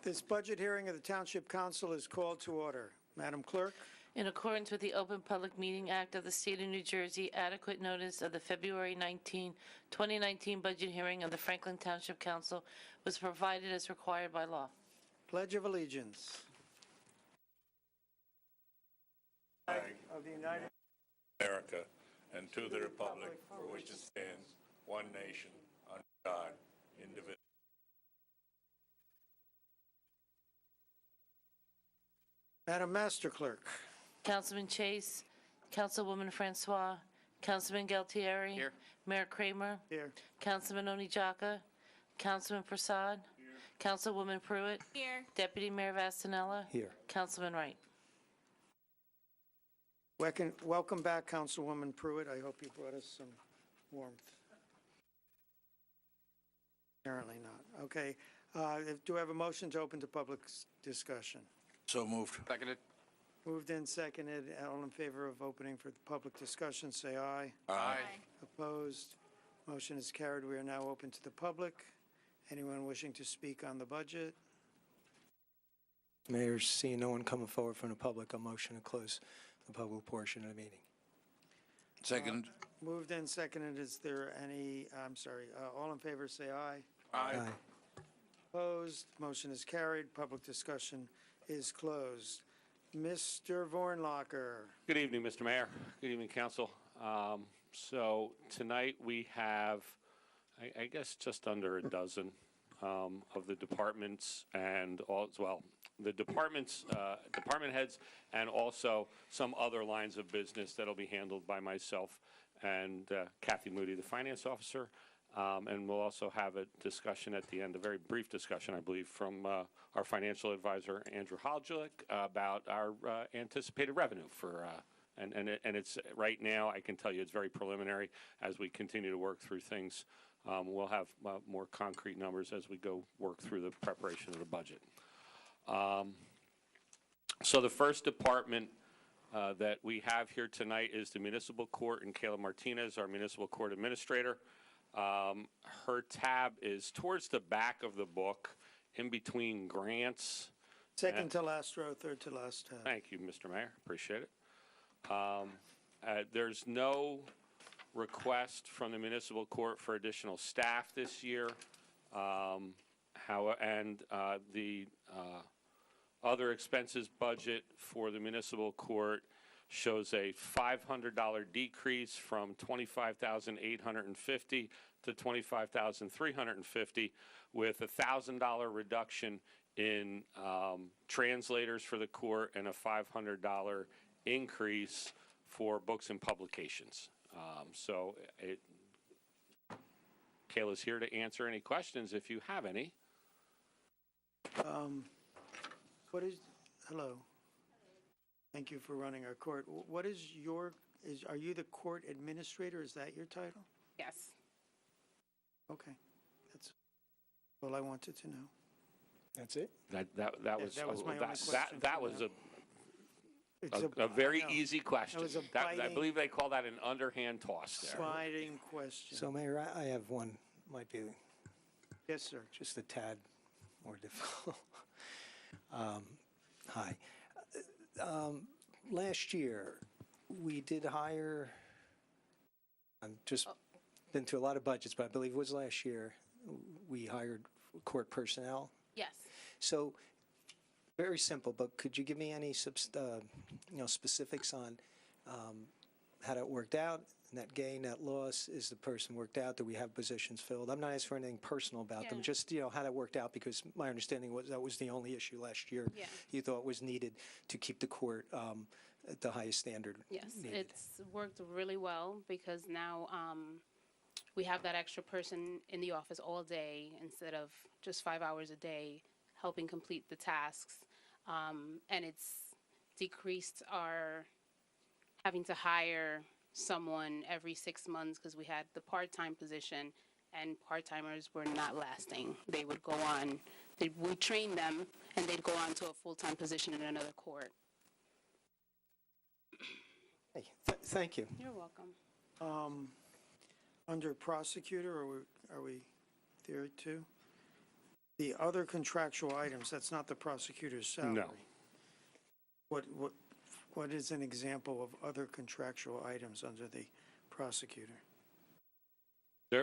This budget hearing of the Township Council is called to order. Madam Clerk? In accordance with the Open Public Meeting Act of the State of New Jersey, adequate notice of the February 19, 2019 budget hearing of the Franklin Township Council was provided as required by law. Pledge of Allegiance. Flag Of the United America and to the republic for which it stands, one nation, under God, indivisible. Madam Master Clerk? Councilman Chase, Councilwoman Francois, Councilman Galtieri. Here. Mayor Kramer. Here. Councilman Onijaka. Councilman Prasad. Councilwoman Pruitt. Here. Deputy Mayor Vastanella. Here. Councilman Wright. Welcome back, Councilwoman Pruitt. I hope you brought us some warmth. Apparently not. Okay. Do I have a motion to open to public discussion? So moved. Seconded. Moved and seconded. All in favor of opening for the public discussion, say aye. Aye. Opposed? Motion is carried. We are now open to the public. Anyone wishing to speak on the budget? Mayor, seeing no one coming forward from the public, a motion to close the public portion of the meeting. Second. Moved and seconded. Is there any, all in favor, say aye. Aye. Opposed? Motion is carried. Public discussion is closed. Mr. Vornlocker. Good evening, Mr. Mayor. Good evening, Council. So tonight we have, I guess, just under a dozen of the departments and the departments, department heads, and also some other lines of business that'll be handled by myself and Kathy Moody, the finance officer. And we'll also have a discussion at the end, a very brief discussion, I believe, from our financial advisor, Andrew Holjulik, about our anticipated revenue for, and it's right now, I can tell you, it's very preliminary. As we continue to work through things, we'll have more concrete numbers as we go work through the preparation of the budget. So the first department that we have here tonight is the Municipal Court, and Kayla Martinez, our Municipal Court Administrator. Her tab is towards the back of the book, in between grants. Second to last row, third to last tab. Thank you, Mr. Mayor. Appreciate it. There's no request from the municipal court for additional staff this year. The other expenses budget for the municipal court shows a $500 decrease from $25,850 to $25,350, with a $1,000 reduction in translators for the court and a $500 increase for books and publications. Kayla's here to answer any questions if you have any. Hello. Thank you for running our court. What is are you the court administrator? Is that your title? Yes. Okay. That's all I wanted to know. That's it? That was my only question that for was now. a very I know. easy question. That was I believe they call that an underhand toss there. Sliding question. So, Mayor, I have one, might be Yes, sir. just a tad more difficult. Hi. Last year, we did hire, I've just been through a lot of budgets, but I believe it was last year, we hired court personnel. Yes. So, very simple, but could you give me any specifics on how that worked out? Net gain, net loss, is the person worked out? Do we have positions filled? I'm not asking for anything personal about them, just, how that worked out, because my understanding was that was the only issue last year. Yeah. You thought was needed to keep the court at the highest standard. Yes, needed. it's worked really well because now we have that extra person in the office all day instead of just 5 hours a day helping complete the tasks. And it's decreased our having to hire someone every 6 months because we had the part-time position and part-timers were not lasting. They would go on, we trained them and they'd go on to a full-time position in another court. Hey, thank you. You're welcome. Under prosecutor, are we there too? The other contractual items, that's not the prosecutor's salary? No. What is an example of other contractual items under the prosecutor?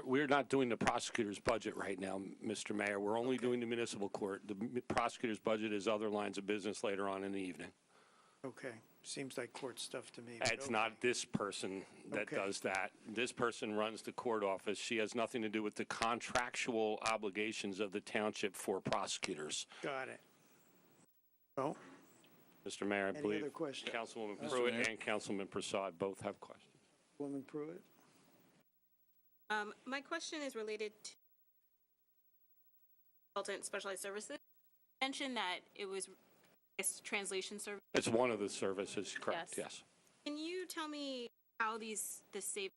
We're not doing the prosecutor's budget right now, Mr. Mayor. We're only doing the municipal court. The prosecutor's budget is other lines of business later on in the evening. Okay, seems like court stuff to me. but It's okay. not this person that Okay. does that. This person runs the court office. She has nothing to do with the contractual obligations of the township for prosecutors. Got it. Oh, Mr. Mayor, I Any believe other questions? Councilwoman Mr. Pruitt Mayor? and Councilman Prasad both have questions. Woman Pruitt? My question is related to consultant specialized services. You mentioned that it was, I guess, translation service. It's one of the services, correct? Yes. Can you tell me how this saved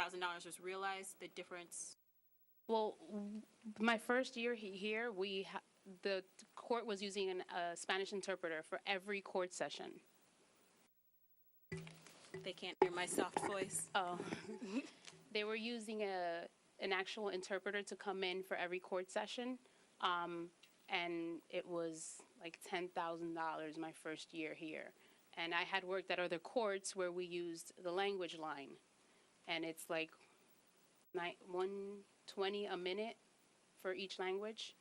$1,000 was realized, the difference? Well, my first year here, the court was using a Spanish interpreter for every court session. They can't hear my soft voice. Oh, they were using an actual interpreter to come in for every court session, and it was like $10,000 my first year here. And I had worked at other courts where we used the language line, and it's like $120 a minute for each language.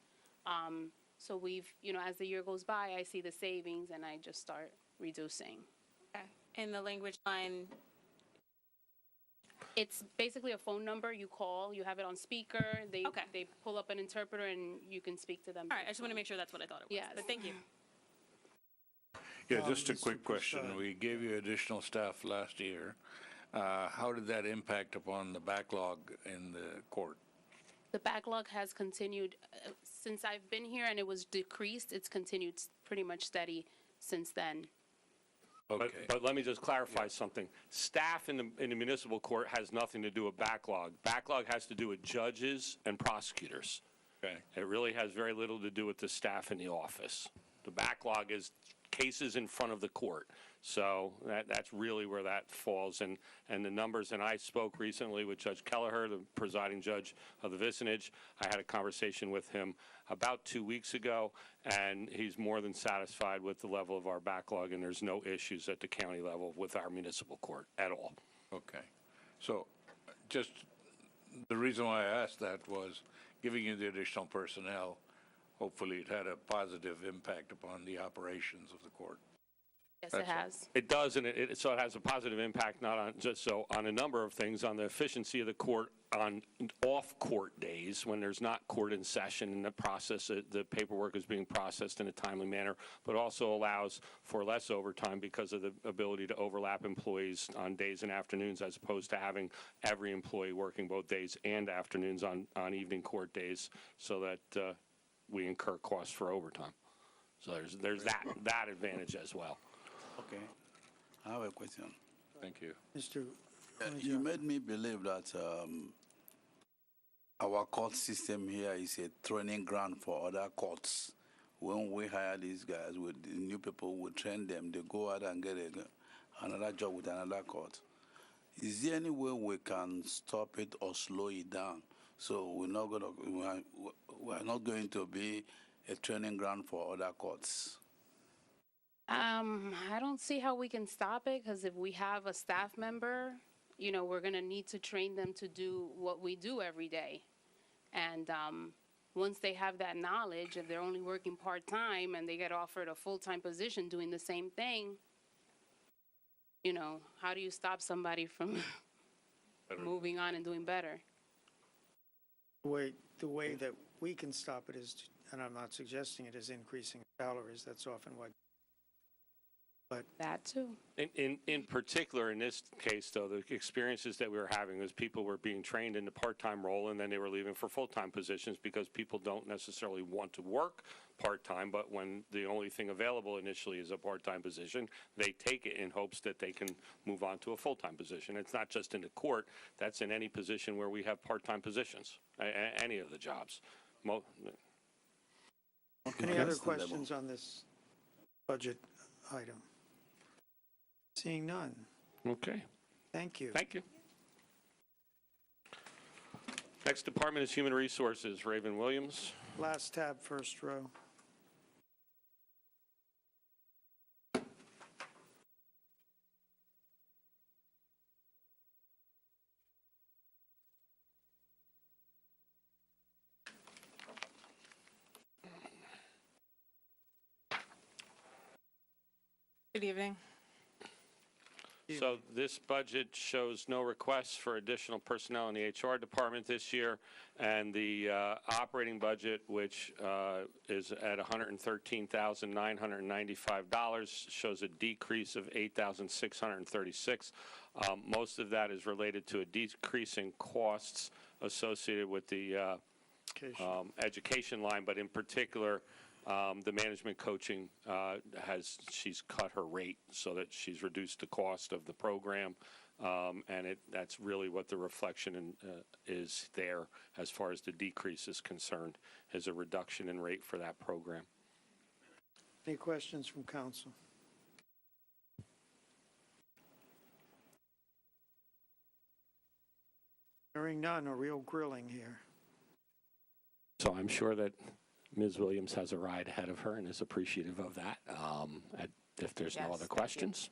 So we've, as the year goes by, I see the savings, and I just start reducing. Okay. And the language line, It's basically a phone number you call. You have it on speaker. They Okay. they pull up an interpreter and you can speak to them. all right, I just want to make sure that's what I thought it was. Yes. But thank you. Yeah, just a Mr. quick question. Prasad. We gave you additional staff last year. How did that impact upon the backlog in the court? The backlog has continued since I've been here, and it was decreased. It's continued pretty much steady since then. Okay. But let me just clarify something. Staff in the municipal court has nothing to do with backlog. Backlog has to do with judges and prosecutors. Okay. It really has very little to do with the staff in the office. The backlog is cases in front of the court. So that's really where that falls. And the numbers, and I spoke recently with Judge Kelleher, the presiding judge of the vicinage. I had a conversation with him about 2 weeks ago, and he's more than satisfied with the level of our backlog, and there's no issues at the county level with our municipal court at all. Okay. So just the reason why I asked that was giving you the additional personnel, hopefully it had a positive impact upon the operations of the court. Yes, That's it has. It does, and so it has a positive impact, not on, just so, on a number of things, on the efficiency of the court on off-court days, when there's not court in session, and the paperwork is being processed in a timely manner, but also allows for less overtime because of the ability to overlap employees on days and afternoons, as opposed to having every employee working both days and afternoons on evening court days, so that we incur costs for overtime. So there's that advantage as well. Okay, I have a question. Thank you. Mr. You made me believe that our court system here is a training ground for other courts. When we hire these guys, with the new people, we train them, they go out and get another job with another court. Is there any way we can stop it or slow it down? So we're not going to be a training ground for other courts. I don't see how we can stop it, because if we have a staff member, we're going to need to train them to do what we do every day. And once they have that knowledge, if they're only working part-time and they get offered a full-time position doing the same thing, how do you stop somebody from moving on and doing better? The way that we can stop it is, and I'm not suggesting it, is increasing salaries. That's often what. But That too. In particular, in this case, though, the experiences that we were having was people were being trained in the part-time role, and then they were leaving for full-time positions because people don't necessarily want to work part-time, but when the only thing available initially is a part-time position, they take it in hopes that they can move on to a full-time position. It's not just in the court. That's in any position where we have part-time positions, any of the jobs. any other questions on this budget item? Seeing none. Okay. Thank you. Thank you. Next department is Human Resources. Raven Williams. Last tab, first row. Good evening. So this budget shows no requests for additional personnel in the HR department this year, and the operating budget, which is at $113,995, shows a decrease of $8,636. Most of that is related to a decrease in costs associated with the education line, but in particular, the management coaching she's cut her rate so that she's reduced the cost of the program, and that's really what the reflection is there as far as the decrease is concerned, is a reduction in rate for that program. Any questions from council? Hearing none, a real grilling here. So I'm sure that Ms. Williams has a ride ahead of her and is appreciative of that. If there's no other questions.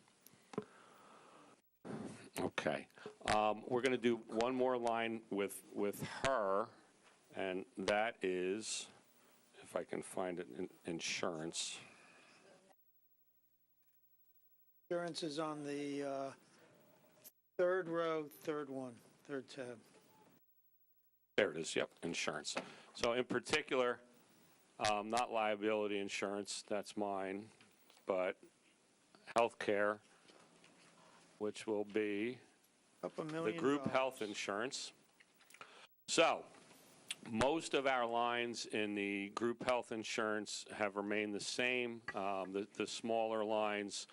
Okay. We're going to do one more line with her, and that is, if I can find it, insurance. Insurance is on the third row, third tab. There it is, yep, insurance. So in particular, not liability insurance, that's mine, but health care, which will be Up $1 million. the group health insurance. So most of our lines in the group health insurance have remained the same. The smaller lines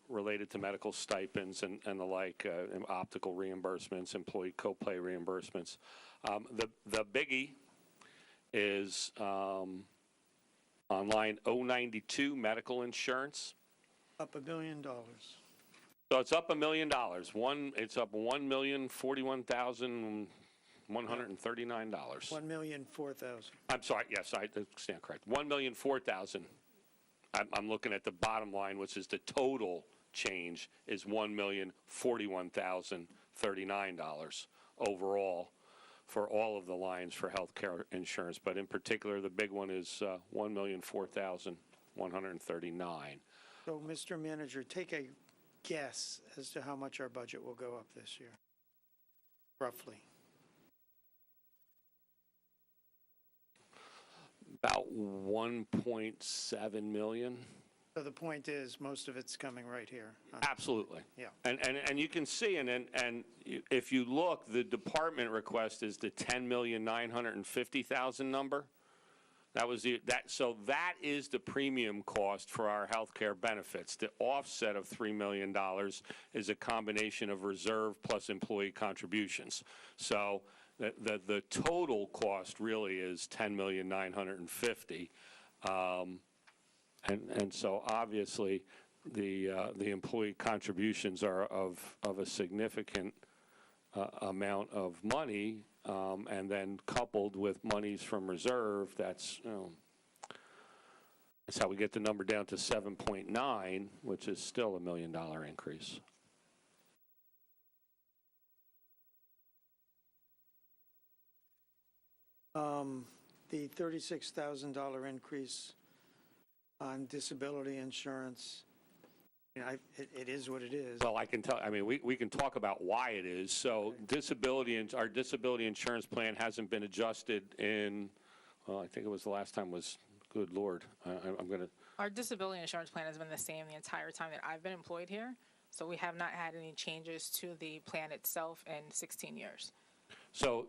related to medical stipends and the like, optical reimbursements, employee copay reimbursements. The biggie is on line 092, medical insurance. Up $1 million. So it's up $1 million. It's up $1,041,139. $1,004,000. I'm sorry. Yes, I stand correct. $1,004,000. I'm looking at the bottom line, which is the total change is $1,041,039 overall for all of the lines for health care insurance. But in particular, the big one is $1,004,139. So, Mr. Manager, take a guess as to how much our budget will go up this year, roughly. About 1.7 million. So the point is, most of it's coming right here. Absolutely. Yeah. And you can see, and if you look, the department request is the $10,950,000 number. So that is the premium cost for our health care benefits. The offset of $3 million is a combination of reserve plus employee contributions. So the total cost really is $10,950,000. And so obviously the employee contributions are of a significant amount of money, and then coupled with monies from reserve, that's how we get the number down to 7.9, which is still $1 million increase. The $36,000 increase on disability insurance, it is what it is. Well, I can tell. I mean, we can talk about why it is. So, our disability insurance plan hasn't been adjusted in. Well, I think it was the last time was. Good Lord, I'm going to. Our disability insurance plan has been the same the entire time that I've been employed here. So we have not had any changes to the plan itself in 16 years. So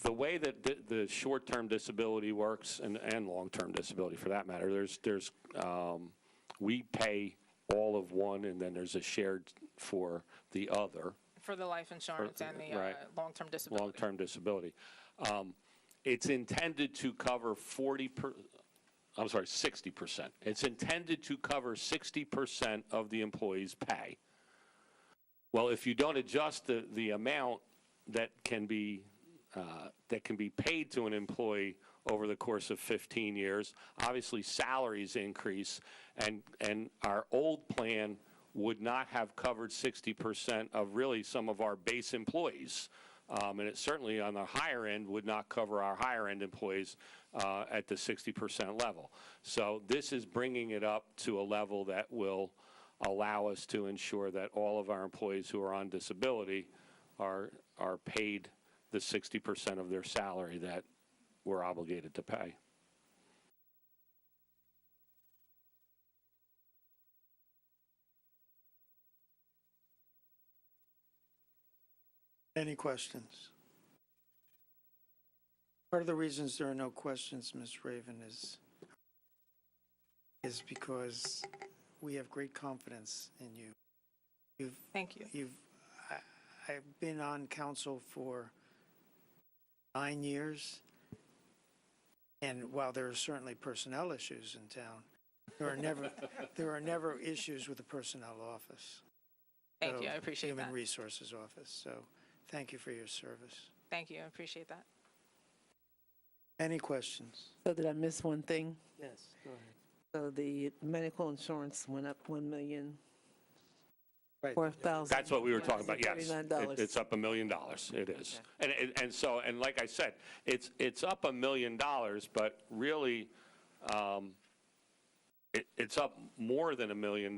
the way that the short-term disability works, and long-term disability for that matter, there's we pay all of one, and then there's a shared for the other. For the life insurance and the right. long-term disability. Long-term disability. It's intended to cover 60%. It's intended to cover 60% of the employee's pay. Well, if you don't adjust the amount that can be paid to an employee over the course of 15 years. Obviously, salaries increase, and our old plan would not have covered 60% of really some of our base employees. And it certainly on the higher end would not cover our higher end employees at the 60% level. So this is bringing it up to a level that will allow us to ensure that all of our employees who are on disability are paid the 60% of their salary that we're obligated to pay. Any questions? Part of the reasons there are no questions, Ms. Raven, is because we have great confidence in you. Thank you. I've been on council for 9 years, and while there are certainly personnel issues in town, there are never issues with the personnel office. Thank you. I appreciate Human that. Resources Office. So thank you for your service. Thank you. I appreciate that. Any questions? So did I miss one thing? Yes, go ahead. So the medical insurance went up $1,004,000. Right. That's what we were talking about, yes. $39. It's up $1 million, it is. And so, and like I said, it's up $1 million, but really, it's up more than $1 million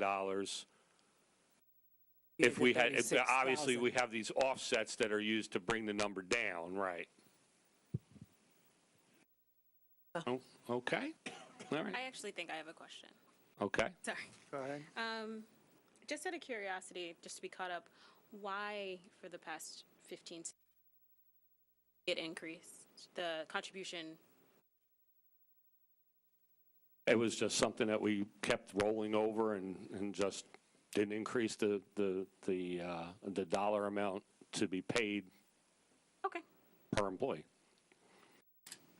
if we had, obviously, we have these offsets that are used to bring the number down, right? Oh, okay, all right, I actually think I have a question. okay. Sorry. Go ahead. Just out of curiosity, just to be caught up, why for the past 15 it increased the contribution? It was just something that we kept rolling over and just didn't increase the dollar amount to be paid Okay. per employee.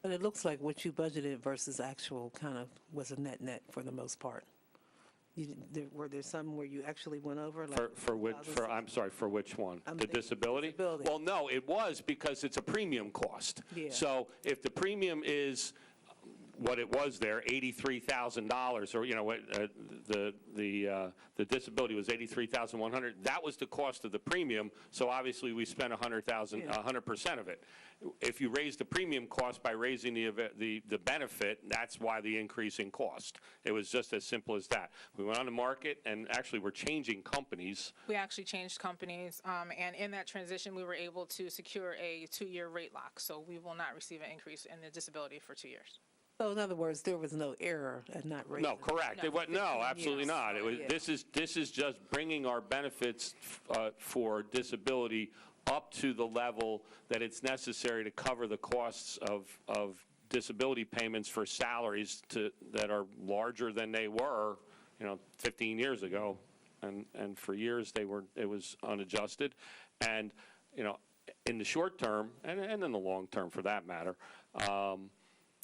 But it looks like what you budgeted versus actual kind of was a net for the most part. Were there some where you actually went over? Like I'm sorry, for which one? I'm The thinking disability? disability. Well, no, it was because it's a premium cost. Yeah. So if the premium is what it was there, $83,000, or, you know, the disability was $83,100, that was the cost of the premium, so obviously we spent $100,000, Yeah. 100% of it. If you raise the premium cost by raising the benefit, that's why the increase in cost. It was just as simple as that. We went on the market, and actually we're changing companies. We actually changed companies, and in that transition, we were able to secure a 2-year rate lock, so we will not receive an increase in the disability for 2 years. So in other words, there was no error at not raising. No, correct. It was, no, absolutely not. It was, Yeah. this is just bringing our benefits for disability up to the level that it's necessary to cover the costs of disability payments for salaries that are larger than they were, 15 years ago. And for years it was unadjusted. And, in the short term, and in the long term for that matter,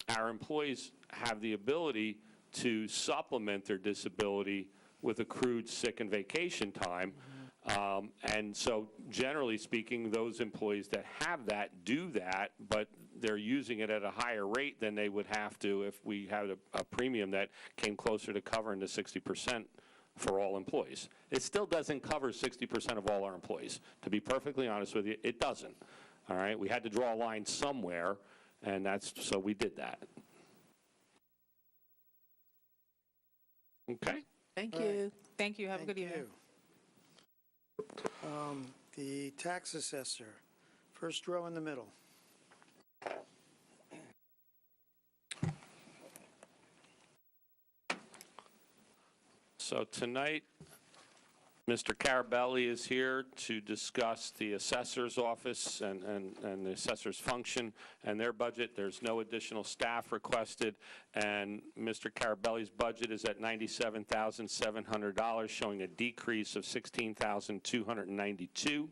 our employees have the ability to supplement their disability with accrued sick and vacation time. And so generally speaking, those employees that have that do that, but they're using it at a higher rate than they would have to if we had a premium that came closer to covering the 60% for all employees. It still doesn't cover 60% of all our employees. To be perfectly honest with you, it doesn't. All right, we had to draw a line somewhere, and so we did that. Okay. Thank you. Thank you. Have a good Thank evening. you. The tax assessor, first row in the middle. So tonight, Mr. Carabelli is here to discuss the assessor's office and the assessor's function and their budget. There's no additional staff requested, and Mr. Carabelli's budget is at $97,700, showing a decrease of $16,292,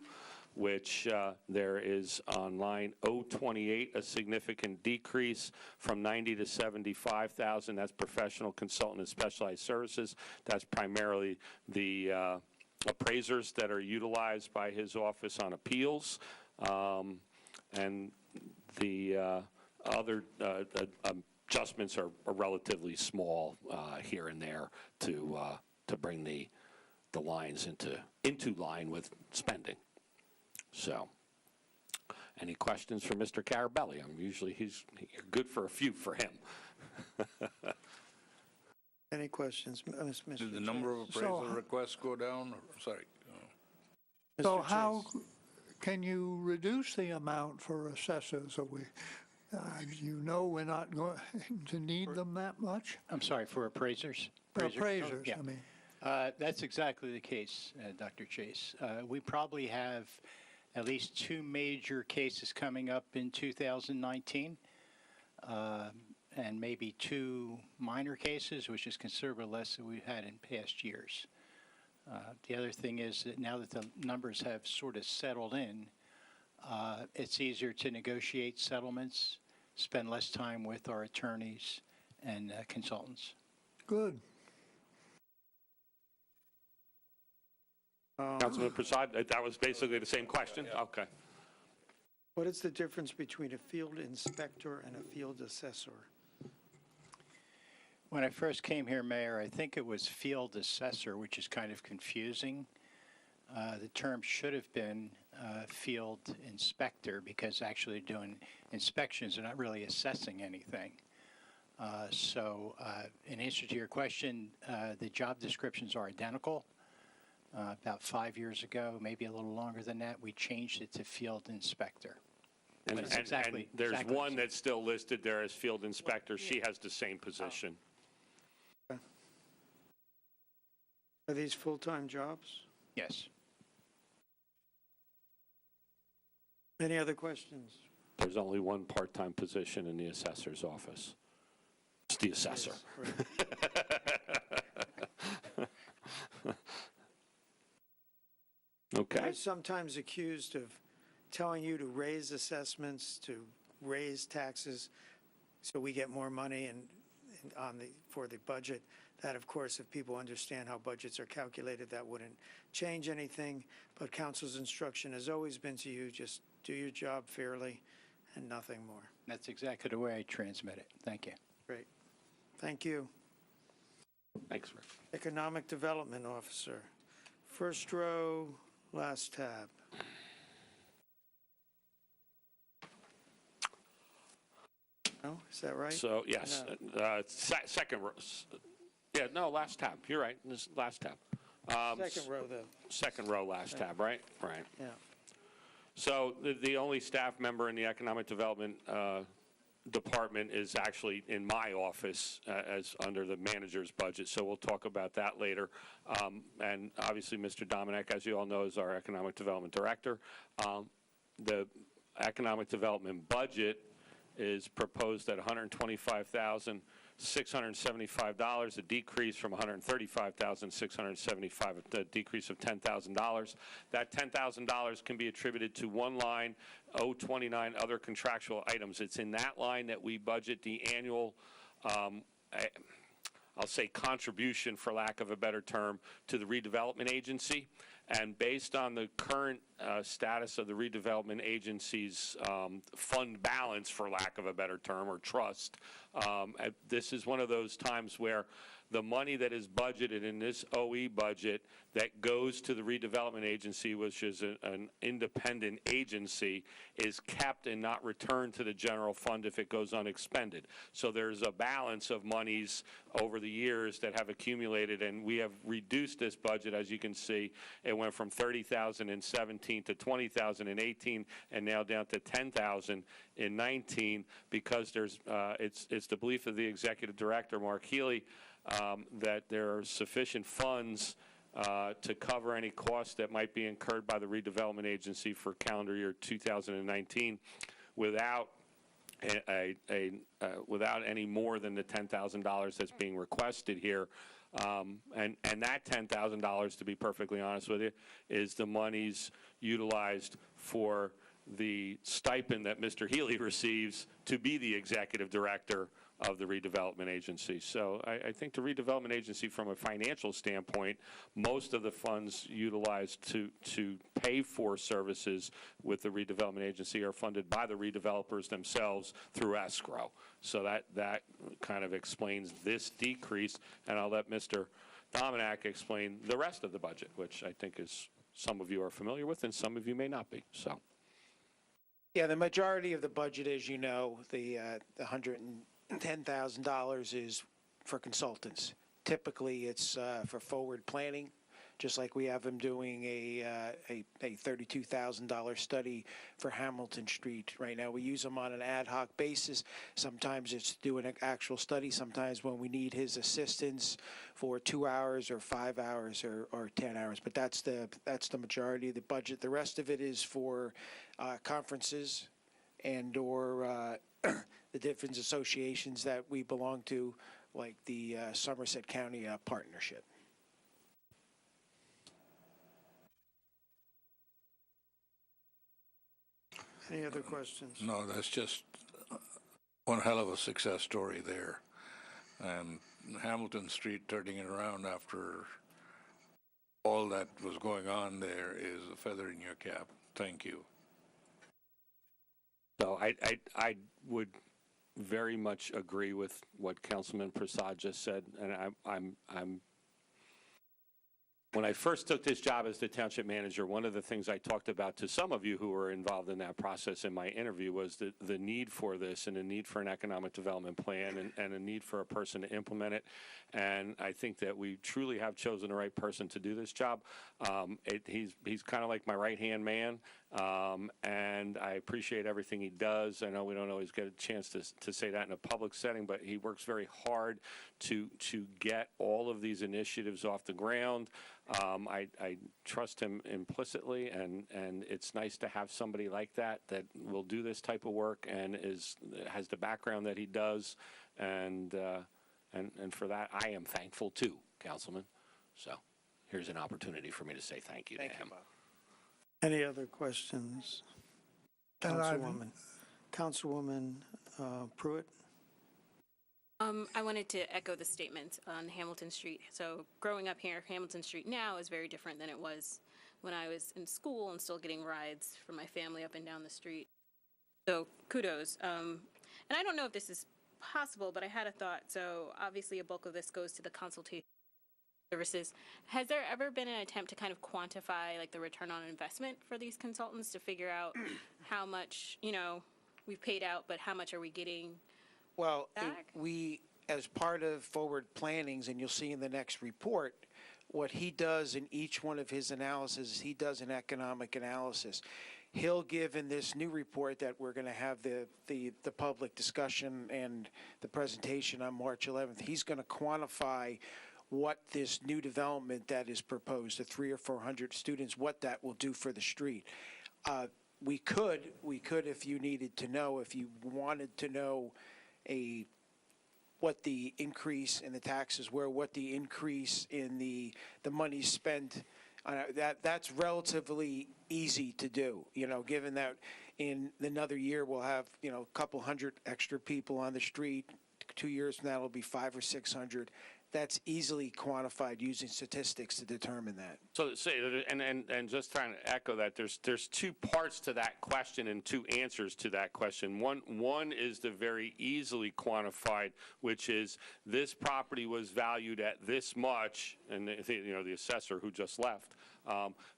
which there is on line 028 a significant decrease from 90 to 75,000. That's professional consultant and specialized services. That's primarily the appraisers that are utilized by his office on appeals. And the other adjustments are relatively small here and there to bring the lines into line with spending. So, any questions for Mr. Carabelli? Usually you're good for a few for him. Any questions, Mr. Did the number of appraisal requests go down? Sorry. So Mr. how Chase. can you reduce the amount for assessors? Are we, we're not going to need them that much? I'm sorry, for appraisers? Appraisers, Yeah. I mean. That's exactly the case, Dr. Chase. We probably have at least 2 major cases coming up in 2019, and maybe 2 minor cases, which is considerably less than we've had in past years. The other thing is that now that the numbers have sort of settled in, it's easier to negotiate settlements, spend less time with our attorneys and consultants. Good. Councilman Prasad, that was basically the same question? Okay. What is the difference between a field inspector and a field assessor? When I first came here, Mayor, I think it was field assessor, which is kind of confusing. The term should have been field inspector, because actually doing inspections are not really assessing anything. So in answer to your question, the job descriptions are identical. About 5 years ago, maybe a little longer than that, we changed it to field inspector. And there's exactly one that's still listed there as field inspector. She has the same position. Are these full-time jobs? Yes. Any other questions? There's only one part-time position in the assessor's office. It's the assessor. Yes, right. Okay. I'm sometimes accused of telling you to raise assessments, to raise taxes, so we get more money for the budget. That, of course, if people understand how budgets are calculated, that wouldn't change anything. But council's instruction has always been to you, just do your job fairly and nothing more. That's exactly the way I transmit it. Thank you. Great. Thank you. Thanks, Rick. Economic Development Officer. First row, last tab. No, is that right? So, yes, second row. Yeah, no, last tab. You're right. This last tab. Second row, though. Second row, last tab, right? Right. Yeah. So the only staff member in the Economic Development Department is actually in my office as under the manager's budget, so we'll talk about that later. And obviously, Mr. Dominic, as you all know, is our Economic Development Director. The Economic Development budget is proposed at $125,675, a decrease from $135,675, a decrease of $10,000. That $10,000 can be attributed to one line, 029 other contractual items. It's in that line that we budget the annual, I'll say contribution, for lack of a better term, to the redevelopment agency. And based on the current status of the redevelopment agency's fund balance, for lack of a better term, or trust, this is one of those times where the money that is budgeted in this OE budget that goes to the redevelopment agency, which is an independent agency, is kept and not returned to the general fund if it goes unexpended. So there's a balance of monies over the years that have accumulated, and we have reduced this budget. As you can see, it went from $30,000 in 17 to $20,000 in 18, and now down to $10,000 in 19, because there's it's the belief of the executive director, Mark Healy, that there are sufficient funds to cover any costs that might be incurred by the redevelopment agency for calendar year 2019 without without any more than the $10,000 that's being requested here. And that $10,000, to be perfectly honest with you, is the monies utilized for the stipend that Mr. Healy receives to be the executive director of the redevelopment agency. So I think the redevelopment agency, from a financial standpoint, most of the funds utilized to pay for services with the redevelopment agency are funded by the redevelopers themselves through escrow. So that kind of explains this decrease, and I'll let Mr. Dominack explain the rest of the budget, which I think is some of you are familiar with and some of you may not be. So. Yeah, the majority of the budget, as you know, the $110,000 is for consultants. Typically, it's for forward planning, just like we have them doing a $32,000 study for Hamilton Street. Right now, we use them on an ad hoc basis. Sometimes it's doing an actual study. Sometimes when we need his assistance for 2 hours or 5 hours or 10 hours. But that's the majority of the budget. The rest of it is for conferences and or the different associations that we belong to, like the Somerset County Partnership. Any other questions? No, that's just one hell of a success story there. And Hamilton Street turning it around after all that was going on there is a feather in your cap. Thank you. So I would very much agree with what Councilman Prasad just said, and I'm when I first took this job as the township manager, one of the things I talked about to some of you who were involved in that process in my interview was the need for this and a need for an economic development plan and a need for a person to implement it. And I think that we truly have chosen the right person to do this job. He's kind of like my right-hand man, and I appreciate everything he does. I know we don't always get a chance to say that in a public setting, but he works very hard to get all of these initiatives off the ground. I trust him implicitly, and it's nice to have somebody like that will do this type of work and has the background that he does, and for that I am thankful too, Councilman. So here's an opportunity for me to say thank you to him. Any other questions? Councilwoman Pruitt? I wanted to echo the statements on Hamilton Street. So growing up here, Hamilton Street now is very different than it was when I was in school and still getting rides from my family up and down the street. So kudos. And I don't know if this is possible, but I had a thought. So obviously a bulk of this goes to the consultation services. Has there ever been an attempt to kind of quantify like the return on investment for these consultants to figure out how much, we've paid out, but how much are we getting? Well, we, as part of forward plannings, and you'll see in the next report, what he does in each one of his analysis, he does an economic analysis. He'll give in this new report that we're going to have the public discussion and the presentation on March 11th. He's going to quantify what this new development that is proposed, the 300 or 400 students, what that will do for the street. We could, if you needed to know, if you wanted to know what the increase in the taxes were, what the increase in the money spent, that's relatively easy to do, given that in another year we'll have, a couple hundred extra people on the street. 2 years from now it'll be 500 or 600. That's easily quantified using statistics to determine that. So, and just trying to echo that, there's two parts to that question and two answers to that question. One is the very easily quantified, which is this property was valued at this much, and the assessor who just left.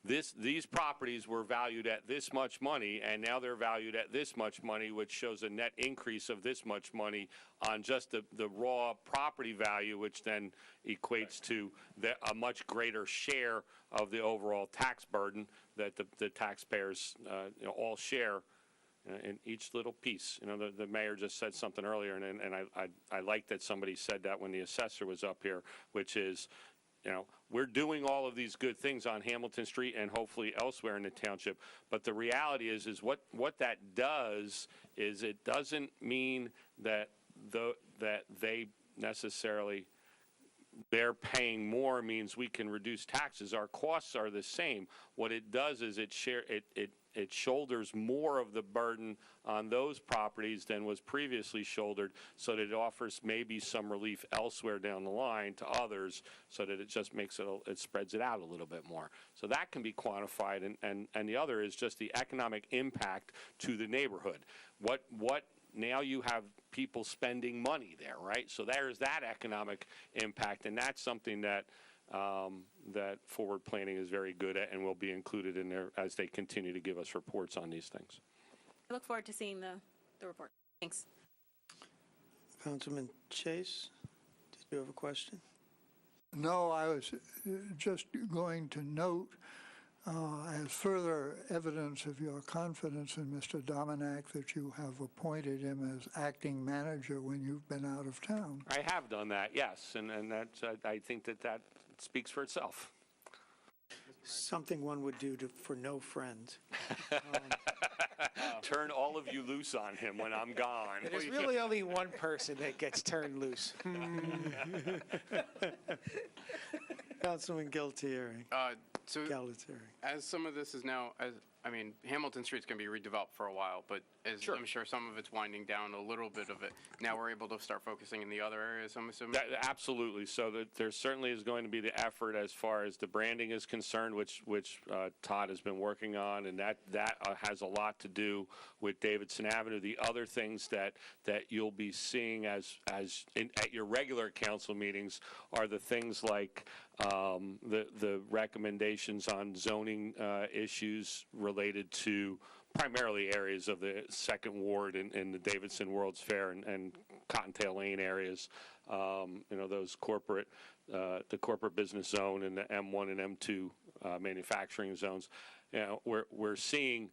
These properties were valued at this much money, and now they're valued at this much money, which shows a net increase of this much money on just the raw property value, which then equates to a much greater share of the overall tax burden that the taxpayers all share in each little piece. The mayor just said something earlier, and I like that somebody said that when the assessor was up here, which is, we're doing all of these good things on Hamilton Street and hopefully elsewhere in the township, but the reality is what that does is it doesn't mean that they necessarily they're paying more means we can reduce taxes. Our costs are the same. What it does is it it shoulders more of the burden on those properties than was previously shouldered, so that it offers maybe some relief elsewhere down the line to others, so that it just makes it spreads it out a little bit more. So that can be quantified, and the other is just the economic impact to the neighborhood. What now you have people spending money there, right? So there's that economic impact, and that's something that that forward planning is very good at and will be included in there as they continue to give us reports on these things. I look forward to seeing the report. Thanks. Councilman Chase, did you have a question? No, I was just going to note, as further evidence of your confidence in Mr. Dominic, that you have appointed him as acting manager when you've been out of town. I have done that, yes, and that's, I think that speaks for itself. Something one would do for no friend. Turn all of you loose on him when I'm gone. There's really only one person that gets turned loose. Councilman Galtieri. Galtieri. As some of this is now, Hamilton Street's going to be redeveloped for a while, but Sure. I'm sure some of it's winding down a little bit of it. Now we're able to start focusing in the other areas, I'm assuming? Absolutely. So there certainly is going to be the effort as far as the branding is concerned, which Todd has been working on, and that has a lot to do with Davidson Avenue. The other things that you'll be seeing at your regular council meetings are the things like the recommendations on zoning issues related to primarily areas of the Second Ward in the Davidson World's Fair and Cottontail Lane areas. Those the corporate business zone and the M1 and M2 manufacturing zones. We're seeing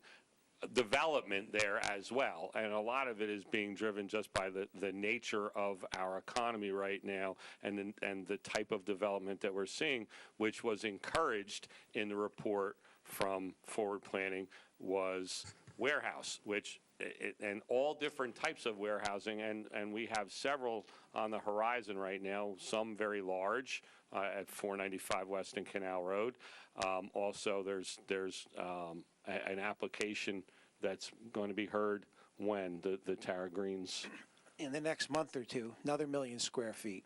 development there as well, and a lot of it is being driven just by the nature of our economy right now, and the type of development that we're seeing, which was encouraged in the report from forward planning, was warehouse, and all different types of warehousing, and we have several on the horizon right now, some very large at 495 Weston Canal Road. Also, there's an application that's going to be heard when the Tara Greens. In the next month or two, another 1 million square feet.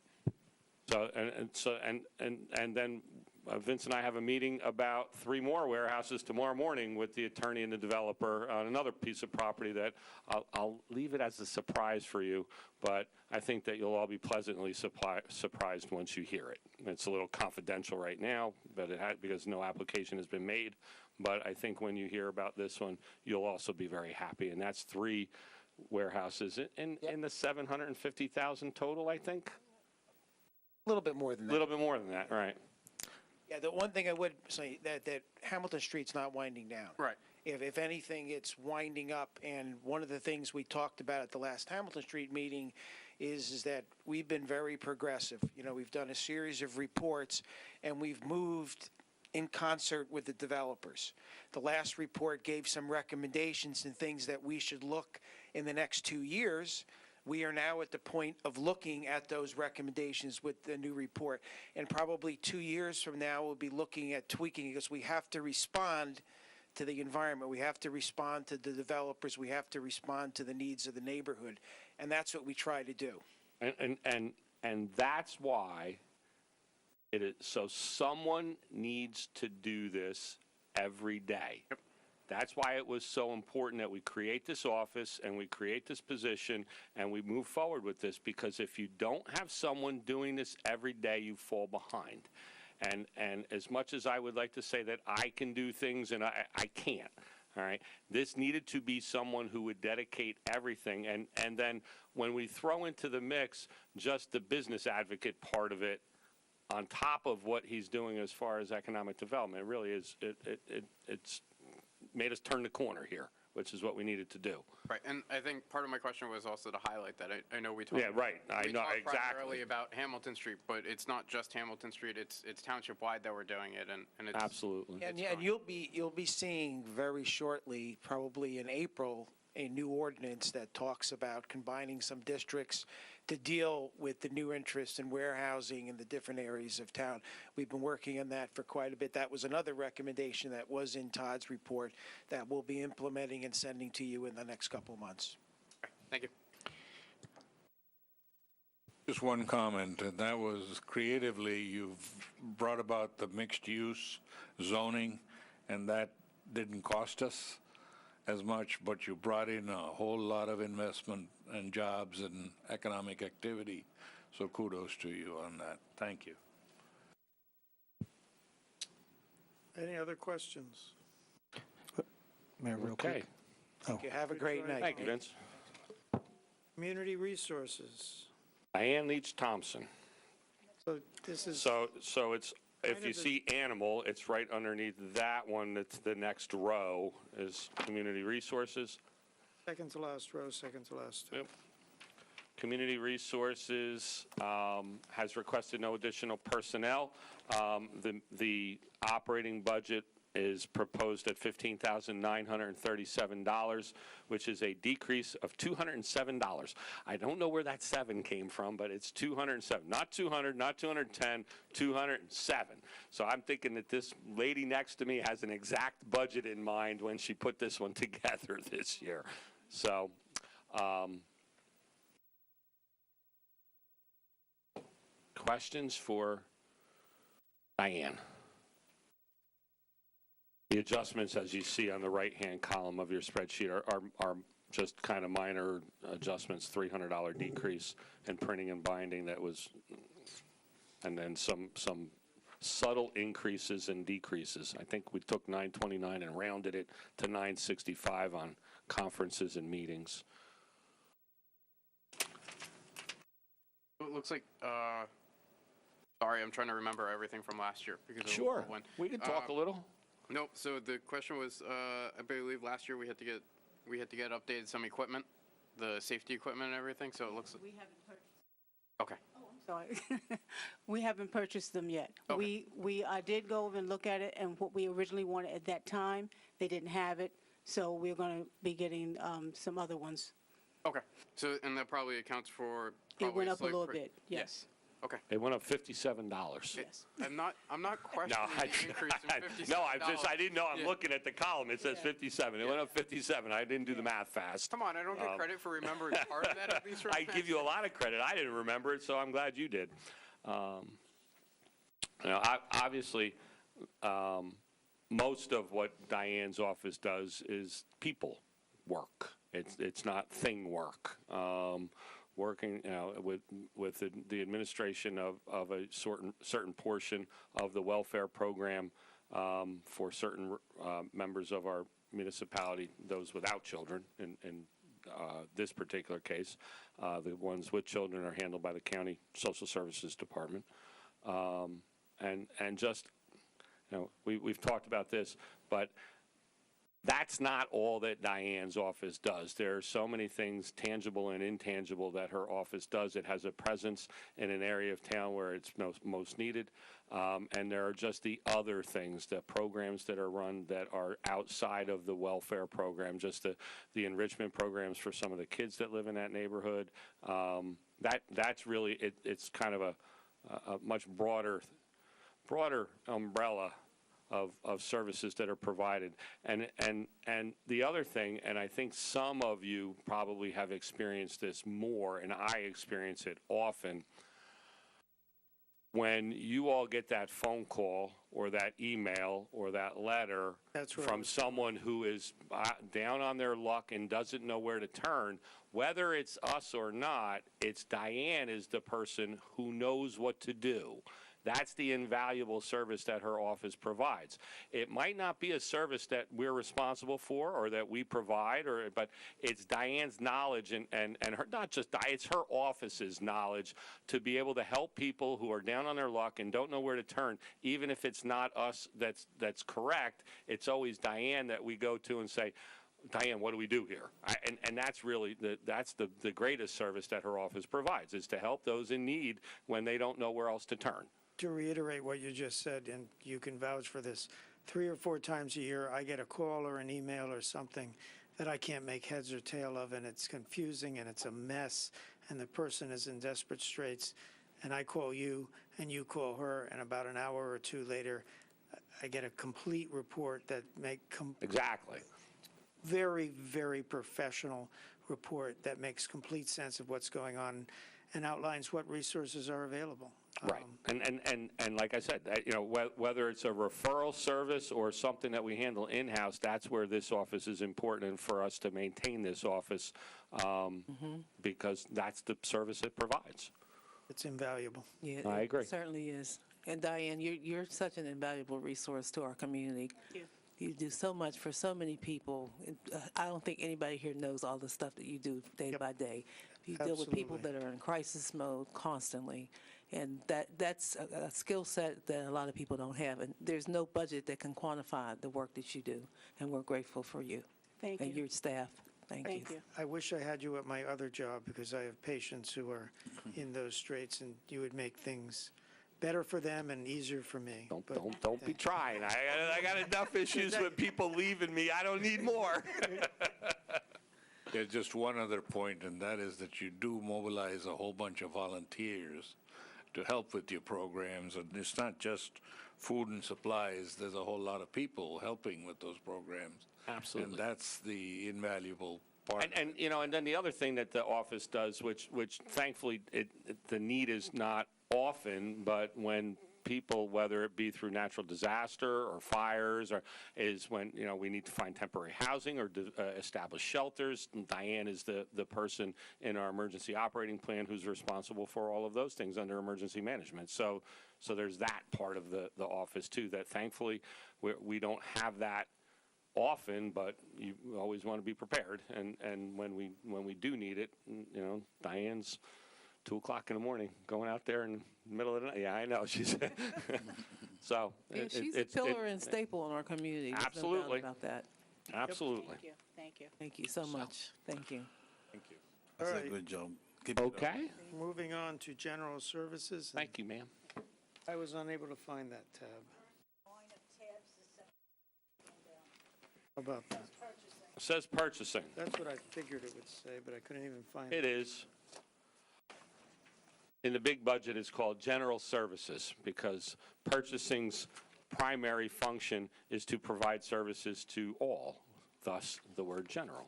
So and then Vince and I have a meeting about 3 more warehouses tomorrow morning with the attorney and the developer on another piece of property that I'll leave it as a surprise for you, but I think that you'll all be pleasantly surprised once you hear it. It's a little confidential right now, but because no application has been made. But I think when you hear about this one, you'll also be very happy. And that's 3 warehouses in the 750,000 total, I think. A little bit more than that. A little bit more than that, right. Yeah, the one thing I would say that Hamilton Street's not winding down. Right. If anything, it's winding up. And one of the things we talked about at the last Hamilton Street meeting is that we've been very progressive. We've done a series of reports, and we've moved in concert with the developers. The last report gave some recommendations and things that we should look in the next 2 years. We are now at the point of looking at those recommendations with the new report. And probably 2 years from now, we'll be looking at tweaking, because we have to respond to the environment. We have to respond to the developers. We have to respond to the needs of the neighborhood. And that's what we try to do. And that's why it is. So someone needs to do this every day. Yep. That's why it was so important that we create this office and we create this position and we move forward with this, because if you don't have someone doing this every day, you fall behind. And as much as I would like to say that I can do things, and I can't, all right? This needed to be someone who would dedicate everything. And then when we throw into the mix just the business advocate part of it, on top of what he's doing as far as economic development, it really is, it's made us turn the corner here, which is what we needed to do. Right, and I think part of my question was also to highlight that. I know we talked. Yeah, right. I know, talked exactly. primarily about Hamilton Street, but it's not just Hamilton Street. It's township wide that we're doing it, and it's Absolutely. And you'll be seeing very shortly, probably in April, a new ordinance that talks about combining some districts to deal with the new interest in warehousing in the different areas of town. We've been working on that for quite a bit. That was another recommendation that was in Todd's report that we'll be implementing and sending to you in the next couple of months. Thank you. Just one comment, and that was creatively, you've brought about the mixed-use zoning, and that didn't cost us as much, but you brought in a whole lot of investment and jobs and economic activity. So kudos to you on that. Thank you. Any other questions? Mayor, real Okay. quick. Thank you. Have a great night. Thank you, Vince. Community resources. Diane Leach Thompson. So this is. So it's, if Kind you of a- see animal, it's right underneath that one. That's the next row is community resources. Second to last row, second to last. Yep. Community Resources has requested no additional personnel. The operating budget is proposed at $15,937, which is a decrease of $207. I don't know where that 7 came from, but it's 207, not 200, not 210, 207. So I'm thinking that this lady next to me has an exact budget in mind when she put this one together this year. So, questions for Diane? The adjustments, as you see on the right-hand column of your spreadsheet, are just kind of minor adjustments, $300 decrease in printing and binding that was, and then some subtle increases and decreases. I think we took 929 and rounded it to 965 on conferences and meetings. It looks like, sorry, I'm trying to remember everything from last year because Sure, of when. we can talk a little. Nope. So the question was, I believe last year we had to get updated some equipment, the safety equipment and everything. So it looks. We haven't purchased. Okay. Sorry. We haven't purchased them yet. Okay. We did go over and look at it, and what we originally wanted at that time, they didn't have it, so we're going to be getting some other ones. Okay. So and that probably accounts for. It went up a slight little bit, yes. Okay. It went up $57. Yes. I'm not questioning the increase in $57. No, I didn't know. I'm looking at the column. It says 57. It went up 57. I didn't do the math fast. Come on, I don't get credit for remembering part of that at least. I give you a lot of credit. I didn't remember it, so I'm glad you did. Obviously, most of what Diane's office does is people work. It's not thing work. Working with the administration of a certain portion of the welfare program for certain members of our municipality, those without children. In this particular case, the ones with children are handled by the county social services department. And just we've talked about this, but that's not all that Diane's office does. There are so many things, tangible and intangible, that her office does. It has a presence in an area of town where it's most needed. And there are just the other things, the programs that are run that are outside of the welfare program, just the enrichment programs for some of the kids that live in that neighborhood. That's really, it's kind of a much broader umbrella of services that are provided. And the other thing, and I think some of you probably have experienced this more, and I experience it often, when you all get that phone call or that email or that letter from someone who is down on their luck and doesn't know where to turn, whether it's us or not, it's Diane is the person who knows what to do. That's the invaluable service that her office provides. It might not be a service that we're responsible for or that we provide, but it's Diane's knowledge and her, not just it's her office's knowledge to be able to help people who are down on their luck and don't know where to turn. Even if it's not us that's correct, it's always Diane that we go to and say, Diane, what do we do here? And that's really the greatest service that her office provides, is to help those in need when they don't know where else to turn. To reiterate what you just said, and you can vouch for this, 3 or 4 times a year, I get a call or an email or something that I can't make heads or tail of, and it's confusing, and it's a mess, and the person is in desperate straits, and I call you, and you call her, and about an hour or two later, I get a complete report that Exactly. very, very professional report that makes complete sense of what's going on and outlines what resources are available. Right. And like I said, whether it's a referral service or something that we handle in-house, that's where this office is important, and for us to maintain this office because that's the service it provides. It's invaluable. Yeah, I agree. It certainly is. And Diane, you're such an invaluable resource to our community. Thank you. You do so much for so many people. I don't think anybody here knows all the stuff that you do day by day. You deal with people that are in crisis mode constantly, and that's a skill set that a lot of people don't have. And there's no budget that can quantify the work that you do, and we're grateful for you. Thank and you. your staff. Thank you. I wish I had you at my other job, because I have patients who are in those straits, and you would make things better for them and easier for me. Don't be trying. I got enough issues with people leaving me. I don't need more. There's just one other point, and that is that you do mobilize a whole bunch of volunteers to help with your programs. And it's not just food and supplies. There's a whole lot of people helping with those programs. Absolutely. And that's the invaluable part. And then the other thing that the office does, which thankfully the need is not often, but when people, whether it be through natural disaster or fires, is when we need to find temporary housing or establish shelters. And Diane is the person in our emergency operating plan who's responsible for all of those things under emergency management. So there's that part of the office too, that thankfully we don't have that often, but you always want to be prepared. And when we do need it, Diane's 2 o'clock in the morning going out there in the middle of the night. Yeah, I know. She's so. Yeah, she's a pillar and staple in our community. There's Absolutely. no doubt about that. Absolutely. Thank you. Thank you. Thank you so much. Thank you. Thank you. That's All a right. good job. Keep it up. Okay. Moving on to general services. Thank you, ma'am. I was unable to find that tab. How about that? It says purchasing. That's what I figured it would say, but I couldn't even find it. It is. In the big budget, it's called general services because purchasing's primary function is to provide services to all, thus the word general.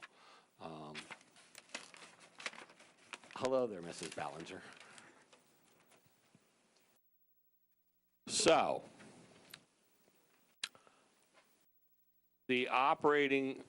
Hello there, Mrs. Ballinger. So, the operating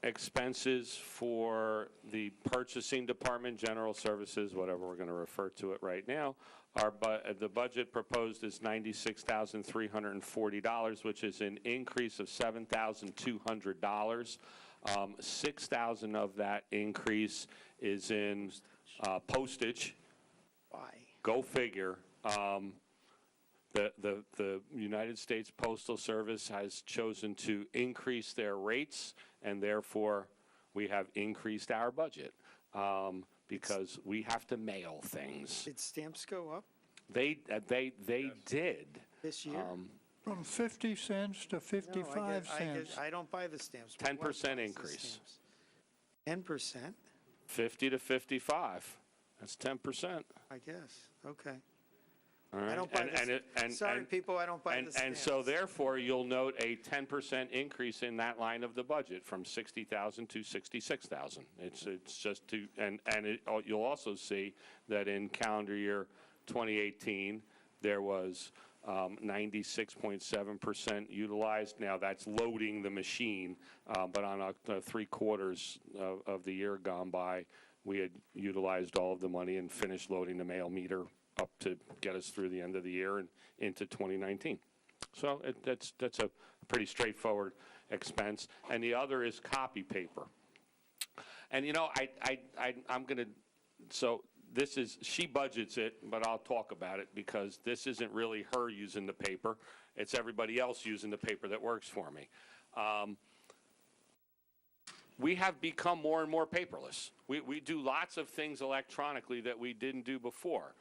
expenses for the purchasing department, general services, whatever we're going to refer to it right now, the budget proposed is $96,340, which is an increase of $7,200. $6,000 of that increase is in postage. Why? Go figure. The United States Postal Service has chosen to increase their rates, and therefore we have increased our budget because we have to mail things. Did stamps go up They did. this year? From 50 cents to 55 cents. I don't buy the stamps. 10% What buys the increase. stamps? 10%? 50 to 55. That's 10%. I guess. Okay. All right. I don't buy Sorry, people, I don't buy the stamps. And so therefore, you'll note a 10% increase in that line of the budget from 60,000 to 66,000. It's just to, you'll also see that in calendar year 2018, there was 96.7% utilized. Now that's loading the machine, but on 3 quarters of the year gone by, we had utilized all of the money and finished loading the mail meter up to get us through the end of the year and into 2019. So that's a pretty straightforward expense. And the other is copy paper. And I'm going to, so this is, she budgets it, but I'll talk about it because this isn't really her using the paper. It's everybody else using the paper that works for me. We have become more and more paperless. We do lots of things electronically that we didn't do before.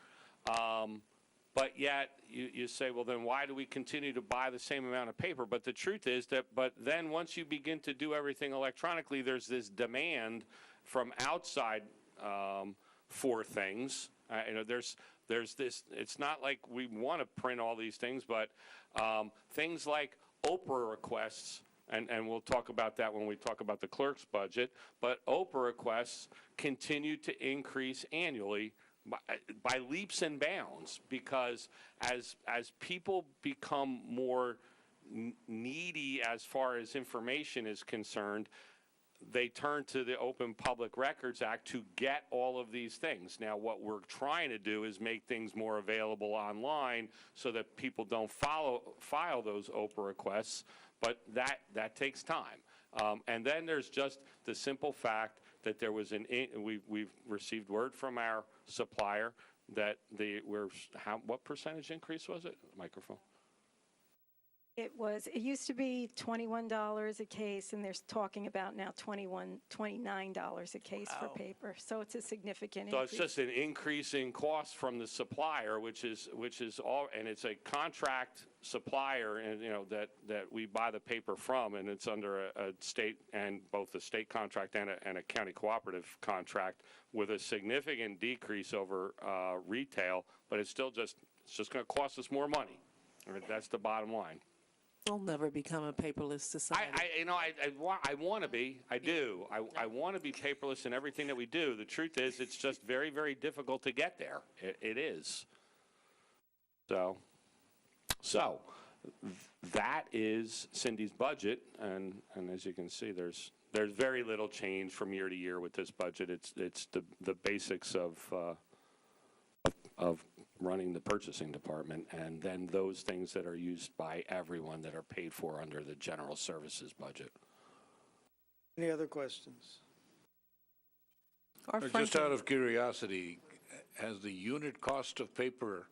but yet you say, well, then why do we continue to buy the same amount of paper? But the truth is that, but then once you begin to do everything electronically, there's this demand from outside for things. There's this, it's not like we want to print all these things, but things like Oprah requests, and we'll talk about that when we talk about the clerk's budget, but Oprah requests continue to increase annually by leaps and bounds, because as people become more needy as far as information is concerned, they turn to the Open Public Records Act to get all of these things. Now, what we're trying to do is make things more available online so that people don't file those Oprah requests, but that takes time. And then there's just the simple fact that there was we've received word from our supplier that what percentage increase was it? Microphone. It used to be $21 a case, and they're talking about now $29 a case for paper. So it's a significant increase. So it's just an increase in cost from the supplier, which is all, and it's a contract supplier, and that we buy the paper from, and it's under a state, and both a state contract and a county cooperative contract, with a significant decrease over retail, but it's still just going to cost us more money. That's the bottom line. We'll never become a paperless society. I want to be. I do. I want to be paperless in everything that we do. The truth is, it's just very, very difficult to get there. It is. So that is Cindy's budget, and as you can see, there's very little change from year to year with this budget. It's the basics of running the purchasing department, and then those things that are used by everyone that are paid for under the general services budget. Any other questions? Just out of curiosity, has the unit cost of paper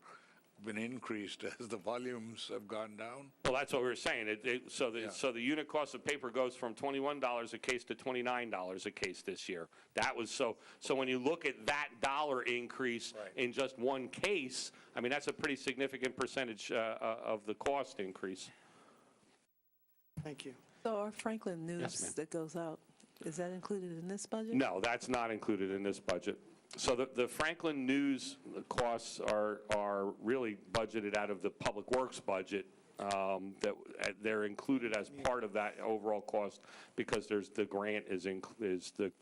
been increased as the volumes have gone down? Well, that's what we were saying. So the unit cost of paper goes from $21 a case to $29 a case this year. That was so when you look at that dollar increase in just one case, I mean, that's a pretty significant percentage of the cost increase. Thank you. So our Franklin News that goes out, is that included in this budget? No, that's not included in this budget. So the Franklin News costs are really budgeted out of the Public Works budget. That they're included as part of that overall cost, because the grant it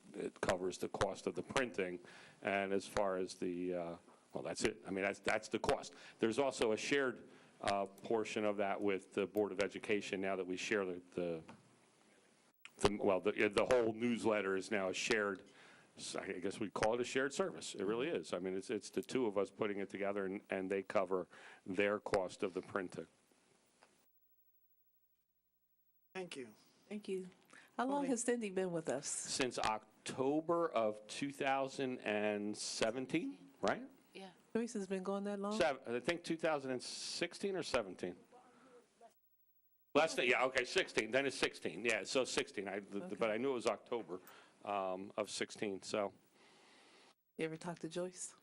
covers the cost of the printing, and as far as well, that's it. I mean, that's the cost. There's also a shared portion of that with the Board of Education now that we share the whole newsletter is now a shared. I guess we'd call it a shared service. It really is. I mean, it's the two of us putting it together, and they cover their cost of the printing. Thank you. Thank you. How long has Cindy been with us? Since October of 2017, right? Yeah. Joyce has been going that long? I think 2016 or 17. Less than, yeah, okay, 16. Then it's 16. Yeah, so 16. But I knew it was October of 16. So. You ever talk to Joyce?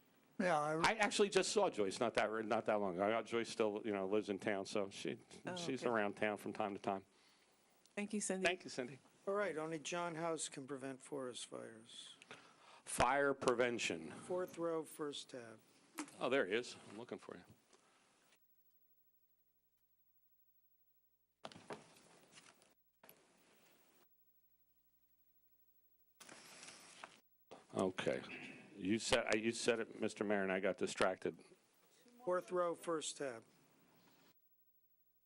Yeah, I actually just saw Joyce not that long ago. Joyce still lives in town, so she's around town from time to time. Thank you, Cindy. Thank you, Cindy. All right, only John House can prevent forest fires. Fire prevention. Fourth row, first tab. Oh, there he is. I'm looking for you. Okay. You said it, Mr. Mayor, and I got distracted. Fourth row, first tab.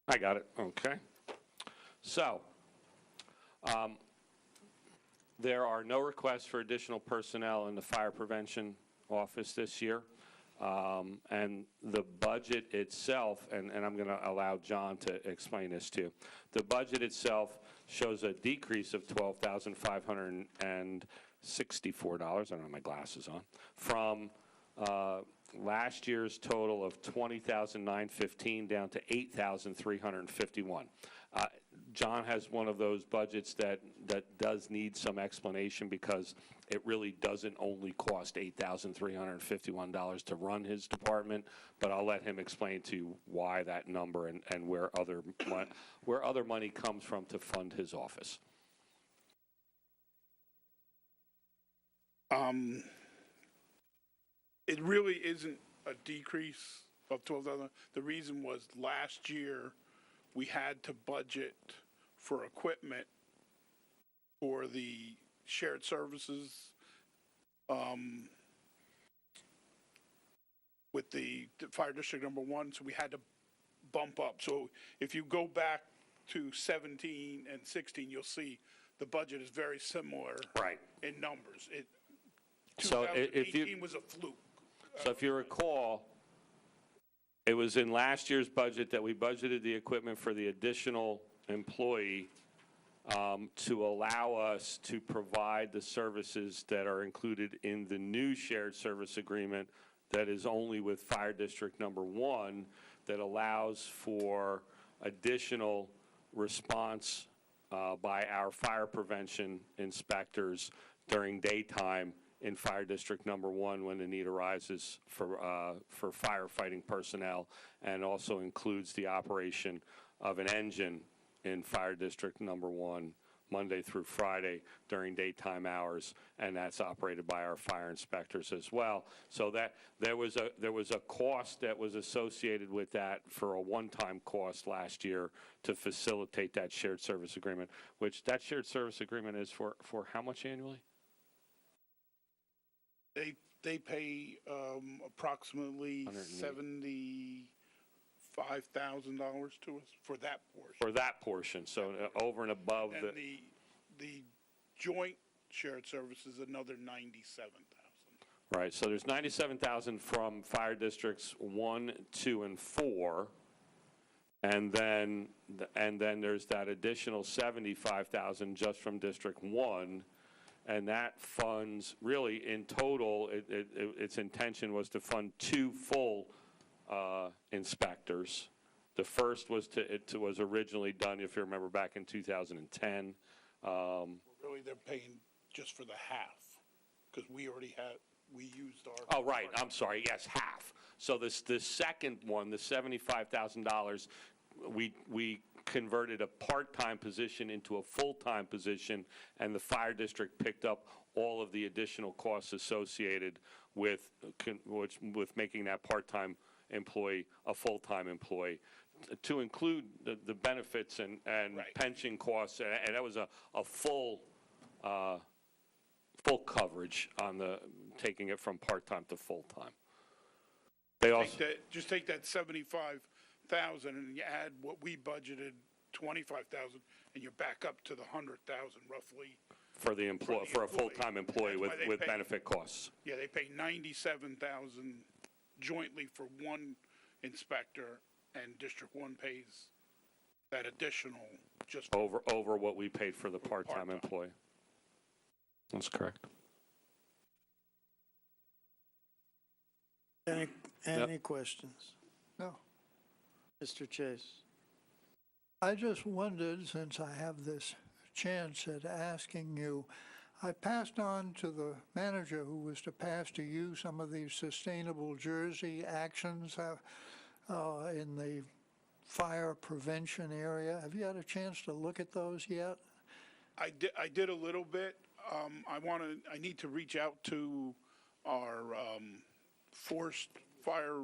I got it. Okay. So, there are no requests for additional personnel in the fire prevention office this year. And the budget itself, and I'm going to allow John to explain this too. The budget itself shows a decrease of $12,564. I don't have my glasses on. From last year's total of $20,915 down to $8,351. John has one of those budgets that does need some explanation because it really doesn't only cost $8,351 to run his department, but I'll let him explain to you why that number and where other money comes from to fund his office. It really isn't a decrease of 12,000. The reason was last year we had to budget for equipment for the shared services with the fire district number 1, so we had to bump up. So if you go back to 17 and 16, you'll see the budget is very similar in numbers. 2018 was a fluke. So if you recall, it was in last year's budget that we budgeted the equipment for the additional employee to allow us to provide the services that are included in the new shared service agreement that is only with Fire District number 1, that allows for additional response by our fire prevention inspectors during daytime in Fire District number 1 when the need arises for firefighting personnel, and also includes the operation of an engine in Fire District number 1 Monday through Friday during daytime hours, and that's operated by our fire inspectors as well. So that there was a cost that was associated with that for a one-time cost last year to facilitate that shared service agreement, which that shared service agreement is for how much annually? They pay approximately $75,000 to us for that portion. For that portion, so over and above and the joint shared service is another $97,000. Right. So there's $97,000 from fire districts 1, 2, and 4, and then there's that additional $75,000 just from District 1. And that funds, really, in total, its intention was to fund 2 full inspectors. The first was it was originally done, if you remember, back in 2010. Really, they're paying just for the half, because we used our. Oh, right, I'm sorry, yes, half. So the second one, the $75,000, we converted a part-time position into a full-time position, and the fire district picked up all of the additional costs associated with making that part-time employee a full-time employee, to include the benefits and pension costs, and that was a full coverage on taking it from part-time to full-time. They also just take that 75,000 and you add what we budgeted, 25,000, and you're back up to the 100,000 roughly. For a full-time employee with benefit costs. Yeah, they pay 97,000 jointly for one inspector, and District 1 pays that additional just over what we paid for the part-time employee. That's correct. Any questions? No. Mr. Chase? I just wondered, since I have this chance at asking you, I passed on to the manager who was to pass to you some of these sustainable Jersey actions in the fire prevention area. Have you had a chance to look at those yet? I did a little bit. I need to reach out to our forest fire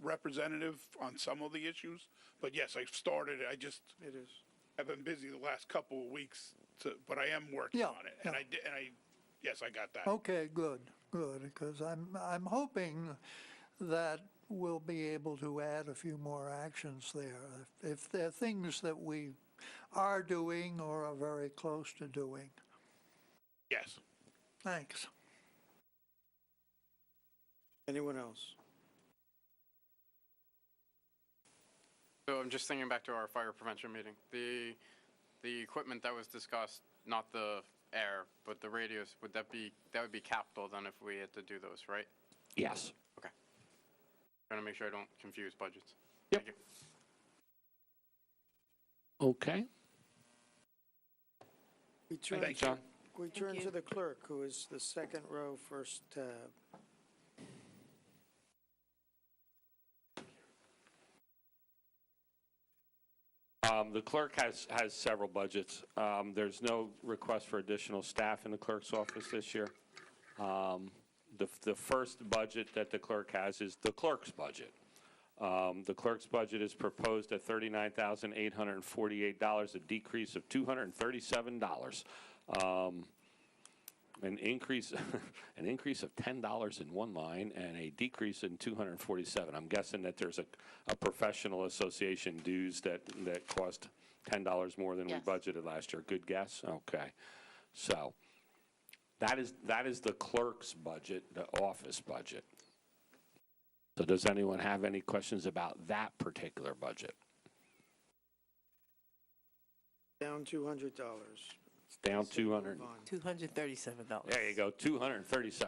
representative on some of the issues. But yes, I've started. I've been busy the last couple of weeks, but I am working on it. And yes, I got that. Okay, good, because I'm hoping that we'll be able to add a few more actions there. If there are things that we are doing or are very close to doing. Yes. Thanks. Anyone else? So I'm just thinking back to our fire prevention meeting. The equipment that was discussed, not the air, but the radios, that would be capital then if we had to do those, right? Yes. Okay. Trying to make sure I don't confuse budgets. Yep. Thank you. Okay. We turn, Thank you, John. we turn to the clerk, who is the second row, first tab. The clerk has several budgets. There's no request for additional staff in the clerk's office this year. The first budget that the clerk has is the clerk's budget. The clerk's budget is proposed at $39,848, a decrease of $237. An increase of $10 in one line and a decrease in $247. I'm guessing that there's a professional association dues that cost $10 more than we budgeted last year. Good guess? Okay. So that is the clerk's budget, the office budget. So does anyone have any questions about that particular budget? Down $200. Down $237. There you go, $237.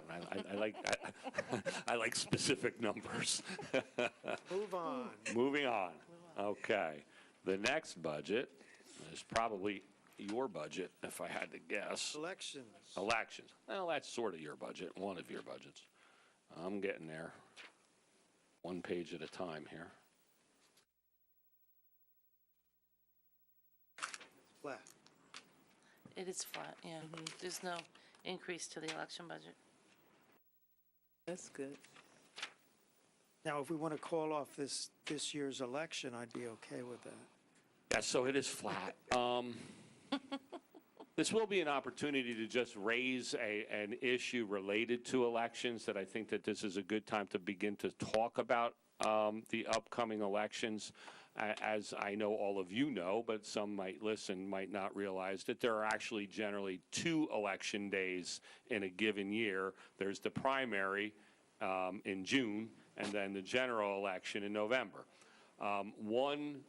I like specific numbers. Move on. Moving on. Okay. The next budget is probably your budget, if I had to guess. Elections. Elections. Well, that's sort of your budget, one of your budgets. I'm getting there. One page at a time here. Flat. It is flat, yeah. There's no increase to the election budget. That's good. Now, if we want to call off this year's election, I'd be okay with that. Yeah, so it is flat. This will be an opportunity to just raise an issue related to elections that I think that this is a good time to begin to talk about the upcoming elections. As I know all of you know, but some might listen, might not realize that there are actually generally 2 election days in a given year. There's the primary in June, and then the general election in November. One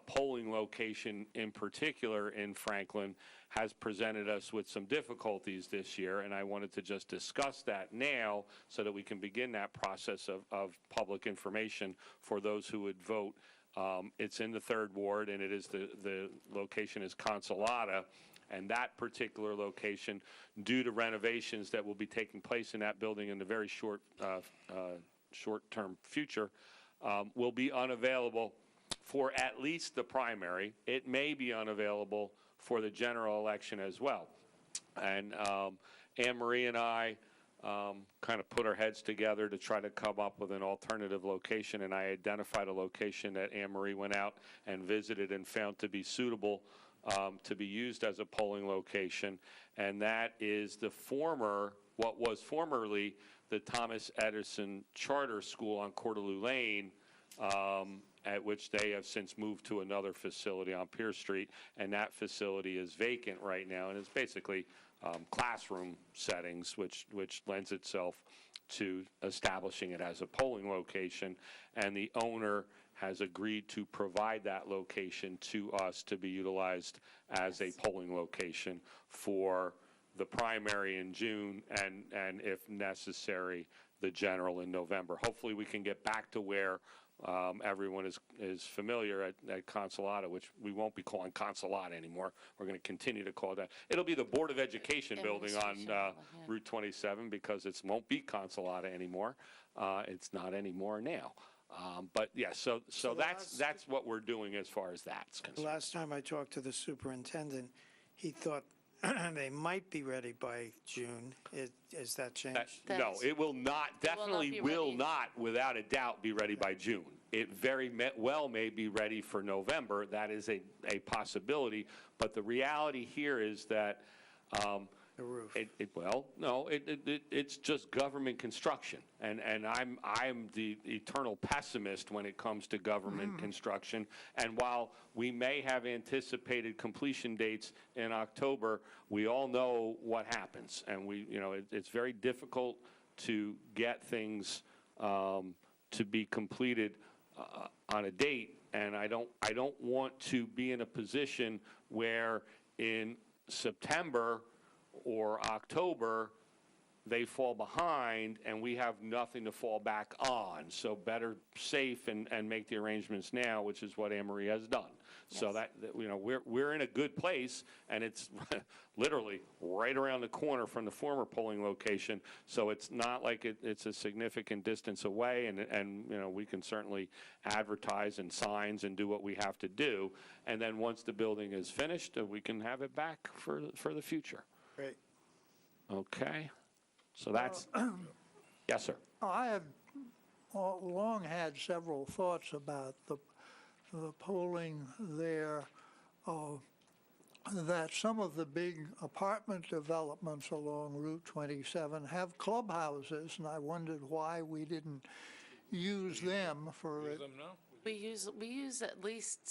polling location in particular in Franklin has presented us with some difficulties this year, and I wanted to just discuss that now so that we can begin that process of public information for those who would vote. It's in the 3rd Ward, and it is the location is Consolata, and that particular location, due to renovations that will be taking place in that building in the very short-term future, will be unavailable for at least the primary. It may be unavailable for the general election as well. And Anne Marie and I kind of put our heads together to try to come up with an alternative location, and I identified a location that Anne Marie went out and visited and found to be suitable to be used as a polling location, and that is what was formerly the Thomas Edison Charter School on Cordeloo Lane, at which they have since moved to another facility on Pierce Street, and that facility is vacant right now, and it's basically classroom settings, which lends itself to establishing it as a polling location, and the owner has agreed to provide that location to us to be utilized as a polling location for the primary in June and if necessary, the general in November. Hopefully we can get back to where everyone is familiar at Consolata, which we won't be calling Consolata anymore. We're going to continue to call that. It'll be the Board of Education building on Route 27 because it won't be Consolata anymore. It's not anymore now. But yeah, so that's what we're doing as far as that's concerned. The last time I talked to the superintendent, he thought they might be ready by June. Is that changed? No, it will not, definitely will not, without a doubt, be ready by June. It very well may be ready for November. That is a possibility. But the reality here is that the roof. It's just government construction, and I'm the eternal pessimist when it comes to government construction. And while we may have anticipated completion dates in October, we all know what happens, and it's very difficult to get things to be completed on a date. And I don't want to be in a position where in September or October, they fall behind and we have nothing to fall back on. So better safe and make the arrangements now, which is what Anne Marie has done. So that, you know, we're in a good place, and it's literally right around the corner from the former polling location. So it's not like it's a significant distance away, and you know, we can certainly advertise and signs and do what we have to do. And then once the building is finished, we can have it back for the future. Great. Okay. So that's, yes, sir. I have long had several thoughts about the polling there, that some of the big apartment developments along Route 27 have clubhouses, and I wondered why we didn't use them for it. We use at least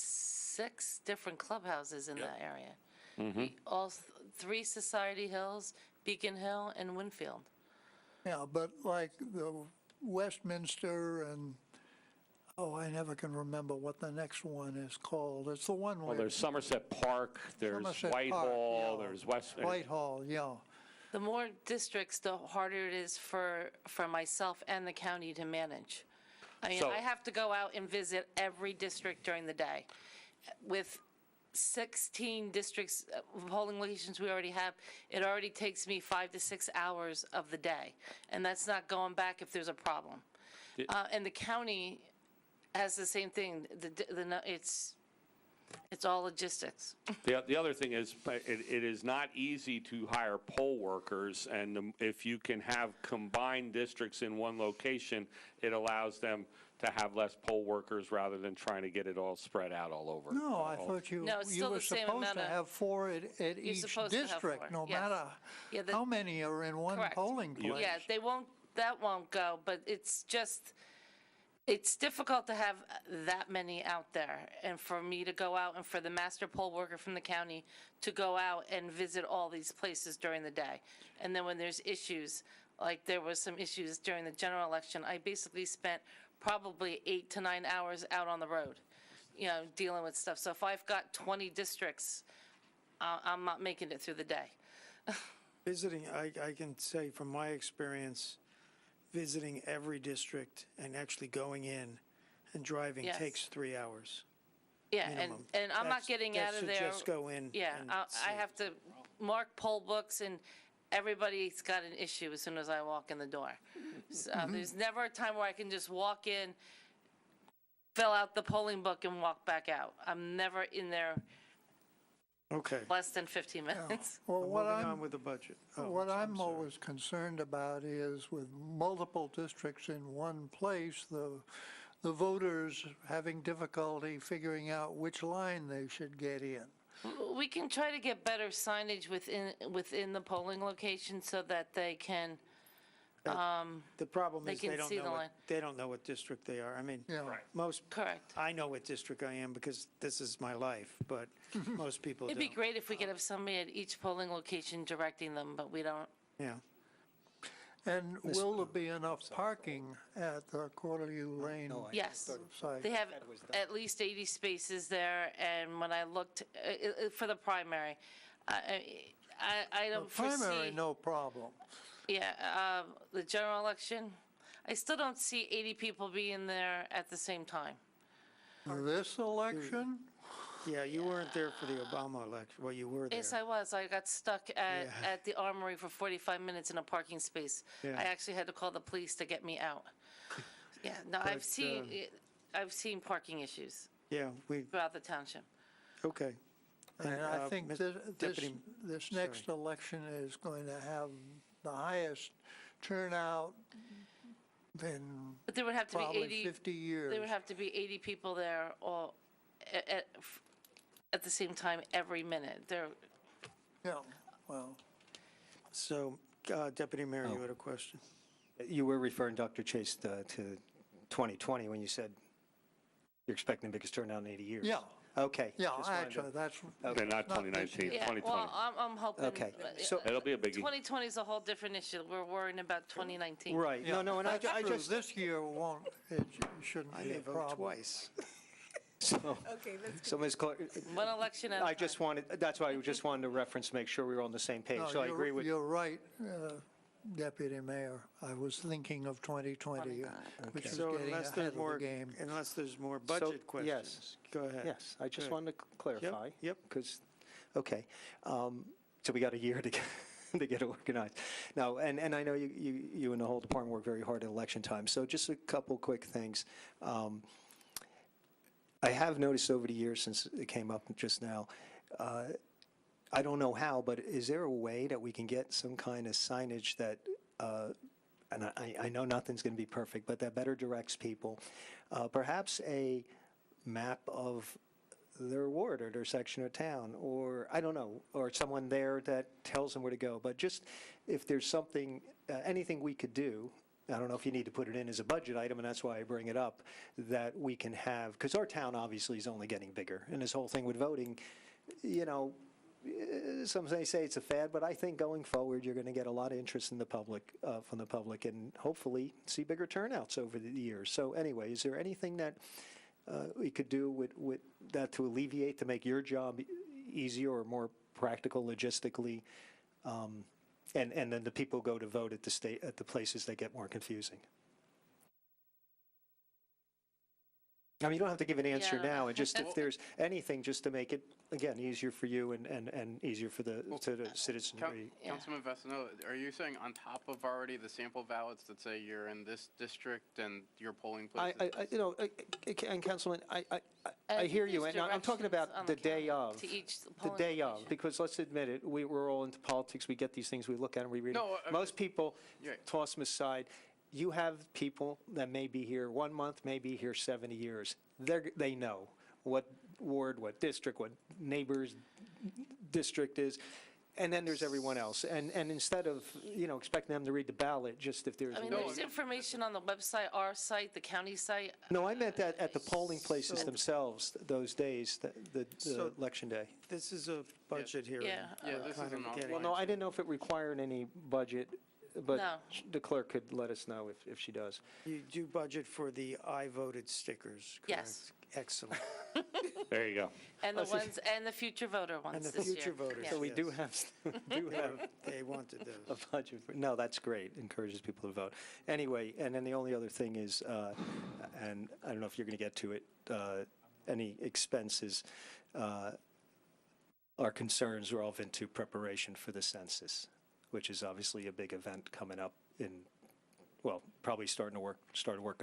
6 different clubhouses in that area. Mm-hmm. All 3 Society Hills, Beacon Hill, and Winfield. Yeah, but like the Westminster and, I never can remember what the next one is called. It's the one Well, where. there's Somerset Park, there's Somerset Whitehall, Park, yeah. there's West. Whitehall, yeah. The more districts, the harder it is for myself and the county to manage. I mean, So- I have to go out and visit every district during the day. With 16 districts, polling locations we already have, it already takes me 5 to 6 hours of the day. And that's not going back if there's a problem. And the county has the same thing. It's all logistics. The other thing is, it is not easy to hire poll workers, and if you can have combined districts in one location, it allows them to have less poll workers rather than trying to get it all spread out all over. No, I thought you No, it's you still were the same supposed amount to of- have 4 at each supposed to have district, 4, no yes. matter Yeah, how many are in one Correct. polling place. Yeah, that won't go, but it's difficult to have that many out there. And for me to go out and for the master poll worker from the county to go out and visit all these places during the day. And then when there's issues, like there was some issues during the general election, I basically spent probably 8 to 9 hours out on the road, you know, dealing with stuff. So if I've got 20 districts, I'm not making it through the day. Visiting, I can say from my experience, visiting every district and actually going in and driving Yes. takes 3 hours. Yeah, minimum. and I'm not That's- getting out that's of to there. just go in Yeah, and I have to mark poll books, and everybody's got an issue as soon as I walk in the door. So there's never a time where I can just walk in, fill out the polling book, and walk back out. I'm never in there Okay. less than 15 minutes. Well, what Moving on I'm, with the budget. what I'm sorry. always concerned about is with multiple districts in one place, the voters having difficulty figuring out which line they should get in. We can try to get better signage within the polling location so that they can, The problem They is can they don't see know the what, line. they don't know what district they are. I mean, Yeah. most, correct. I know what district I am because this is my life, but most people It'd don't. be great if we could have somebody at each polling location directing them, but we don't. Yeah. And will there be enough parking at the Cortelyou Lane Yes. site? They have at least 80 spaces there, and when I looked, for the primary, I The don't primary, foresee, no problem. yeah, the general election, I still don't see 80 people being there at the same time. This election? Yeah, you weren't there for the Obama election. Well, you were there. Yes, I was. I got stuck at the Armory for 45 minutes in a parking space. Yeah. I actually had to call the police to get me out. Yeah, no, But, I've seen parking issues Yeah, we, throughout the township. okay. And I think Deputy- this next election is going to have the highest turnout in But there would have to be probably 80. 50 years. There would have to be 80 people there all at the same time every minute. There, Yeah, well, So, Deputy Mayor, you had a question? You were referring, Dr. Chase, to 2020 when you said you're expecting the biggest turnout in 80 years. yeah, Okay. yeah, just wanted to- actually, that's. Okay, not 2019, yeah. 2020. Well, I'm hoping. Okay, so- It'll be a biggie. 2020 is a whole different issue. We're worrying about 2019. Right, Yeah, no, and I that's true. just, This year won't, it shouldn't I be a may vote problem. twice. so, Ms. Clark, One election at a I time. just wanted, that's why I just wanted to reference, make sure we were on the same page. No, So I agree with, You're right. Deputy Mayor. I was thinking of 2020, which is So getting unless ahead there's of the more, game. unless there's more So, budget questions, go ahead. Yes, I just Good. wanted to clarify. Yep. Because, okay, so we got a year to get, to get organized. Now, and I know you and the whole department work very hard at election time, so just a couple quick things. I have noticed over the years, since it came up just now, I don't know how, but is there a way that we can get some kind of signage that, and I know nothing's going to be perfect, but that better directs people, perhaps a map of their ward or their section of town, or I don't know, or someone there that tells them where to go. But just if there's something, anything we could do, I don't know if you need to put it in as a budget item, and that's why I bring it up, that we can have, because our town obviously is only getting bigger, and this whole thing with voting, you know, some may say it's a fad, but I think going forward, you're going to get a lot of interest in the public, from the public, and hopefully see bigger turnouts over the years. So anyway, is there anything that we could do with that to alleviate, to make your job easier or more practical logistically? And then the people go to vote at the places that get more confusing. I mean, you don't have to give an answer now, and just if there's anything, just to make it, again, easier for you and easier for the citizenry. Councilman Vecino, are you saying on top of already the sample ballots that say you're in this district and your polling place? You know, and Councilman, I hear you, and I'm talking about the day of. To each The polling day of, location. because let's admit it, we're all into politics, we get these things, we look at them, we read them. No, Most people yeah. toss them aside. You have people that may be here 1 month, may be here 70 years. They know what ward, what district, what neighbor's district is, and then there's everyone else. And instead of, you know, expecting them to read the ballot, just if there's. I mean, there's information on the website, our site, the county site. No, I meant that at the polling places themselves, those days, the So- election day. This is a budget hearing. Yeah. Yeah, we're this kind is of an getting Well, no, I didn't know if it required any budget, but No. the clerk could let us know if she does. You do budget for the I voted stickers, correct? Yes. Excellent. There you go. And the ones, and the future voter ones And the this year. future voters. Yeah. So we do Yes. have They wanted a those. budget. No, that's great, encourages people to vote. Anyway, and then the only other thing is, and I don't know if you're going to get to it, any expenses, our concerns relevant to preparation for the census, which is obviously a big event coming up in, well, probably started to work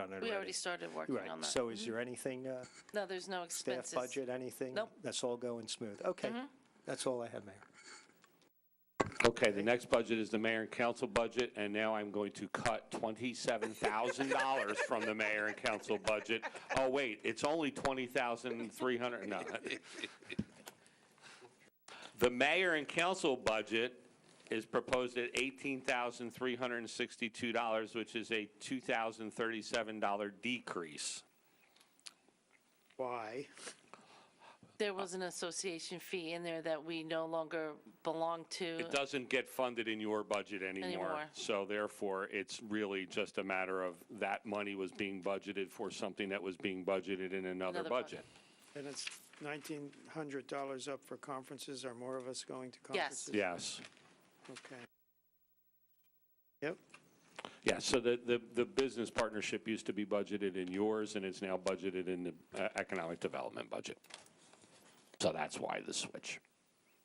on it We already started working Right, on that. so is there anything, No, there's no staff expenses. budget, anything? Nope. That's all going smooth? Okay, that's all I have, Mayor. Okay, the next budget is the mayor and council budget, and now I'm going to cut $27,000 from the mayor and council budget. Oh, wait, it's only $20,300, no. The mayor and council budget is proposed at $18,362, which is a $2,037 decrease. Why? There was an association fee in there that we no longer belong to. It doesn't get funded in your budget anymore. So therefore, it's really just a matter of that money was being budgeted for something that was being budgeted in another budget. And it's $1,900 up for conferences. Are more of us going to Yes. conferences? Yes. Okay. Yep. Yeah, so the business partnership used to be budgeted in yours, and it's now budgeted in the economic development budget. So that's why the switch.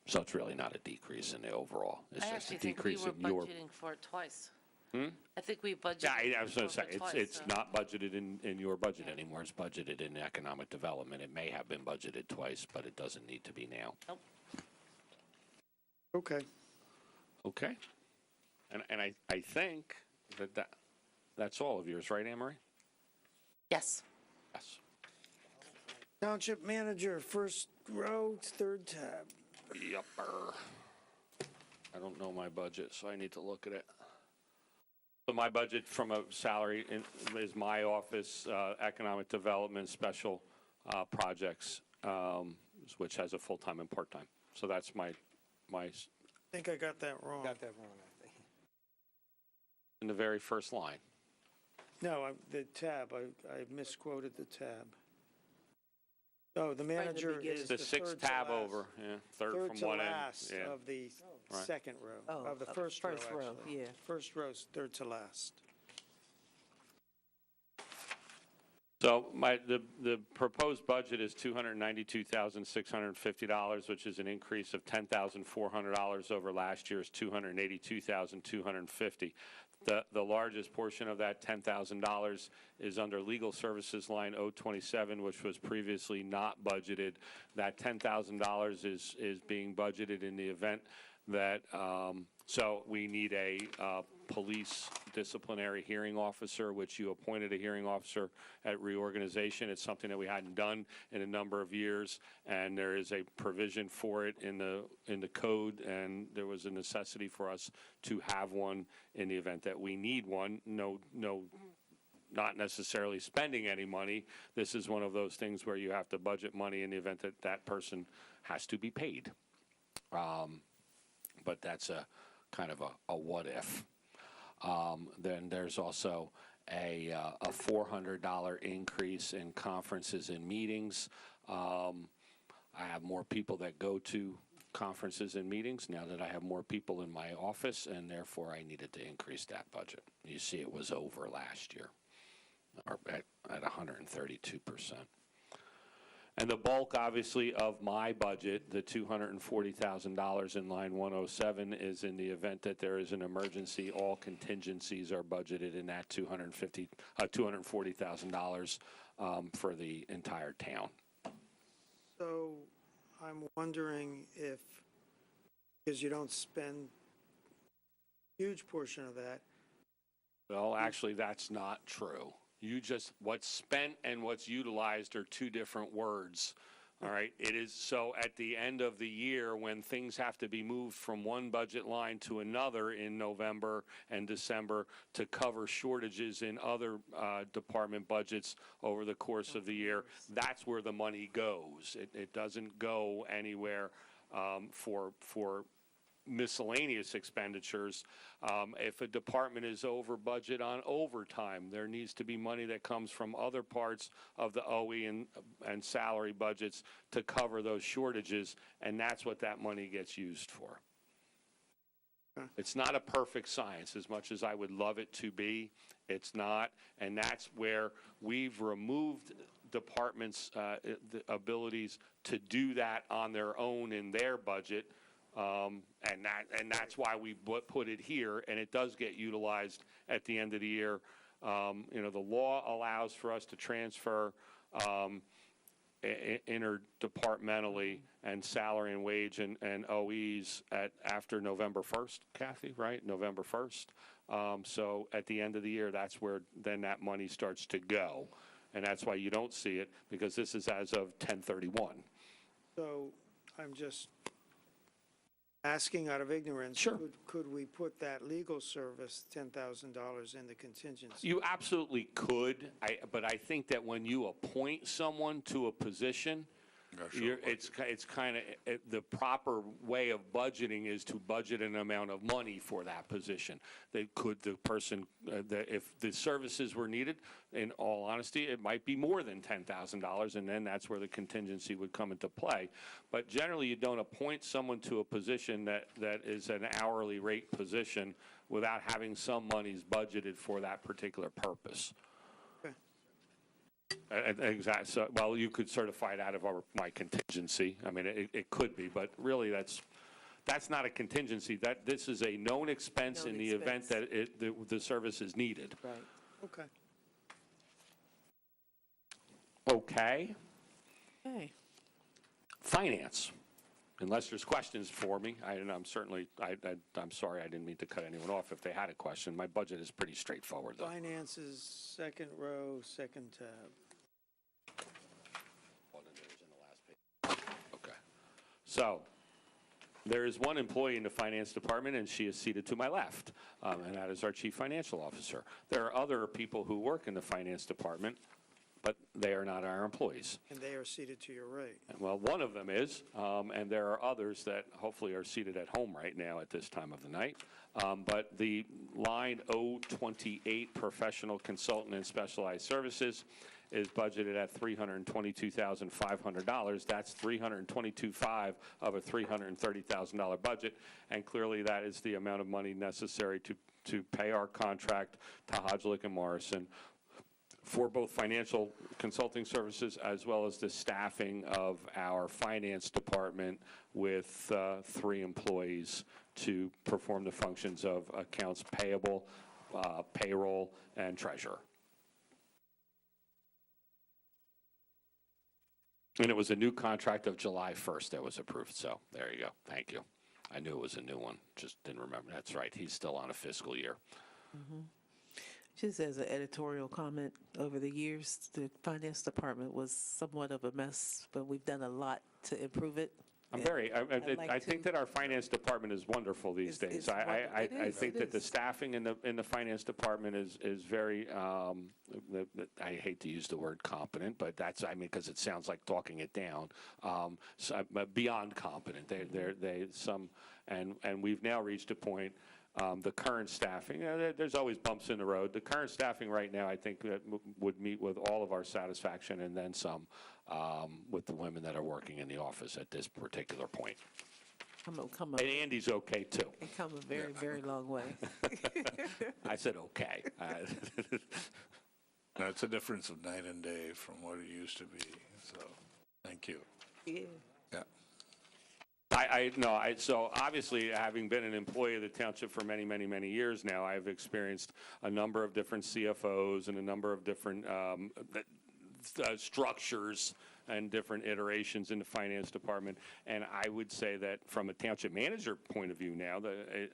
So it's really not a decrease in the overall. It's I just a actually think we decrease were in your. budgeting for it twice. Hmm? I think we budgeted. Yeah, I was going to for say, it twice, it's so- not budgeted in your budget anymore. It's budgeted in economic development. It may have been budgeted twice, but it doesn't need to be now. Nope. Okay. Okay. And I think that's all of yours, right, Anne Marie? Yes. Yes. Township manager, first row, third tab. Yupper. I don't know my budget, so I need to look at it. So my budget from a salary is my office, economic development, special projects, which has a full-time and part-time. So that's my I think I got that wrong. Got that wrong, I think. in the very first line. No, the tab, I misquoted the tab. So the manager is The sixth third to tab last. over, yeah, third Third from to one end. last Yeah. of the Right. second row, Oh, of the first row, first row, actually. yeah. First row's third to last. So the proposed budget is $292,650, which is an increase of $10,400 over last year's $282,250. The largest portion of that $10,000 is under legal services line 027, which was previously not budgeted. That $10,000 is being budgeted in the event that, so we need a police disciplinary hearing officer, which you appointed a hearing officer at reorganization. It's something that we hadn't done in a number of years, and there is a provision for it in the code, and there was a necessity for us to have one in the event that we need one. No, not necessarily spending any money. This is one of those things where you have to budget money in the event that that person has to be paid. But that's a kind of a what if. Then there's also a $400 increase in conferences and meetings. I have more people that go to conferences and meetings now that I have more people in my office, and therefore I needed to increase that budget. You see it was over last year, or at 132%. And the bulk, obviously, of my budget, the $240,000 in line 107, is in the event that there is an emergency. All contingencies are budgeted in that $240,000 for the entire town. So I'm wondering if, because you don't spend a huge portion of that. Well, actually, that's not true. What's spent and what's utilized are two different words. All right. It is so at the end of the year when things have to be moved from one budget line to another in November and December to cover shortages in other department budgets over the course of the year, that's where the money goes. It doesn't go anywhere for miscellaneous expenditures. If a department is over budget on overtime, there needs to be money that comes from other parts of the OE and salary budgets to cover those shortages, and that's what that money gets used for. It's not a perfect science. As much as I would love it to be, it's not, and that's where we've removed departments' the abilities to do that on their own in their budget. And that's why we put it here, and it does get utilized at the end of the year. The law allows for us to transfer interdepartmentally and salary and wage and OEs after November 1st, Kathy, right? November 1st. So at the end of the year, that's where then that money starts to go. And that's why you don't see it, because this is as of 10/31. So I'm just asking out of ignorance. Sure. Could we put that legal service, $10,000, in the contingency? You absolutely could, but I think that when you appoint someone to a position, it's kind of the proper way of budgeting is to budget an amount of money for that position. If the services were needed, in all honesty, it might be more than $10,000, and then that's where the contingency would come into play. But generally, you don't appoint someone to a position that is an hourly rate position without having some monies budgeted for that particular purpose. Exactly. So, well, you could certify it out of my contingency. I mean, it could be, but really, that's not a contingency. This is a known expense in the event that the service is needed. Right. Okay. Okay. Okay. Finance. Unless there's questions for me, I'm sorry, I didn't mean to cut anyone off if they had a question. My budget is pretty straightforward, though. Finances, second row, second tab. Okay. So there is one employee in the finance department, and she is seated to my left, and that is our chief financial officer. There are other people who work in the finance department, but they are not our employees. And they are seated to your right. Well, one of them is, and there are others that hopefully are seated at home right now at this time of the night. But the line 028, professional consultant and specialized services, is budgeted at $322,500. That's $322,500 of a $330,000 budget, and clearly that is the amount of money necessary to pay our contract to Hodgelick and Morrison for both financial consulting services as well as the staffing of our finance department with 3 employees to perform the functions of accounts payable, payroll, and treasurer. And it was a new contract of July 1st that was approved, so there you go. Thank you. I knew it was a new one, just didn't remember. That's right, he's still on a fiscal year. Just as an editorial comment, over the years, the finance department was somewhat of a mess, but we've done a lot to improve it. I think that our finance department is wonderful these days. I think that the staffing in the finance department is very, I hate to use the word competent, but that's, because it sounds like talking it down, beyond competent. And we've now reached a point. The current staffing, there's always bumps in the road. The current staffing right now, I think, that would meet with all of our satisfaction and then some with the women that are working in the office at this particular point. And Andy's okay, too. It come a very, very long way. I said okay. No, it's a difference of night and day from what it used to be, so thank you. Yeah. Yeah. So obviously, having been an employee of the township for many, many, many years now, I've experienced a number of different CFOs and a number of different structures and different iterations in the finance department. And I would say that from a township manager point of view now,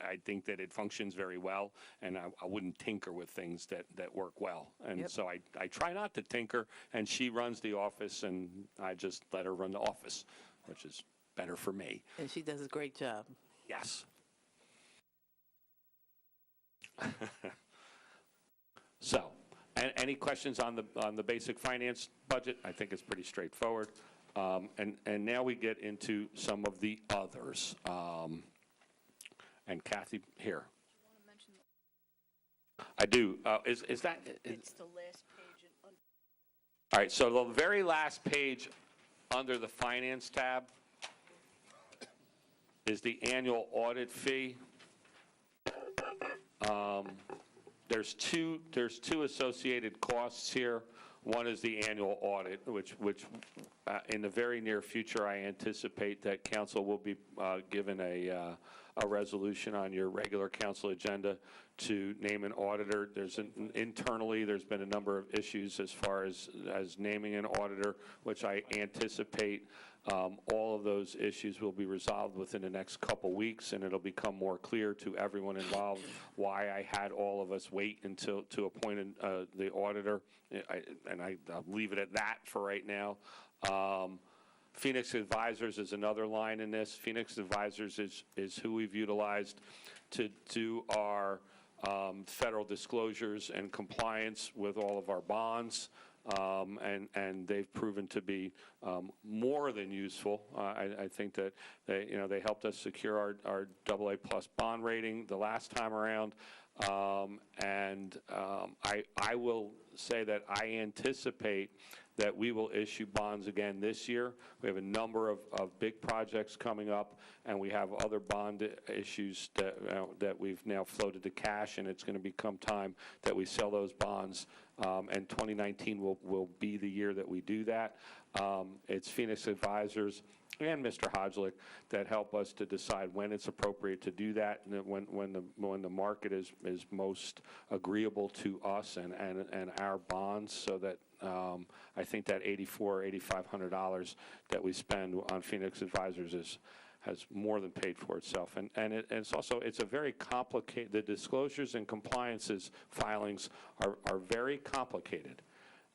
I think that it functions very well, and I wouldn't tinker with things that work well. And so I try not to tinker, and she runs the office, and I just let her run the office, which is better for me. And she does a great job. Yes. So, any questions on the basic finance budget? I think it's pretty straightforward. And now we get into some of the others. And Kathy, here. I do. Is that? It's the last page. All right. So the very last page under the finance tab is the annual audit fee. There's two associated costs here. One is the annual audit, which in the very near future, I anticipate that council will be given a resolution on your regular council agenda to name an auditor. Internally, there's been a number of issues as far as naming an auditor, which I anticipate all of those issues will be resolved within the next couple weeks, and it'll become more clear to everyone involved why I had all of us wait until to appoint the auditor, I'll leave it at that for right now. Phoenix Advisors is another line in this. Phoenix Advisors is who we've utilized to do our federal disclosures and compliance with all of our bonds. And they've proven to be more than useful. I think that they helped us secure our AA+ bond rating the last time around. I will say that I anticipate that we will issue bonds again this year. We have a number of big projects coming up, and we have other bond issues that we've now floated to cash, and it's going to become time that we sell those bonds. And 2019 will be the year that we do that. It's Phoenix Advisors and Mr. Hodgelick that help us to decide when it's appropriate to do that, and when the market is most agreeable to us and our bonds, so that I think that $8,400 or $8,500 that we spend on Phoenix Advisors has more than paid for itself. And it's a very complicated, the disclosures and compliances filings are very complicated.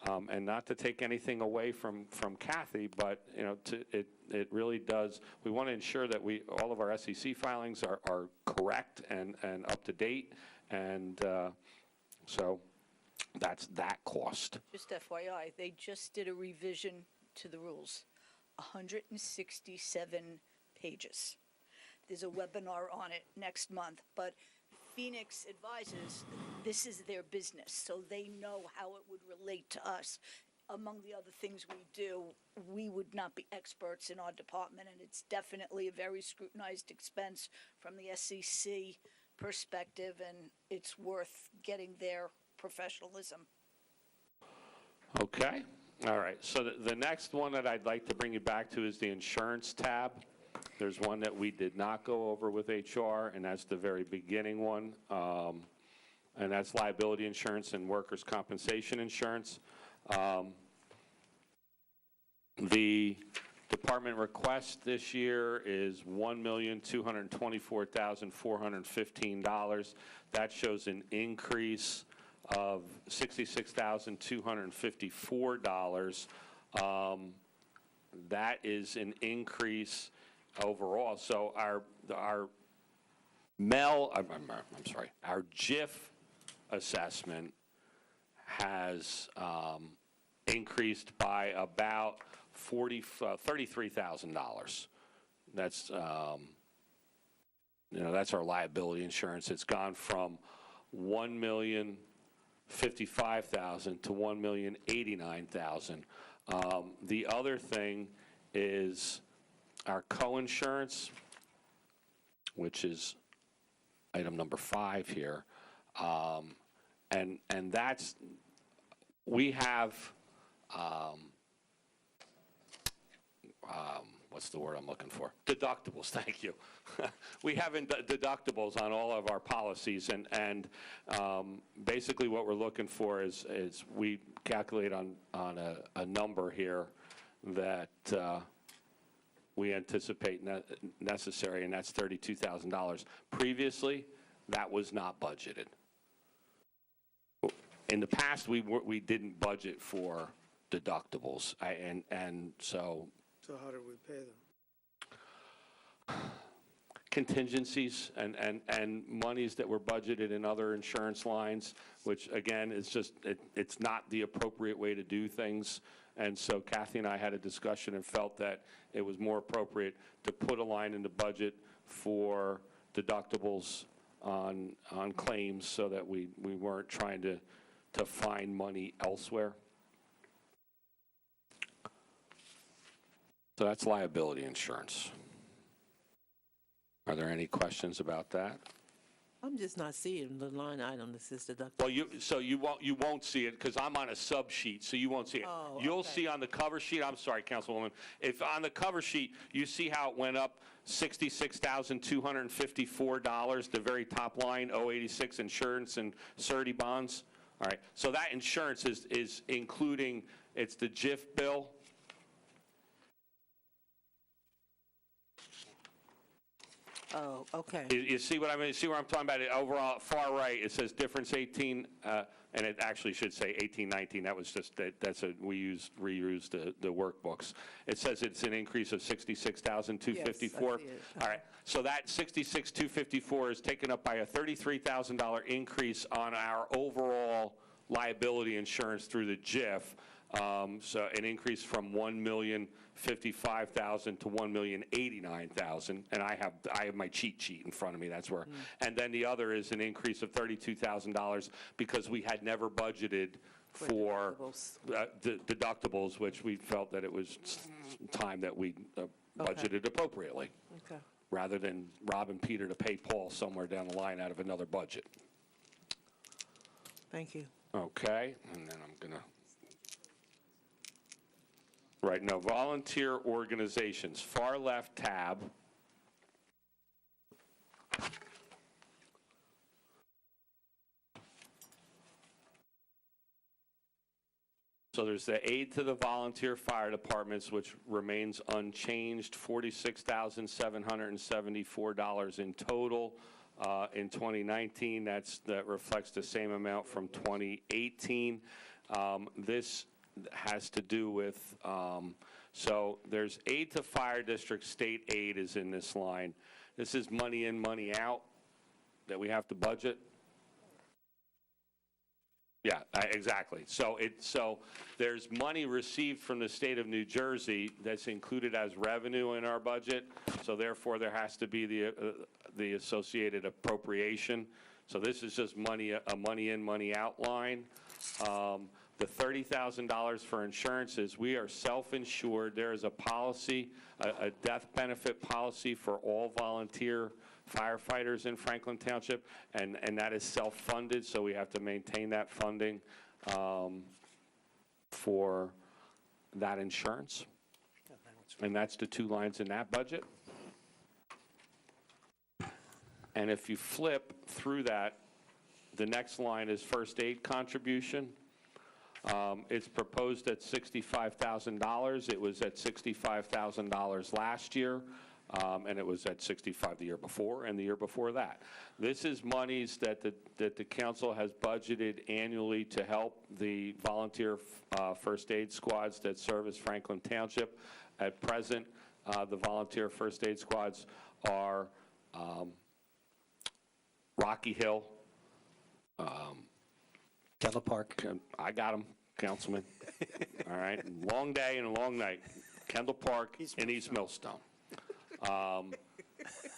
And not to take anything away from Kathy, but it really does. We want to ensure that all of our SEC filings are correct and up to date, and so that's that cost. Just FYI, they just did a revision to the rules, 167 pages. There's a webinar on it next month, but Phoenix Advisors, this is their business, so they know how it would relate to us among the other things we do, we would not be experts in our department, and it's definitely a very scrutinized expense from the SEC perspective, and it's worth getting their professionalism. Okay. All right. So the next one that I'd like to bring you back to is the insurance tab. There's one that we did not go over with HR, and that's the very beginning one. And that's liability insurance and workers' compensation insurance. The department request this year is $1,224,415. That shows an increase of $66,254. That is an increase overall. So our our JIF assessment has increased by about $33,000. That's that's our liability insurance. It's gone from $1,055,000 to $1,089,000. The other thing is our co-insurance, which is item number 5 here, and that's, we have, what's the word I'm looking for? Deductibles, thank you. We have deductibles on all of our policies, and basically what we're looking for is we calculate on a number here that we anticipate necessary, and that's $32,000. Previously, that was not budgeted. In the past, we didn't budget for deductibles, and so. So how did we pay them? Contingencies and monies that were budgeted in other insurance lines, which again is just, it's not the appropriate way to do things. And so Kathy and I had a discussion and felt that it was more appropriate to put a line in the budget for deductibles on claims so that we weren't trying to find money elsewhere. So that's liability insurance. Are there any questions about that? I'm just not seeing the line item that says deductible. Well, you won't see it because I'm on a sub sheet, so you won't see it. Oh, You'll okay. see on the cover sheet. I'm sorry, Councilwoman. If on the cover sheet you see how it went up $66,254, the very top line, 086 insurance and surety bonds. All right. So that insurance is including, it's the JIF bill. Oh, okay. You see what I mean? See where I'm talking about? It overall, far right, it says difference 18, and it actually should say 1819. That was just we reused the workbooks. It says it's an increase of 66,254. Yes, All right. So that 66,254 is taken up by a $33,000 increase on our overall liability insurance through the JIF. So an increase from $1,055,000 to $1,089,000, and I have my cheat sheet in front of me. That's where, and then the other is an increase of $32,000 because we had never budgeted for deductibles, which we felt that it was time that we budgeted appropriately, rather than robbing Peter to pay Paul somewhere down the line out of another budget. Thank you. Okay, and then I'm gonna. Right, now volunteer organizations, far left tab. So there's the aid to the volunteer fire departments, which remains unchanged, $46,774 in total. In 2019, that reflects the same amount from 2018. This has to do with, so there's aid to fire districts, state aid is in this line. This is money in, money out that we have to budget. Yeah, exactly. So there's money received from the state of New Jersey that's included as revenue in our budget. So therefore, there has to be the associated appropriation. So this is just money, a money in, money out line. The $30,000 for insurances, we are self-insured. There is a policy, a death benefit policy for all volunteer firefighters in Franklin Township, and that is self-funded, so we have to maintain that funding for that insurance. And that's the 2 lines in that budget. And if you flip through that, the next line is first aid contribution. It's proposed at $65,000. It was at $65,000 last year, and it was at $65,000 the year before and the year before that. This is monies that the council has budgeted annually to help the volunteer first aid squads that service Franklin Township. At present, the volunteer first aid squads are Rocky Hill, Kendall Park. I got them, Councilman. All right, long day and a long night. Kendall Park and East Millstone.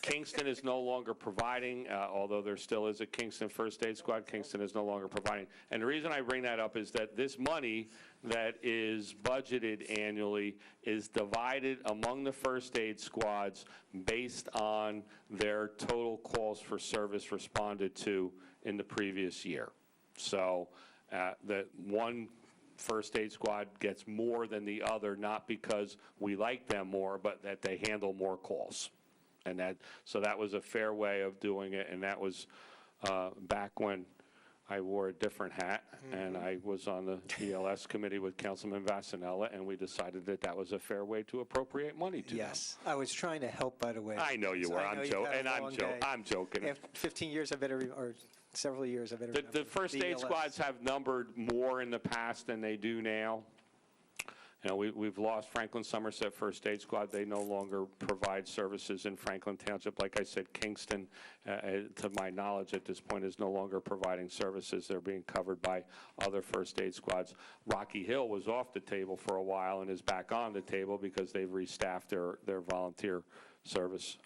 Kingston is no longer providing, although there still is a Kingston First Aid Squad. Kingston is no longer providing. And the reason I bring that up is that this money that is budgeted annually is divided among the first aid squads based on their total calls for service responded to in the previous year. So that one first aid squad gets more than the other, not because we like them more, but that they handle more calls. And so that was a fair way of doing it, and that was back when I wore a different hat, and I was on the ELS committee with Councilman Vassanella, and we decided that that was a fair way to appropriate money to Yes, I was trying to help, by the way. I know you were. I'm joking. After 15 years, or several years, I better The first aid squads have numbered more in the past than they do now. You know, we've lost Franklin Somerset First Aid Squad. They no longer provide services in Franklin Township. Like I said, Kingston, to my knowledge at this point, is no longer providing services. They're being covered by other first aid squads. Rocky Hill was off the table for a while and is back on the table because they've restaffed their volunteer service.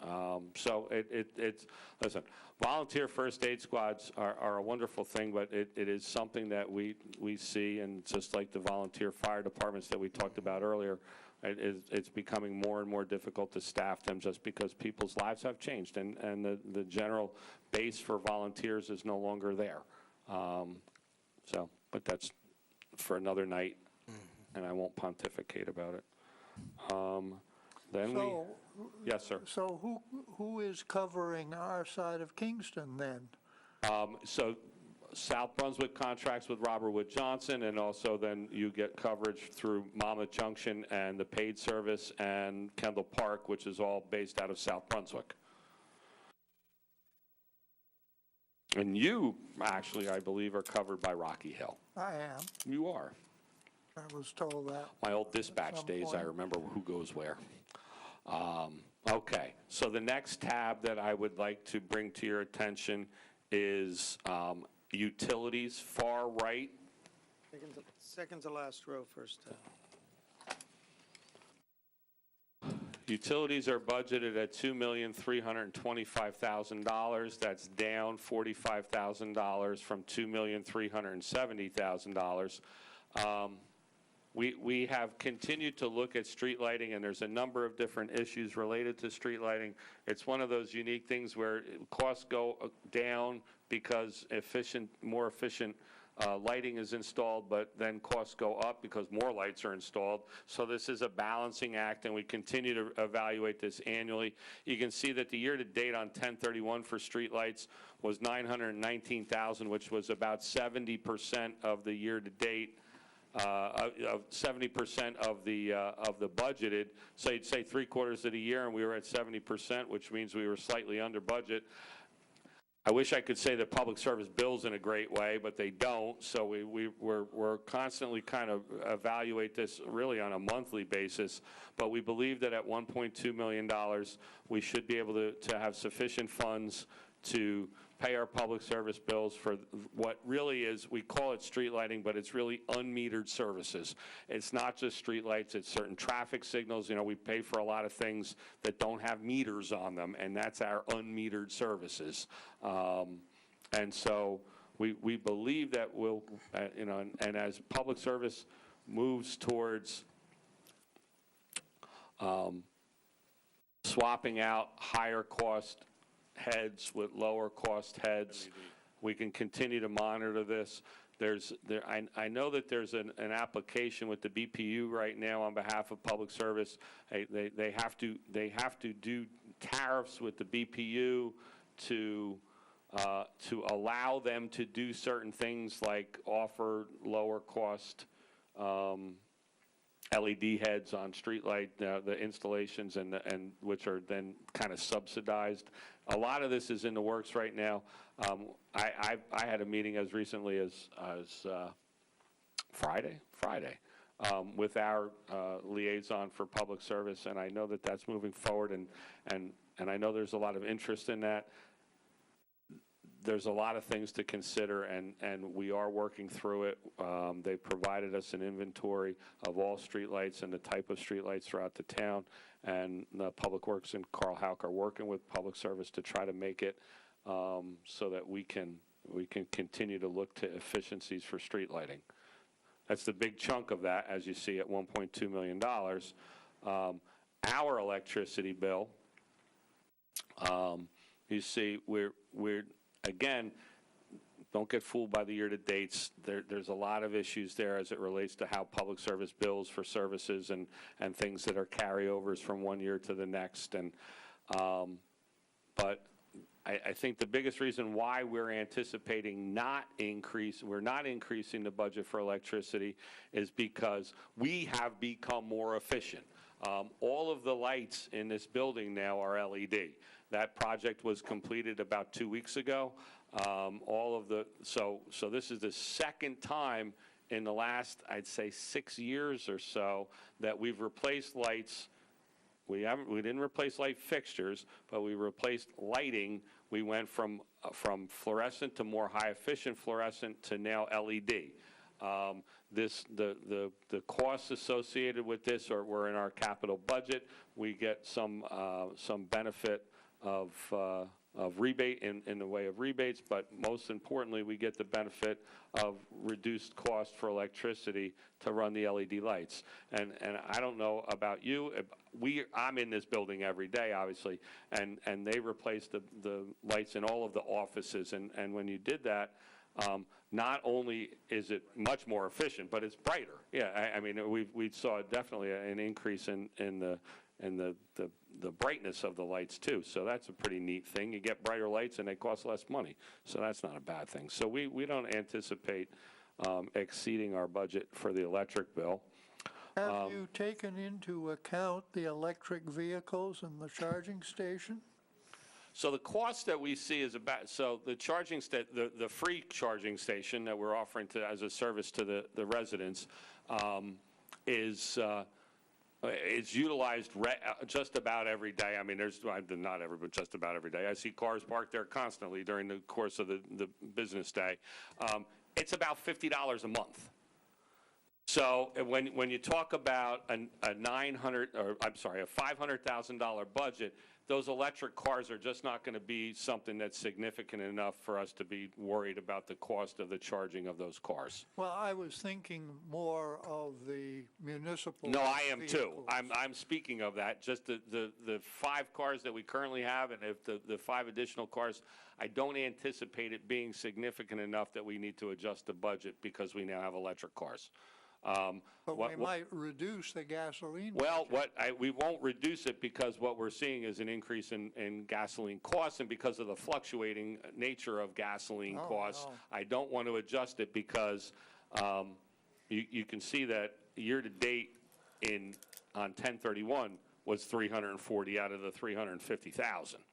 So it's listen, volunteer first aid squads are a wonderful thing, but it is something that we see, and just like the volunteer fire departments that we talked about earlier, it's becoming more and more difficult to staff them just because people's lives have changed, and the general base for volunteers is no longer there. But that's for another night, and I won't pontificate about it. Yes, sir. So who is covering our side of Kingston then? So South Brunswick contracts with Robert Wood Johnson, and also then you get coverage through Monmouth Junction and the paid service and Kendall Park, which is all based out of South Brunswick. And you, actually, I believe, are covered by Rocky Hill. I am. You are. I was told that. My old dispatch days, I remember who goes where. Okay, so the next tab that I would like to bring to your attention is utilities, far right. Second to last row, first. Utilities are budgeted at $2,325,000. That's down $45,000 from $2,370,000. We have continued to look at street lighting, and there's a number of different issues related to street lighting. It's one of those unique things where costs go down because more efficient lighting is installed, but then costs go up because more lights are installed. So this is a balancing act, and we continue to evaluate this annually. You can see that the year-to-date on 10/31 for street lights was $919,000, which was about 70% of the year-to-date. Of 70% of the budgeted, so you'd say 3/4 of the year, and we were at 70%, which means we were slightly under budget. I wish I could say that public service bills in a great way, but they don't. So we're constantly kind of evaluate this really on a monthly basis. But we believe that at $1.2 million, we should be able to have sufficient funds to pay our public service bills for what really is, we call it street lighting, but it's really unmetered services. It's not just street lights, it's certain traffic signals. You know, we pay for a lot of things that don't have meters on them, and that's our unmetered services. And so we believe that we'll, and as public service moves towards swapping out higher cost heads with lower cost heads, we can continue to monitor this. I know that there's an application with the BPU right now on behalf of public service. They have to do tariffs with the BPU to allow them to do certain things like offer lower cost LED heads on streetlight, the installations, and which are then kind of subsidized. A lot of this is in the works right now. I had a meeting as recently as Friday, with our liaison for public service, and I know that that's moving forward, and I know there's a lot of interest in that. There's a lot of things to consider, and we are working through it. They provided us an inventory of all streetlights and the type of streetlights throughout the town, and the Public Works and Carl Houck are working with Public Service to try to make it so that we can continue to look to efficiencies for street lighting. That's the big chunk of that, as you see, at $1.2 million. Our electricity bill, you see, we're again, don't get fooled by the year-to-dates. There's a lot of issues there as it relates to how public service bills for services and things that are carryovers from one year to the next. But I think the biggest reason why we're anticipating we're not increasing the budget for electricity is because we have become more efficient. All of the lights in this building now are LED. That project was completed about 2 weeks ago. So this is the second time in the last, I'd say, 6 years or so that we've replaced lights. We didn't replace light fixtures, but we replaced lighting. We went from fluorescent to more high efficient fluorescent to now LED. The costs associated with this were in our capital budget. We get some benefit of rebate in the way of rebates, but most importantly, we get the benefit of reduced cost for electricity to run the LED lights. And I don't know about you, I'm in this building every day, obviously, and they replaced the lights in all of the offices, and when you did that, not only is it much more efficient, but it's brighter. Yeah, I mean, we saw definitely an increase in the brightness of the lights too. So that's a pretty neat thing. You get brighter lights and they cost less money. So that's not a bad thing. So we don't anticipate exceeding our budget for the electric bill. Have you taken into account the electric vehicles and the charging station? So the cost that we see is about, so the charging the free charging station that we're offering as a service to the residents is utilized just about every day. I mean, not every, but just about every day. I see cars parked there constantly during the course of the business day. It's about $50 a month. So when you talk about a $500,000 budget, those electric cars are just not going to be something that's significant enough for us to be worried about the cost of the charging of those cars. Well, I was thinking more of the municipal. No, I am vehicles. too. I'm speaking of that. Just the 5 cars that we currently have, and if the 5 additional cars, I don't anticipate it being significant enough that we need to adjust the budget because we now have electric cars. But we might reduce the gasoline. Well, we won't reduce it because what we're seeing is an increase in gasoline costs, and because of the fluctuating nature of gasoline costs, I don't want to adjust it because you can see that year to date on 10/31 was 340 out of the 350,000.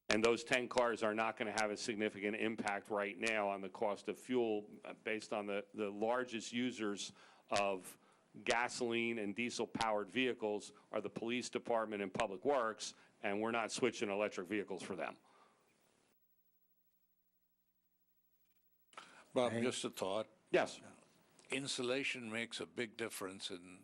And those 10 cars are not going to have a significant impact right now on the cost of fuel based on the largest users of gasoline and diesel-powered vehicles are the police department and public works, and we're not switching electric vehicles for them. Bob, just a thought. Yes. Insulation makes a big difference in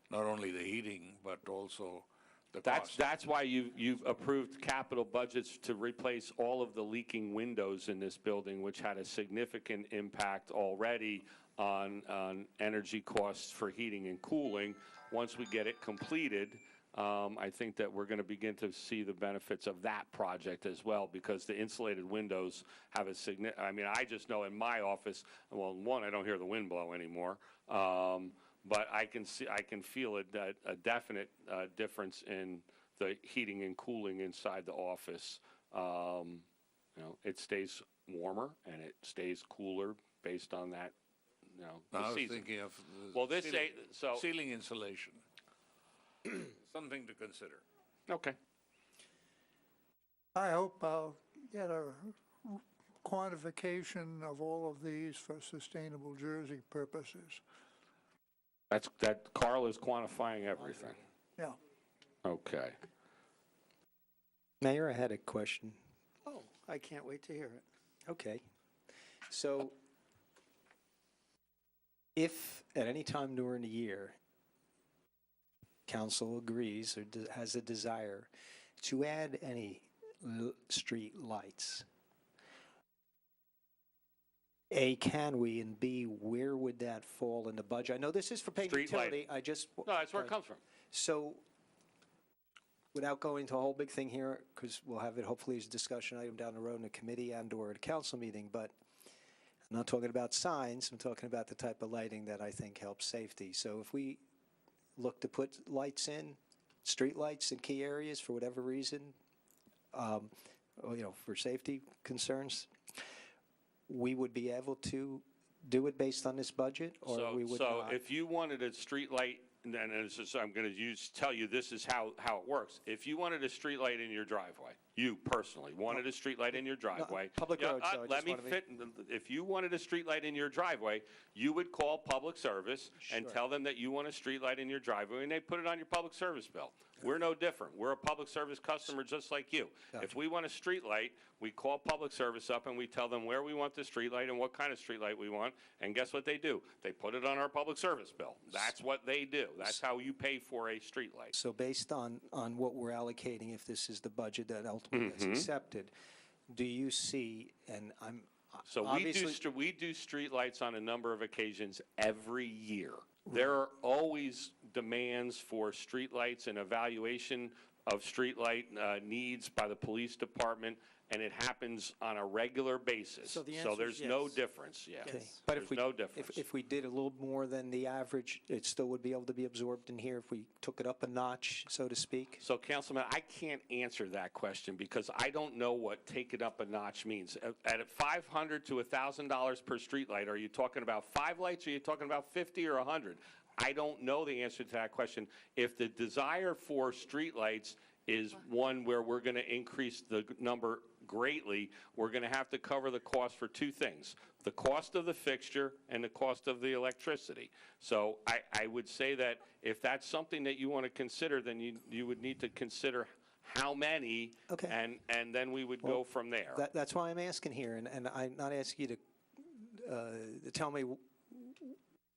not only the heating, but also the That's, cost. that's why you've approved capital budgets to replace all of the leaking windows in this building, which had a significant impact already on energy costs for heating and cooling. Once we get it completed, I think that we're going to begin to see the benefits of that project as well, because the insulated windows have a significant, I mean, I just know in my office, well, one, I don't hear the wind blow anymore, but I can feel a definite difference in the heating and cooling inside the office. It stays warmer and it stays cooler based on that, the I was season. thinking of ceiling insulation. Something to consider. Okay. I hope I'll get a quantification of all of these for sustainable Jersey purposes. That Carl is quantifying everything. Yeah. Okay. Mayor, I had a question. Oh, I can't wait to hear it. Okay. So if at any time during the year, council agrees or has a desire to add any street lights, A, can we, and B, where would that fall in the budget? I know this is for paying Street utility. lighting. I just... No, that's where it comes from. So without going to a whole big thing here, because we'll have it hopefully as a discussion item down the road in a committee and or at a council meeting, but I'm not talking about signs. I'm talking about the type of lighting that I think helps safety. So if we look to put lights in, street lights in key areas for whatever reason, for safety concerns, we would be able to do it based on this budget, or we would not? If you wanted a street light, and it's just, I'm going to tell you this is how it works. If you wanted a street light in your driveway, you personally wanted a street light in your driveway. Public road, so I let just me wanna be- fit. If you wanted a street light in your driveway, you would call public service and Sure. tell them that you want a street light in your driveway, and they put it on your public service bill. We're no different. We're a public service customer just like you. Gotcha. If we want a street light, we call public service up and we tell them where we want the street light and what kind of street light we want. And guess what they do? They put it on our public service bill. That's what they do. That's how you pay for a street light. So based on what we're allocating, if this is the budget that ultimately is accepted, do you see, and I'm So obviously... we do street lights on a number of occasions every year. There are always demands for street lights and evaluation of street light needs by the police department, and it happens on a regular basis. So the answer is there's no yes. difference, yeah. Okay. But if There's we, no difference. if we did a little more than the average, it still would be able to be absorbed in here if we took it up a notch, so to speak? So, Councilman, I can't answer that question because I don't know what take it up a notch means. At $500 to $1,000 per street light, are you talking about 5 lights, or are you talking about 50 or 100? I don't know the answer to that question. If the desire for street lights is one where we're going to increase the number greatly, we're going to have to cover the cost for 2 things: the cost of the fixture and the cost of the electricity. So I would say that if that's something that you want to consider, then you would need to consider how many, Okay. and then we would go from there. That's why I'm asking here, and I'm not asking you to tell me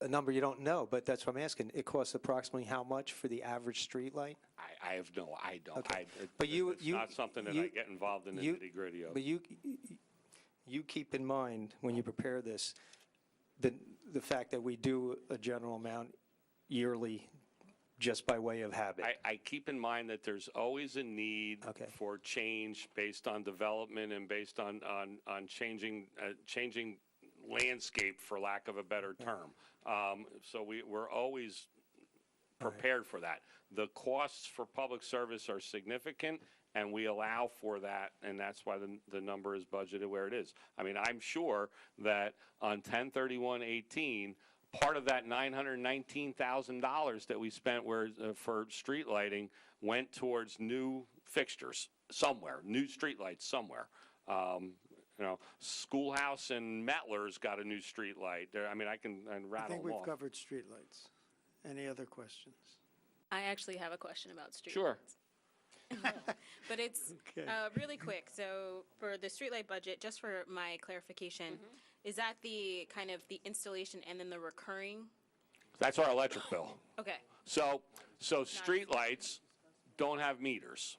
a number you don't know, but that's what I'm asking. It costs approximately how much for the average street light? I have no, I don't. Okay. But you- it's not something that I get involved in the nitty-gritty of. But you keep in mind, when you prepare this, the fact that we do a general amount yearly just by way of habit. I keep in mind that there's always a need for change based on development and based on changing landscape, for lack of a better term. So we're always prepared for that. The costs for public service are significant, and we allow for that, and that's why the number is budgeted where it is. I mean, I'm sure that on 10/31/18, part of that $919,000 that we spent for street lighting went towards new fixtures somewhere, new street lights somewhere. Schoolhouse and Mettler's got a new street light. I mean, I can rattle I think them we've off. covered streetlights. Any other questions? I actually have a question about street Sure. lights. But it's Okay. really quick. So for the streetlight budget, just for my clarification, is that the kind of the installation and then the recurring? That's our electric bill. Okay. So street lights, don't have meters.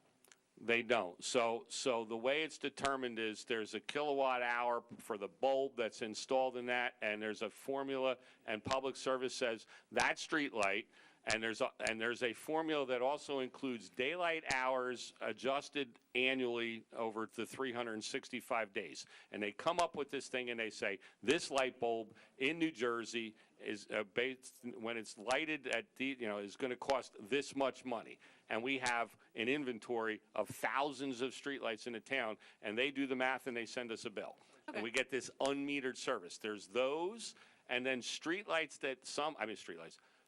They don't. So the way it's determined is there's a kilowatt hour for the bulb that's installed in that, and there's a formula, and Public Service says that street light, and there's a formula that also includes daylight hours adjusted annually over the 365 days. And they come up with this thing and they say, this light bulb in New Jersey is based, when it's lighted at the, is going to cost this much money. And we have an inventory of thousands of streetlights in the town, and they do the math and they send us a bill. Okay. And we get this unmetered service. There's those, and then streetlights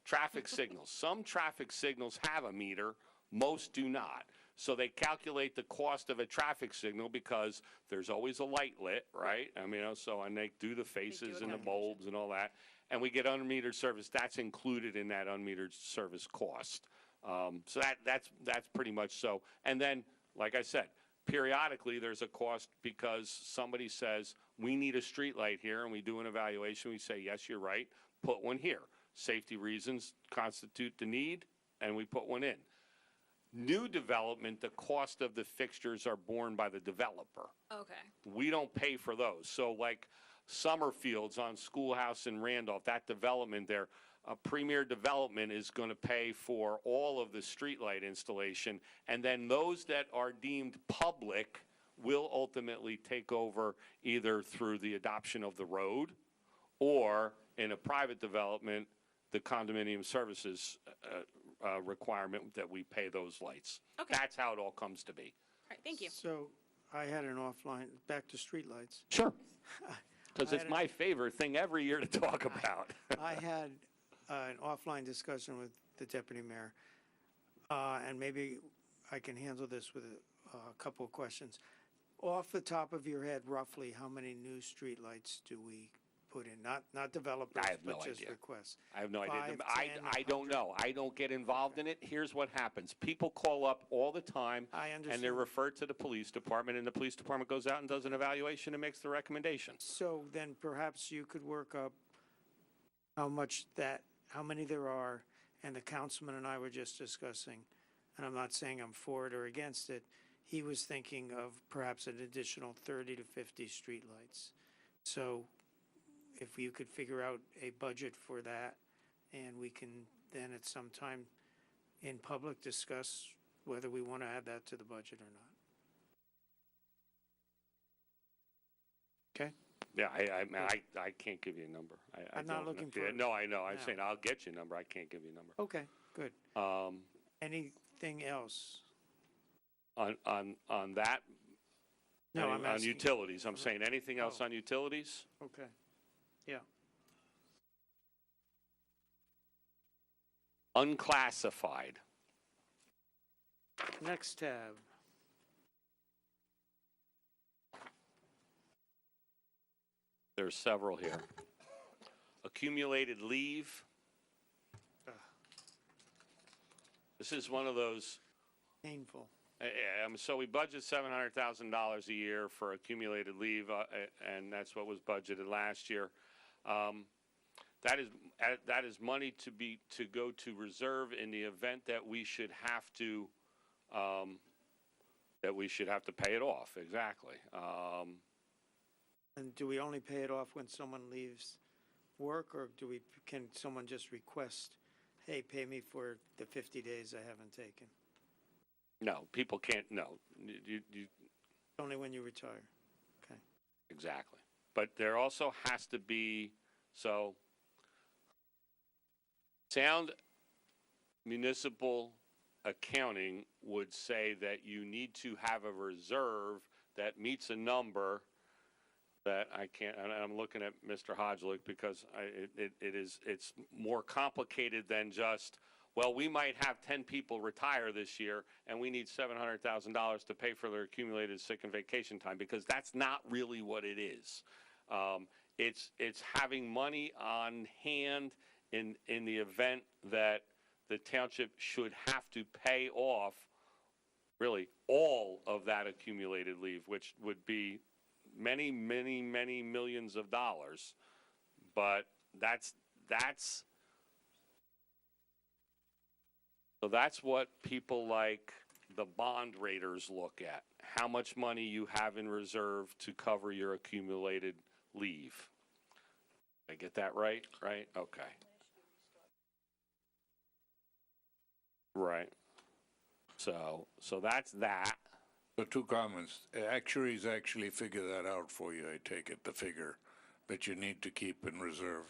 traffic signals. Some traffic signals have a meter, most do not. So they calculate the cost of a traffic signal because there's always a light lit, right? And they do the faces and the bulbs and all that. And we get unmetered service. That's included in that unmetered service cost. So that's pretty much so. And then, like I said, periodically there's a cost because somebody says, we need a street light here, and we do an evaluation. We say, yes, you're right, put one here. Safety reasons constitute the need, and we put one in. New development, the cost of the fixtures are borne by the developer. Okay. We don't pay for those. So like Summerfields on Schoolhouse in Randolph, that development there, Premier Development is going to pay for all of the streetlight installation, and then those that are deemed public will ultimately take over either through the adoption of the road or in a private development, the condominium services requirement that we pay those lights. Okay. That's how it all comes to be. All right, thank you. So I had an offline, back to streetlights. Sure. Because it's my favorite thing every year to talk about. I had an offline discussion with the deputy mayor, and maybe I can handle this with a couple of questions. Off the top of your head, roughly, how many new streetlights do we put in? Not developers, I have no but just idea. requests. I have no idea. 5, 10, I don't know. I don't get involved in it. Here's what happens. People call up all the time, I understand. and they're referred to the police department, and the police department goes out and does an evaluation and makes the recommendation. So then perhaps you could work up how many there are, and the councilman and I were just discussing, and I'm not saying I'm for it or against it, he was thinking of perhaps an additional 30 to 50 streetlights. So if you could figure out a budget for that, and we can then at some time in public discuss whether we want to add that to the budget or not. Okay? Yeah, I can't give you a number. I'm not looking for it. No, I know. I'm No. saying I'll get you a number. I can't give you a number. Okay, good. Anything else? On that? No, I'm on asking. utilities. I'm saying anything else on utilities? Okay, yeah. Unclassified. Next tab. There's several here. Accumulated leave. This is one of those. Painful. So we budget $700,000 a year for accumulated leave, and that's what was budgeted last year. That is money to go to reserve in the event that we should have to pay it off. Exactly. And do we only pay it off when someone leaves work, or can someone just request, hey, pay me for the 50 days I haven't taken? No, people can't. No, you only when you retire. Okay. Exactly. But there also has to be sound municipal accounting would say that you need to have a reserve that meets a number that I can't, and I'm looking at Mr. Hodgelick because it's more complicated than just, well, we might have 10 people retire this year and we need $700,000 to pay for their accumulated sick and vacation time, because that's not really what it is. It's having money on hand in the event that the township should have to pay off really all of that accumulated leave, which would be many, many, many millions of dollars. But that's what people like the bond raters look at. How much money you have in reserve to cover your accumulated leave. Did I get that right? Right? Okay. Right. So that's that. So two comments. Actuaries actually figure that out for you, I take it, the figure that you need to keep in reserve.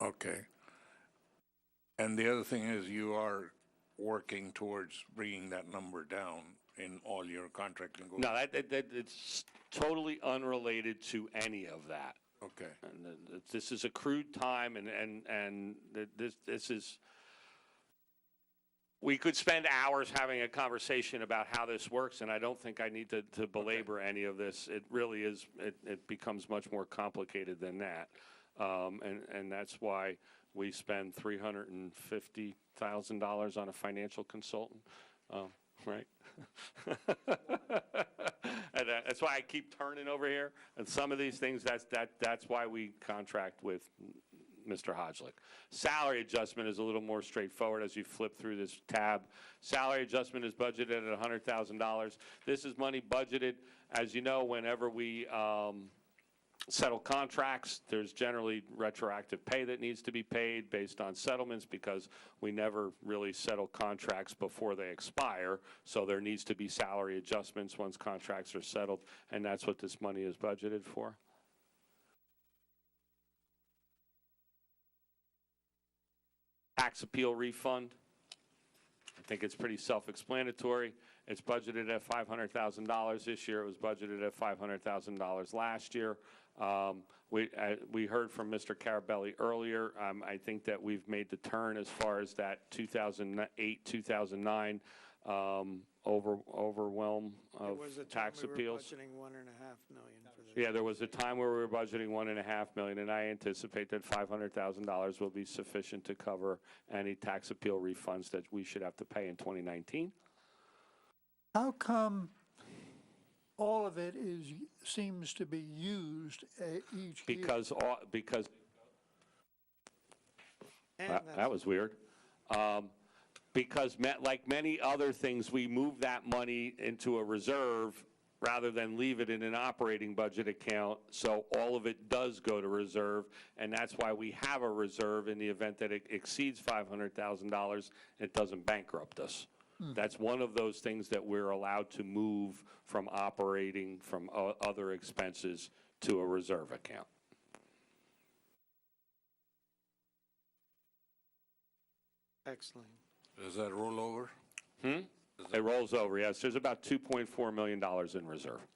Okay. And the other thing is you are working towards bringing that number down in all your contract negotiations? No, it's totally unrelated to any of that. Okay. And this is accrued time, and this is. We could spend hours having a conversation about how this works, and I don't think I need to belabor any of this. It really is. It becomes much more complicated than that, and that's why we spend $350,000 on a financial consultant, right? And that's why I keep turning over here. And some of these things, that's why we contract with Mr. Hodgelick. Salary adjustment is a little more straightforward as you flip through this tab. Salary adjustment is budgeted at $100,000. This is money budgeted, as you know, whenever we settle contracts, there's generally retroactive pay that needs to be paid based on settlements because we never really settle contracts before they expire. So there needs to be salary adjustments once contracts are settled, and that's what this money is budgeted for. Tax appeal refund. I think it's pretty self-explanatory. It's budgeted at $500,000 this year. It was budgeted at $500,000 last year. We heard from Mr. Carabelli earlier. I think that we've made the turn as far as that 2008, 2009 overwhelm of tax appeals. There was a time we were budgeting $1.5 million for this. Yeah, there was a time where we were budgeting $1.5 million, and I anticipate that $500,000 will be sufficient to cover any tax appeal refunds that we should have to pay in 2019. How come all of it seems to be used each year? Because that was weird. Because like many other things, we move that money into a reserve rather than leave it in an operating budget account. So all of it does go to reserve, and that's why we have a reserve in the event that it exceeds $500,000. It doesn't bankrupt us. That's one of those things that we're allowed to move from operating, from other expenses to a reserve account. Excellent. Does that roll over? It rolls over, yes. There's about $2.4 million in reserve.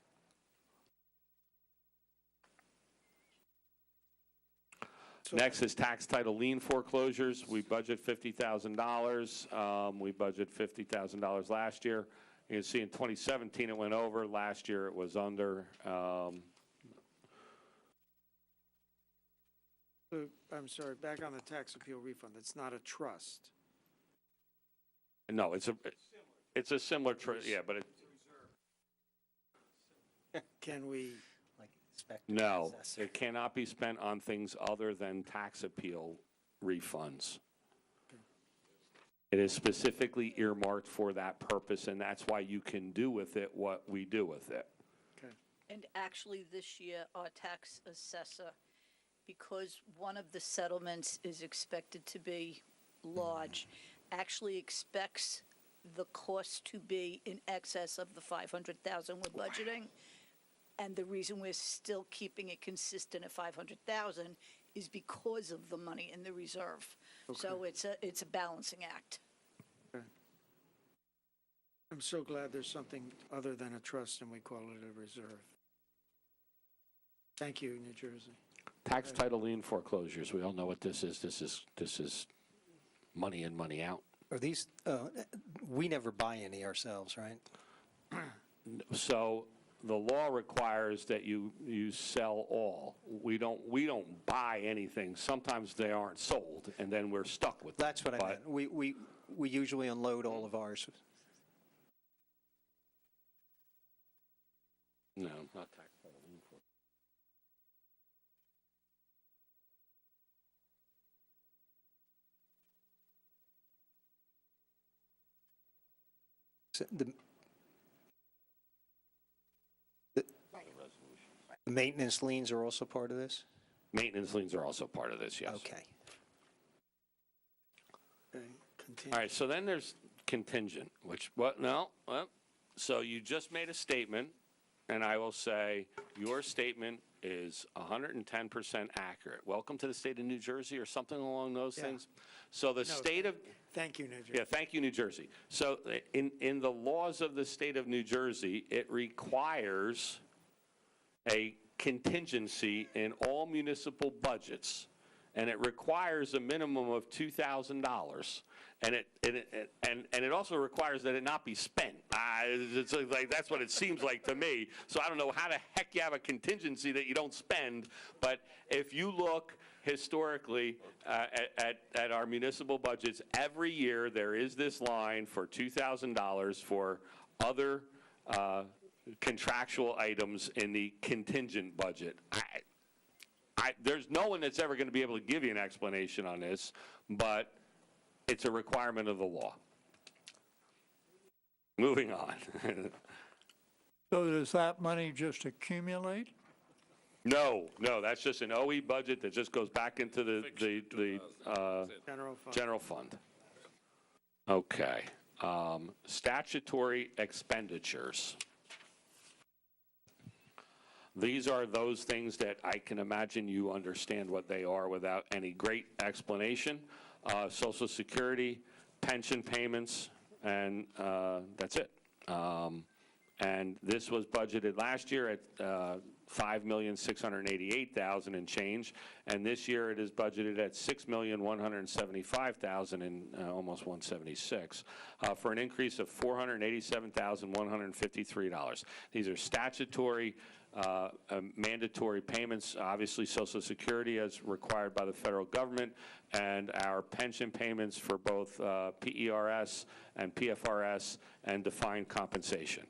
Next is tax title lien foreclosures. We budget $50,000. We budget $50,000 last year. You can see in 2017 it went over. Last year it was under. I'm sorry, back on the tax appeal refund. It's not a trust. No, it's a similar yeah, but it. Can we? No, it cannot be spent on things other than tax appeal refunds. It is specifically earmarked for that purpose, and that's why you can do with it what we do with it. Okay. And actually, this year, our tax assessor, because one of the settlements is expected to be large, actually expects the cost to be in excess of the $500,000 we're budgeting. And the reason we're still keeping it consistent at $500,000 is because of the money in the reserve. Okay. So it's a balancing act. Okay. I'm so glad there's something other than a trust and we call it a reserve. Thank you, New Jersey. Tax title lien foreclosures. We all know what this is. This is money in, money out. Are these? We never buy any ourselves, right? So the law requires that you sell all. We don't buy anything. Sometimes they aren't sold, and then we're stuck with them. That's what I meant. We usually unload all of ours. No, not tax title lien foreclosure. So the maintenance liens are also part of this? Maintenance liens are also part of this, yes. Okay. All right, so then there's contingent, which, so you just made a statement, and I will say your statement is 110% accurate. Welcome to the state of New Jersey, or something along those things. So the state of... Thank you, New Jersey. Yeah, thank you, New Jersey. So in the laws of the state of New Jersey, it requires a contingency in all municipal budgets, and it requires a minimum of $2,000. And it also requires that it not be spent. It's like that's what it seems like to me. So I don't know how the heck you have a contingency that you don't spend. But if you look historically at our municipal budgets, every year there is this line for $2,000 for other contractual items in the contingent budget. There's no one that's ever going to be able to give you an explanation on this, but it's a requirement of the law. Moving on. So does that money just accumulate? No, that's just an OE budget that just goes back into the general fund. Okay. Statutory expenditures. These are those things that I can imagine you understand what they are without any great explanation. Social Security, pension payments, and that's it. And this was budgeted last year at $5,688,000 and change, and this year it is budgeted at $6,175,000 and almost $176 for an increase of $487,153. These are statutory mandatory payments, obviously Social Security as required by the federal government, and our pension payments for both PERS and PFRS and defined compensation.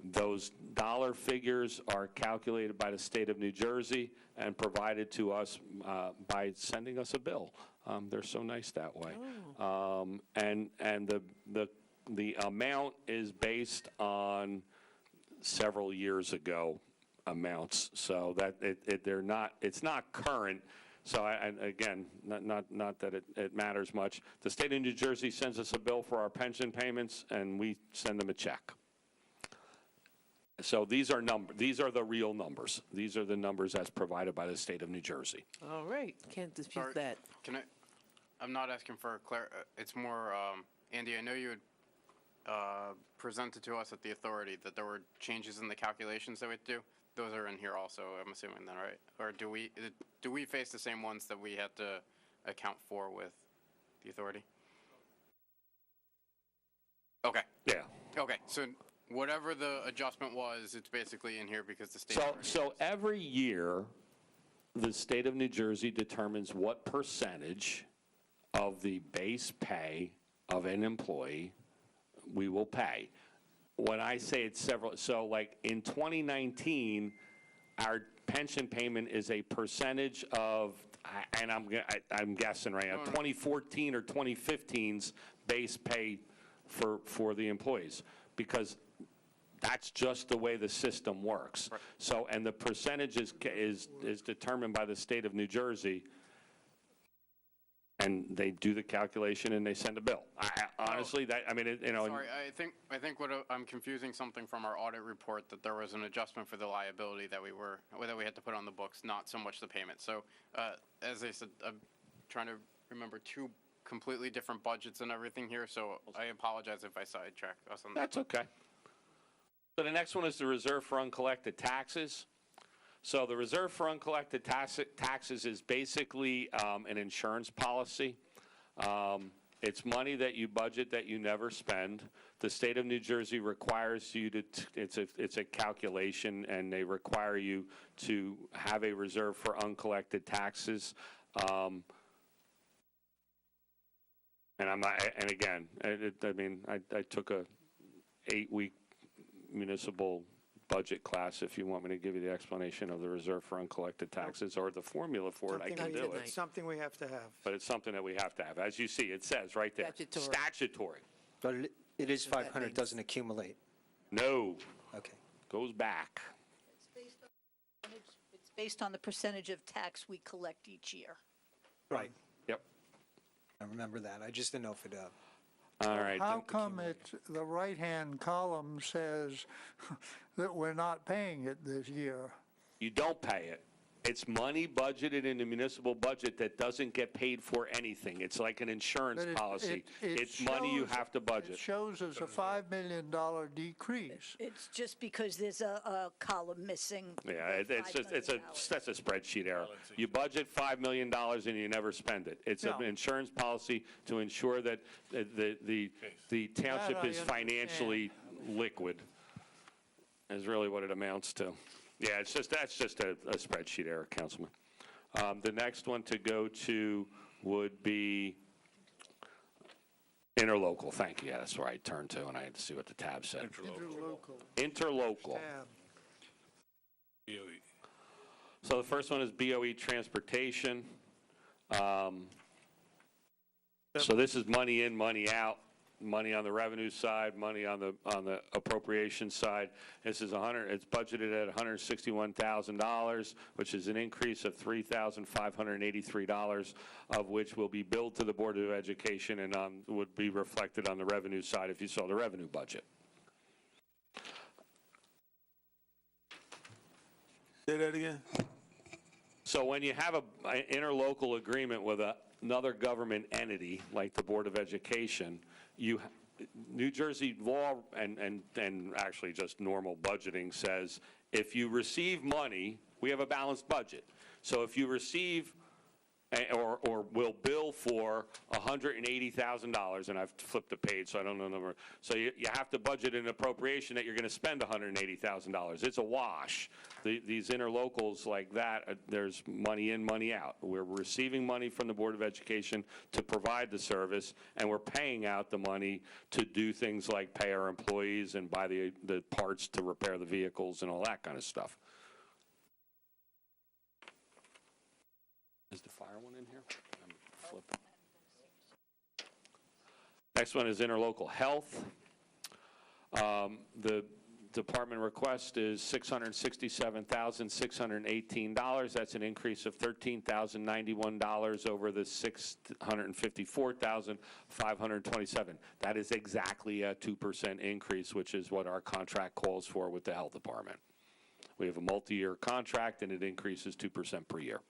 Those dollar figures are calculated by the state of New Jersey and provided to us by sending us a bill. They're so nice that way. And the amount is based on several years ago amounts, so that it's not current. So again, not that it matters much. The state of New Jersey sends us a bill for our pension payments, and we send them a check. So these are the real numbers. These are the numbers as provided by the state of New Jersey. All right, can't dispute that. I'm not asking for it's more, Andy, I know you had presented to us at the authority that there were changes in the calculations that we do. Those are in here also, I'm assuming then, right? Or do we face the same ones that we had to account for with the authority? Okay. Yeah. Okay, so whatever the adjustment was, it's basically in here because the state... So every year, the state of New Jersey determines what percentage of the base pay of an employee we will pay. When I say it's several, so like in 2019, our pension payment is a percentage of, and I'm guessing right now, 2014 or 2015's base pay for the employees, because that's just the way the system works. Right. So, and the percentage is determined by the state of New Jersey, and they do the calculation and they send a bill. Honestly, sorry, I think what I'm confusing something from our audit report, that there was an adjustment for the liability that we had to put on the books, not so much the payment. So, as I said, I'm trying to remember two completely different budgets and everything here. So I apologize if I sidetrack us on that. That's okay. So the next one is the reserve for uncollected taxes. So the reserve for uncollected taxes is basically an insurance policy. It's money that you budget that you never spend. The state of New Jersey requires you to, it's a calculation, and they require you to have a reserve for uncollected taxes. And again, I took a 8-week municipal budget class. If you want me to give you the explanation of the reserve for uncollected taxes or the formula for it, I can do it. It's something we have to have. But it's something that we have to have. As you see, it says right there. Statutory. It is So that 500, means- doesn't accumulate. No, Okay. goes back. It's based on the percentage of tax we collect each year. Right. Yep. I remember that. I just didn't know if it, All right. How come the right-hand column says that we're not paying it this year? You don't pay it. It's money budgeted in the municipal budget that doesn't get paid for anything. It's like an insurance But policy. it It's money you shows- have to It budget. shows us a $5 million decrease. It's just because there's a column missing. Yeah, the that's a spreadsheet error. You budget $5 million and you never spend it. It's an No. insurance policy to ensure that the township I is financially liquid, is really what it amounts to. Yeah, that's just a spreadsheet error, Councilman. The next one to go to would be interlocal. Thank you. Yeah, that's where I turned to, and I had to see what the tab said. Interlocal. Tab. BOE. So the first one is BOE transportation. So this is money in, money out, money on the revenue side, money on the appropriation side. This is it's budgeted at $161,000, which is an increase of $3,583, of which will be billed to the Board of Education and would be reflected on the revenue side if you saw the revenue budget. Say that again. So when you have an interlocal agreement with another government entity like the Board of Education, New Jersey law and actually just normal budgeting says if you receive money, we have a balanced budget. So if you receive or will bill for $180,000, and I've flipped the page, so I don't know the number. So you have to budget an appropriation that you're going to spend $180,000. It's a wash. These interlocals like that, there's money in, money out. We're receiving money from the Board of Education to provide the service, and we're paying out the money to do things like pay our employees and buy the parts to repair the vehicles and all that kind of stuff. Is the fire one in here? Flip it. Next one is interlocal health. The department request is $667,618. That's an increase of $13,091 over the $654,527. That is exactly a 2% increase, which is what our contract calls for with the health department. We have a multi-year contract, and it increases 2% per year.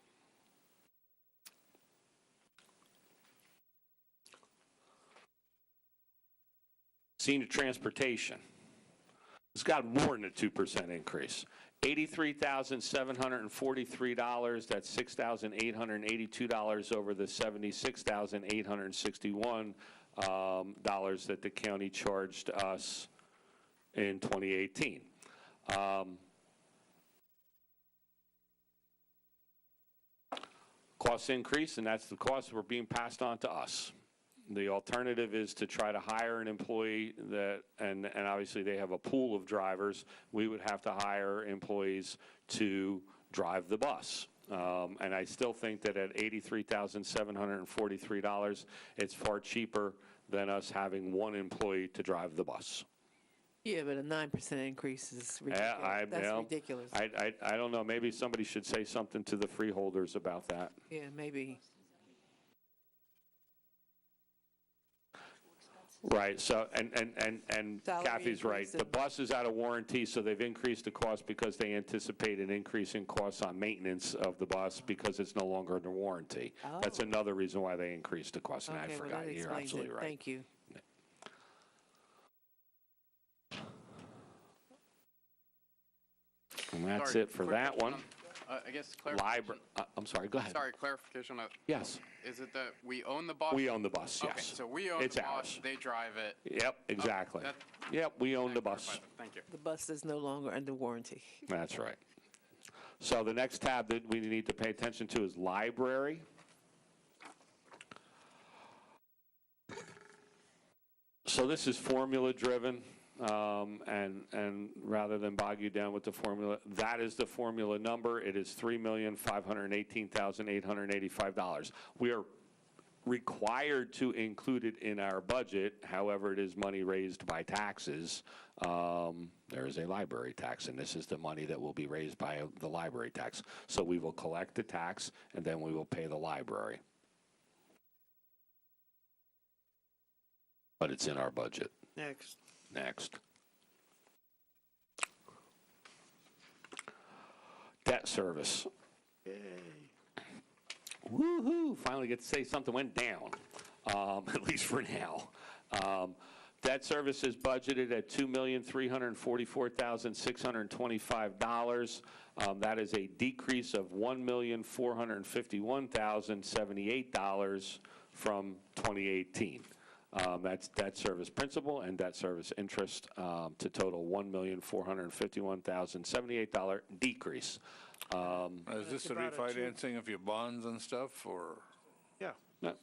Senior transportation. It's got more than a 2% increase. $83,743, that's $6,882 over the $76,861 that the county charged us in 2018. Costs increase, and that's the costs that were being passed on to us. The alternative is to try to hire an employee and obviously they have a pool of drivers. We would have to hire employees to drive the bus. And I still think that at $83,743, it's far cheaper than us having one employee to drive the bus. Yeah, but a 9% increase is ridiculous. That's ridiculous. I don't know. Maybe somebody should say something to the freeholders about that. Yeah, maybe. Right, so, and Salary Kathy's right. increase The and- bus is out of warranty, so they've increased the cost because they anticipate an increase in costs on maintenance of the bus because it's no longer under warranty. That's Oh. another reason why they increased the cost, and I Okay, well, forgot. that You're explains absolutely it. right. Thank you. And that's Sorry, it for quick that question one. I guess clarification. I'm sorry, go ahead. Sorry, clarification. Yes. Is it that we own the bus? We own the bus, Okay, yes. so we own It's the bus, ours. they drive it. Yep, exactly. that- Yep, we own the bus. Thank you. The bus is no longer under warranty. That's right. So the next tab that we need to pay attention to is library. So this is formula driven, and rather than bog you down with the formula, that is the formula number. It is $3,518,885. We are required to include it in our budget. However, it is money raised by taxes. There is a library tax, and this is the money that will be raised by the library tax. So we will collect the tax, and then we will pay the library. But it's in our budget. Next. Next. Debt service. Yay. Woo-hoo, finally get to say something went down, at least for now. Debt service is budgeted at $2,344,625. That is a decrease of $1,451,078 from 2018. That's debt service principal and debt service interest to total $1,451,078 decrease. Is this the refinancing of your bonds and stuff, or? Yeah. No.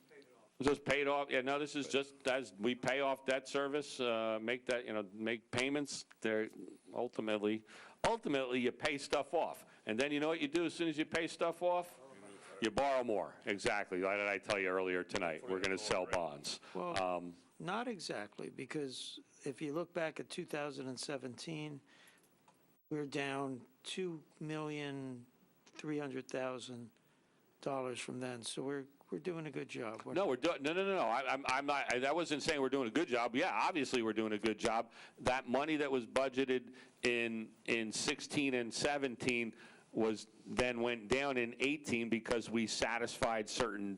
Just paid off. Yeah, no, this is just as we pay off debt service, make that, make payments. They're ultimately you pay stuff off. And then you know what you do as soon as you pay stuff off? You borrow more. Exactly. Why did I tell you earlier tonight? We're going to sell bonds. Well, not exactly, because if you look back at 2017, we're down $2,300,000 from then. So we're doing a good job. No, we're doing no. I'm not. I wasn't saying we're doing a good job. Yeah, obviously we're doing a good job. That money that was budgeted in 16 and 17 went down in 18 because we satisfied certain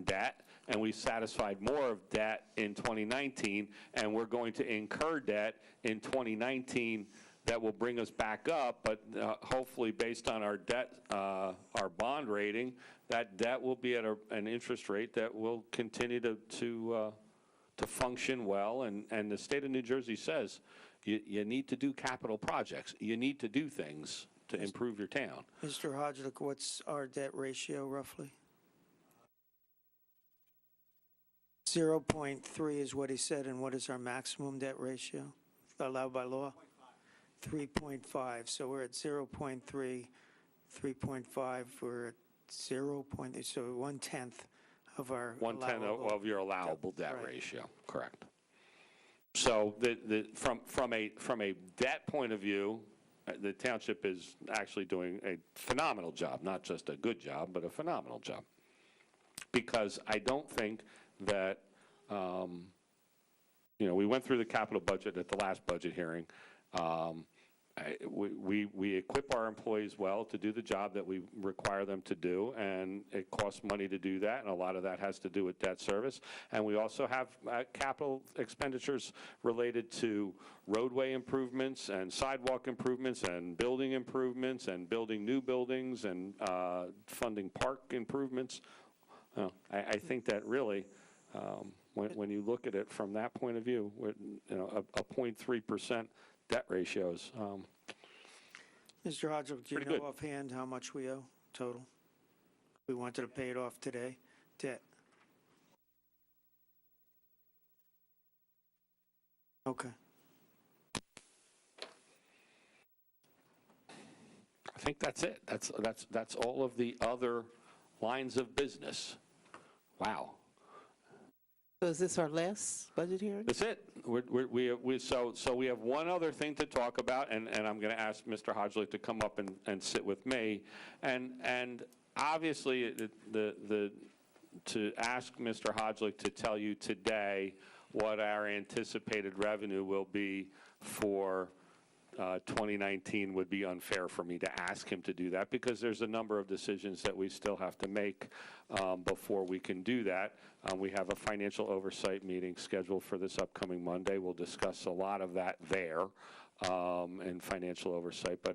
debt, and we satisfied more of debt in 2019, and we're going to incur debt in 2019 that will bring us back up, but hopefully based on our debt, our bond rating, that debt will be at an interest rate that will continue to function well, and the state of New Jersey says you need to do capital projects. You need to do things to improve your town. Mr. Hodgelick, what's our debt ratio roughly? 0.3 is what he said, and what is our maximum debt ratio allowed by law? 3.5. So we're at 0.3, 3.5. We're at 0. So 1/10 of our 1/10 of your allowable debt ratio. Correct. So from a debt point of view, the township is actually doing a phenomenal job, not just a good job, but a phenomenal job. Because I don't think that, we went through the capital budget at the last budget hearing. We equip our employees well to do the job that we require them to do, and it costs money to do that, and a lot of that has to do with debt service. And we also have capital expenditures related to roadway improvements and sidewalk improvements and building improvements and building new buildings and funding park improvements. I think that really, when you look at it from that point of view, a 0.3% debt ratios. Mr. Hodgel, do you know offhand how much we owe total? We wanted to pay it off today, debt. Okay. I think that's it. That's all of the other lines of business. Wow. So is this our last budget hearing? That's it. So we have one other thing to talk about, and I'm going to ask Mr. Hodgelick to come up and sit with me. And obviously, to ask Mr. Hodgelick to tell you today what our anticipated revenue will be for 2019 would be unfair for me to ask him to do that, because there's a number of decisions that we still have to make before we can do that. We have a financial oversight meeting scheduled for this upcoming Monday. We'll discuss a lot of that there in financial oversight,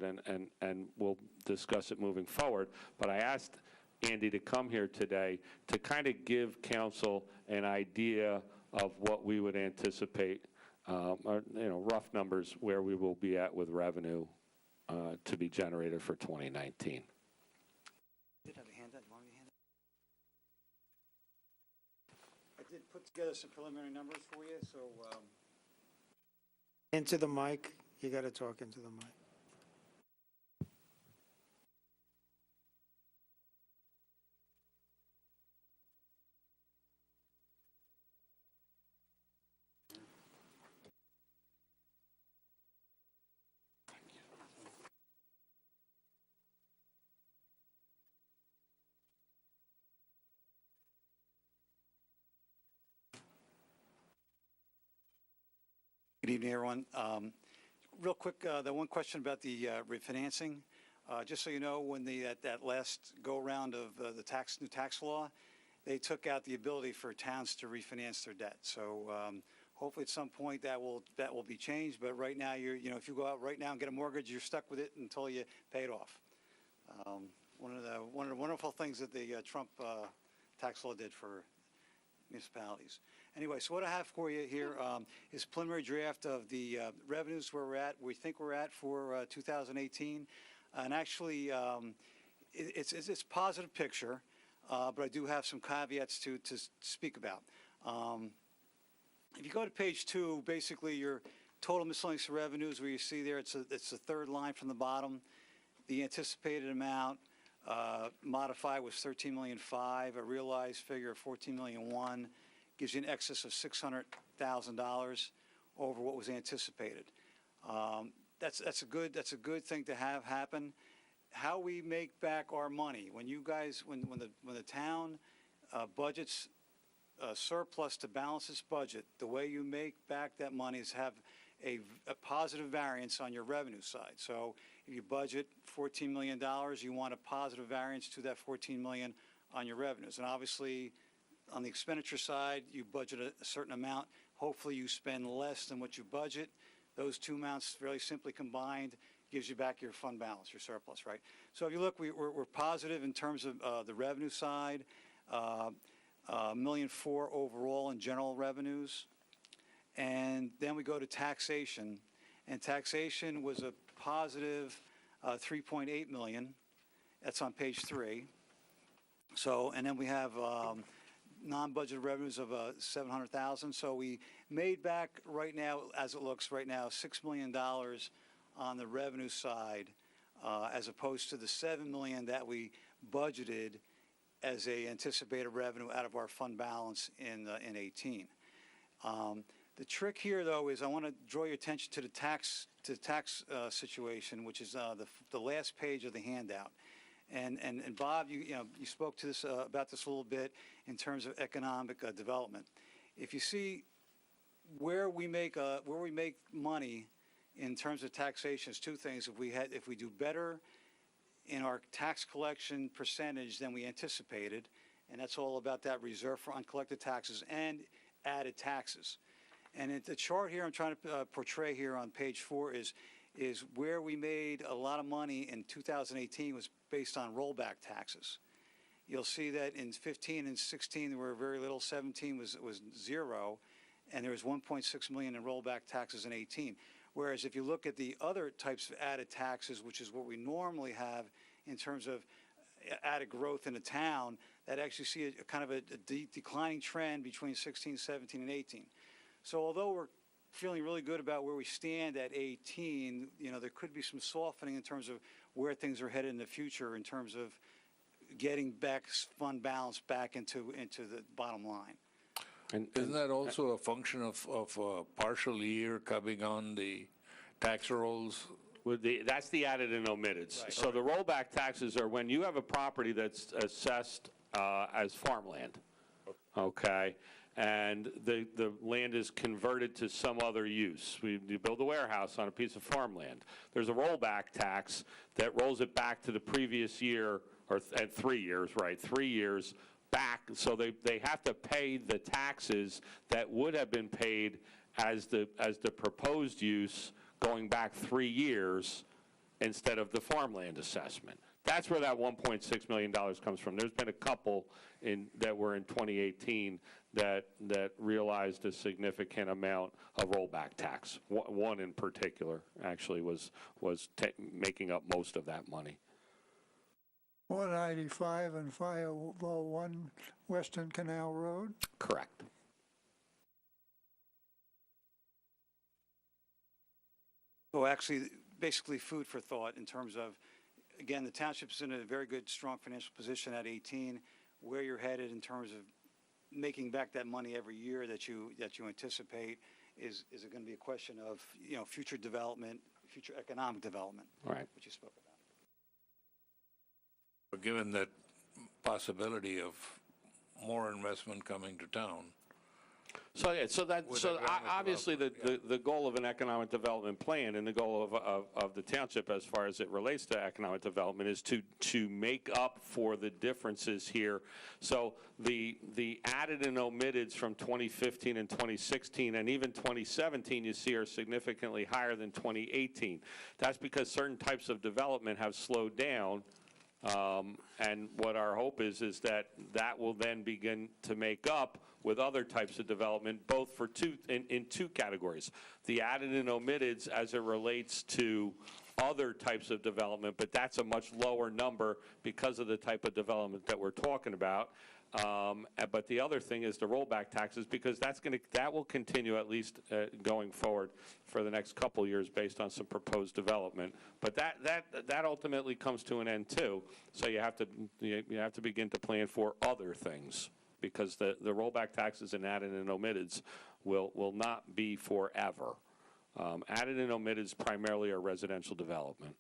and we'll discuss it moving forward. But I asked Andy to come here today to kind of give council an idea of what we would anticipate, rough numbers where we will be at with revenue to be generated for 2019. I did put together some preliminary numbers for you, so. Into the mic. You got to talk into the mic. Good evening, everyone. Real quick, the one question about the refinancing. Just so you know, when that last go-around of the new tax law, they took out the ability for towns to refinance their debt. So hopefully at some point that will be changed. But right now, if you go out right now and get a mortgage, you're stuck with it until you pay it off. One of the wonderful things that the Trump tax law did for municipalities. Anyway, so what I have for you here is preliminary draft of the revenues where we think we're at for 2018. And actually, it's a positive picture, but I do have some caveats to speak about. If you go to page 2, basically your total miscellaneous revenues, where you see there, it's the third line from the bottom. The anticipated amount modified was $13.5 million. A realized figure of $14.1 million gives you an excess of $600,000 over what was anticipated. That's a good thing to have happen. How we make back our money when the town budgets surplus to balance its budget, the way you make back that money is have a positive variance on your revenue side. So if you budget $14 million, you want a positive variance to that $14 million on your revenues. And obviously, on the expenditure side, you budget a certain amount. Hopefully, you spend less than what you budget. Those two amounts, fairly simply combined, gives you back your fund balance, your surplus, right? So if you look, we're positive in terms of the revenue side. $1.4 million overall in general revenues. And then we go to taxation. And taxation was a positive $3.8 million. That's on page 3. So, and then we have non-budgeted revenues of $700,000. So we made back right now, as it looks right now, $6 million on the revenue side, as opposed to the $7 million that we budgeted as a anticipated revenue out of our fund balance in 18. The trick here, though, is I want to draw your attention to the tax situation, which is the last page of the handout. And Bob, you spoke to this about this a little bit in terms of economic development. If you see where we make money in terms of taxation, is two things. If we do better in our tax collection percentage than we anticipated, and that's all about that reserve for uncollected taxes and added taxes. And the chart here I'm trying to portray here on page 4 is where we made a lot of money in 2018 was based on rollback taxes. You'll see that in 15 and 16 there were very little. 17 was zero, and there was 1.6 million in rollback taxes in 18. Whereas if you look at the other types of added taxes, which is what we normally have in terms of added growth in a town, that actually see a kind of a declining trend between 16, 17, and 18. So although we're feeling really good about where we stand at 18, there could be some softening in terms of where things are headed in the future in terms of getting back fund balance back into the bottom line. And isn't that also a function of a partial year coming on the tax rolls? That's the added and omitted. Right. So the rollback taxes are when you have a property that's assessed as farmland, okay, and the land is converted to some other use. You build a warehouse on a piece of farmland. There's a rollback tax that rolls it back to the previous year, or at 3 years, right, 3 years back, so they have to pay the taxes that would have been paid as the proposed use going back 3 years instead of the farmland assessment. That's where that $1.6 million comes from. There's been a couple that were in 2018 that realized a significant amount of rollback tax. One in particular actually was making up most of that money. 195 and 501 Western Canal Road? Correct. So actually, basically food for thought in terms of, again, the township's in a very good, strong financial position at 18. Where you're headed in terms of making back that money every year that you anticipate is it going to be a question of future development, future economic development, right? Which you spoke about. But given that possibility of more investment coming to town, So, yeah, so that, With so economic obviously the goal of an economic development plan and the goal of the township as far as it relates to economic development is to make up for the differences here. So the added and omitteds from 2015 and 2016 and even 2017 you see are significantly higher than 2018. That's because certain types of development have slowed down. And what our hope is that will then begin to make up with other types of development, both for in two categories. The added and omitteds as it relates to other types of development, but that's a much lower number because of the type of development that we're talking about. But the other thing is the rollback taxes, because that will continue at least going forward for the next couple years based on some proposed development. But that ultimately comes to an end too. So you have to begin to plan for other things, because the rollback taxes and added and omitteds will not be forever. Added and omitteds primarily are residential development.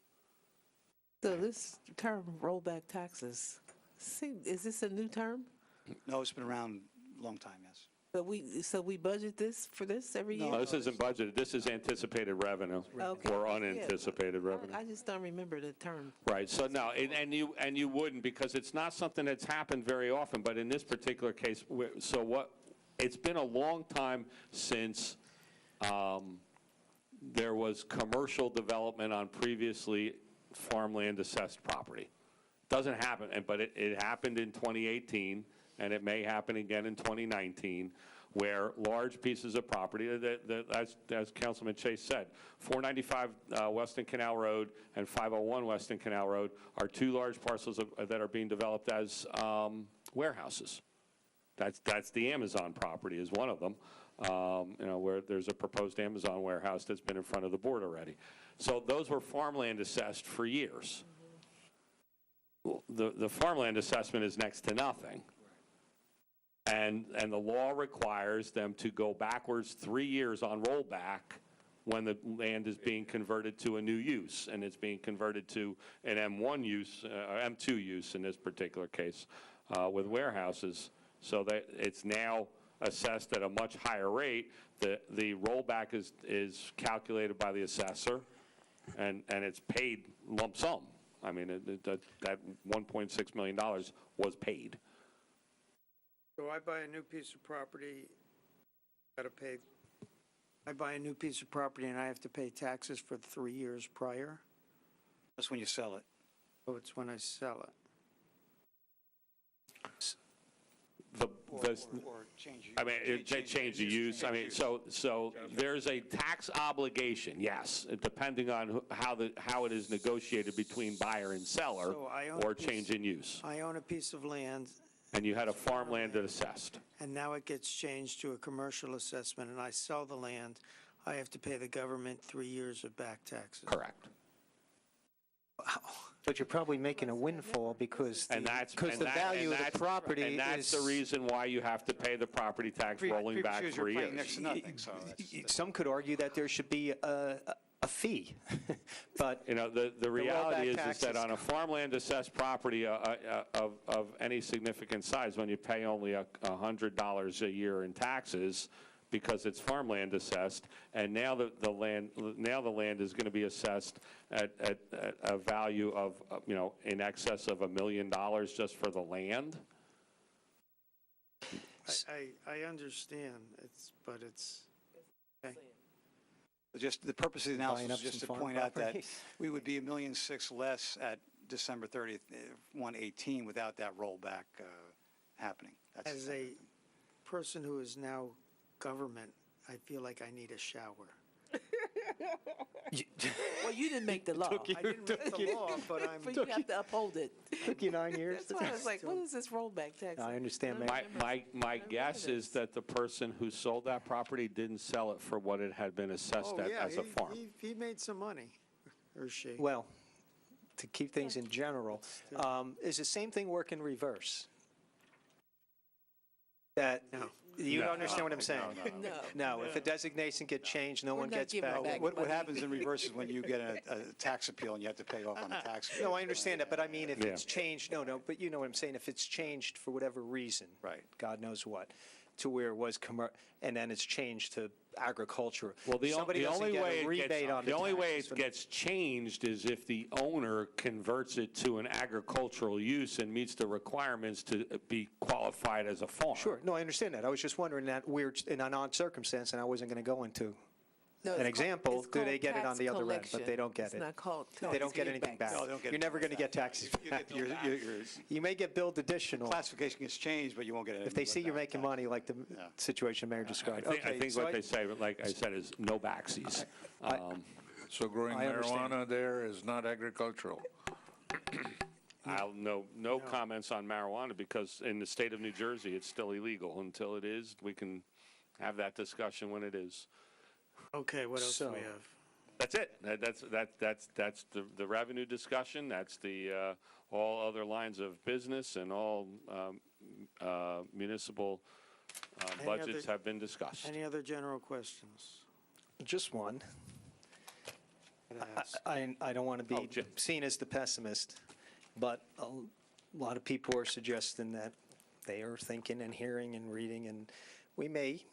So this term rollback taxes, is this a new term? No, it's been around a long time, yes. But we budget for this every year? No, this isn't budgeted. This is anticipated revenue or unanticipated revenue. I just don't remember the term. Right. So no, and you wouldn't, because it's not something that's happened very often. But in this particular case, it's been a long time since there was commercial development on previously farmland assessed property. Doesn't happen, but it happened in 2018, and it may happen again in 2019, where large pieces of property, as Councilman Chase said, 495 Weston Canal Road and 501 Weston Canal Road are two large parcels that are being developed as warehouses. That's the Amazon property is one of them, where there's a proposed Amazon warehouse that's been in front of the board already. So those were farmland assessed for years. The farmland assessment is next to nothing. And the law requires them to go backwards 3 years on rollback when the land is being converted to a new use, and it's being converted to an M1 use, M2 use in this particular case, with warehouses, so that it's now assessed at a much higher rate. The rollback is calculated by the assessor, and it's paid lump sum. I mean, that $1.6 million was paid. So I buy a new piece of property, I buy a new piece of property and I have to pay taxes for 3 years prior? That's when you sell it. Oh, it's when I sell it. Or change. I mean, they change the use. I mean, so there's a tax obligation, yes, depending on how it is negotiated between buyer and seller, So I own or change in use. I own a piece of land. And you had a farmland that assessed. And now it gets changed to a commercial assessment, and I sell the land. I have to pay the government 3 years of back taxes. Correct. But you're probably making a windfall because the value of the property is... And that's the reason why you have to pay the property tax rolling back 3 years. Next to nothing, so Some could argue that there should be a fee, but... The reality is that on a farmland assessed property of any significant size, when you pay only $100 a year in taxes, because it's farmland assessed, and now the land is going to be assessed at a value of in excess of $1 million just for the land. I understand, but it's okay. Just the purpose of the analysis is just to point out that we would be $1.6 million less at December 30th, 1/18 without that rollback happening. As a person who is now government, I feel like I need a shower. Well, you didn't make the law. I didn't make the law, but you have to uphold it. Took you 9 years. That's why I was like, what is this rollback tax? I understand. My guess is that the person who sold that property didn't sell it for what it had been assessed at as a farm. He made some money, or she. Well, to keep things in general, is the same thing work in reverse? That you understand what I'm saying? No. If a designation gets changed, no one gets back. What happens in reverse is when you get a tax appeal and you have to pay off on a tax appeal. No, I understand that, but I mean, if it's changed, no, but you know what I'm saying. If it's changed for whatever reason, right? God knows what, to where it was and then it's changed to agriculture. Well, Somebody the doesn't only get a way it rebate gets, on the only way taxes it for- gets changed is if the owner converts it to an agricultural use and meets the requirements to be qualified as a farm. Sure, no, I understand that. I was just wondering that weird, in an odd circumstance, and I wasn't going to go into an example, do they get it on the other end, but they don't get it? It's not called. They don't get anything back. No, they don't get You're never going to get taxes back. You may get billed additional Classification gets changed, but you won't get anything. if they see you're making money like the situation Mayor I described. think, Okay, so what they say, like I said, is no backsies. So growing I understand. marijuana there is not agricultural. No comments on marijuana because in the state of New Jersey, it's still illegal. Until it is, we can have that discussion when it is. Okay, what else do we So- have? That's it. That's the revenue discussion. That's the all other lines of business and all municipal Any budgets other- have been discussed. Any other general questions? Just one. Could I ask? I don't want to Oh, be Jim. seen as the pessimist, but a lot of people are suggesting that they are thinking and hearing and reading, and we may,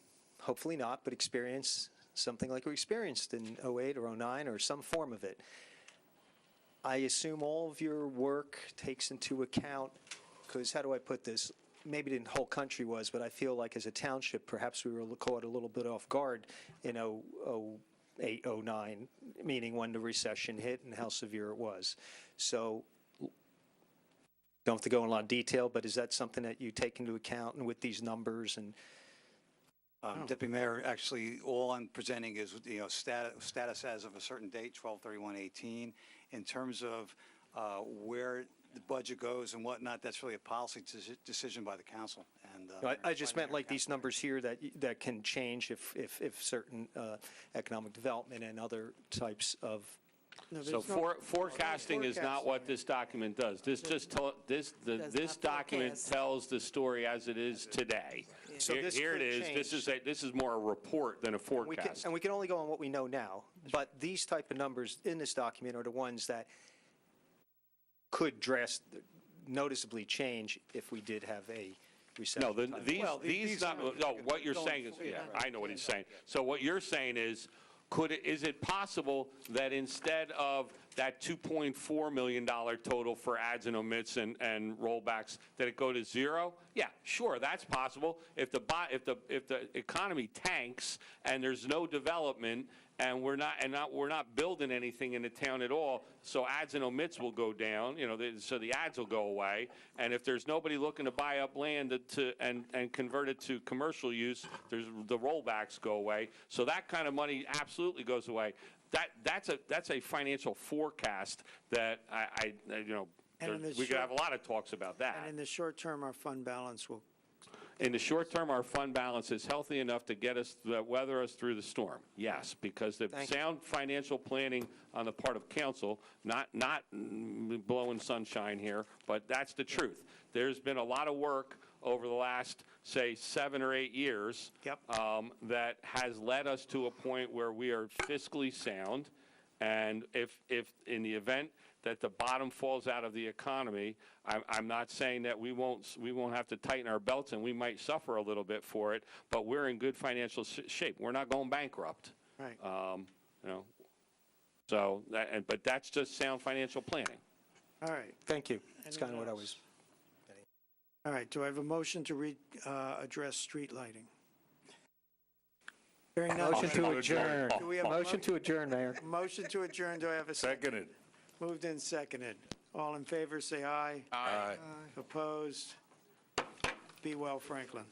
hopefully not, but experience something like we experienced in '08 or '09 or some form of it. I assume all of your work takes into account, because how do I put this? Maybe the whole country was, but I feel like as a township, perhaps we were caught a little bit off guard in '08, '09, meaning when the recession hit and how severe it was. So, don't have to go in a lot of detail, but is that something that you take into account and with these numbers and? Deputy Mayor, actually, all I'm presenting is, status as of a certain date, 12/31/18. In terms of where the budget goes and whatnot, that's really a policy decision by the council. And I just meant like these numbers here that can change if certain economic development and other types of. No, So there's no- forecasting is not what this document does. This Does not document forecast. tells the story as it is today. So this Here it could is. change. This is more a report than a forecast. And we can only go on what we know now, but these type of numbers in this document are the ones that could noticeably change if we did have a recession. No, type. what you're saying is, I know what he's saying. So what you're saying is, is it possible that instead of that $2.4 million total for ads and omits and rollbacks, that it go to zero? Yeah, sure, that's possible. If the economy tanks and there's no development and we're not building anything in the town at all, so ads and omits will go down, so the ads will go away. And if there's nobody looking to buy up land and convert it to commercial use, the rollbacks go away. So that kind of money absolutely goes away. That's a financial forecast that we could have a lot of talks about that. And in the short term, our fund balance will, In the short term, our fund balance is healthy enough to weather us through the storm. Yes, because the sound financial planning on the part of council, not blowing sunshine here, but that's the truth. There's been a lot of work over the last, say, 7 or 8 years that has led us to a point where we are fiscally sound. And if in the event that the bottom falls out of the economy, I'm not saying that we won't have to tighten our belts and we might suffer a little bit for it, but we're in good financial shape. We're not going bankrupt. right. But that's just sound financial planning. All right. Thank you. That's kind of Anyone what I else? was. All right, do I have a motion to address street lighting? Hearing none. Motion to adjourn. Do we have a Motion to adjourn, Mayor. Motion to adjourn, do I have a second? Seconded. Moved and seconded. All in favor, say aye. Aye. Opposed? Be well, Franklin.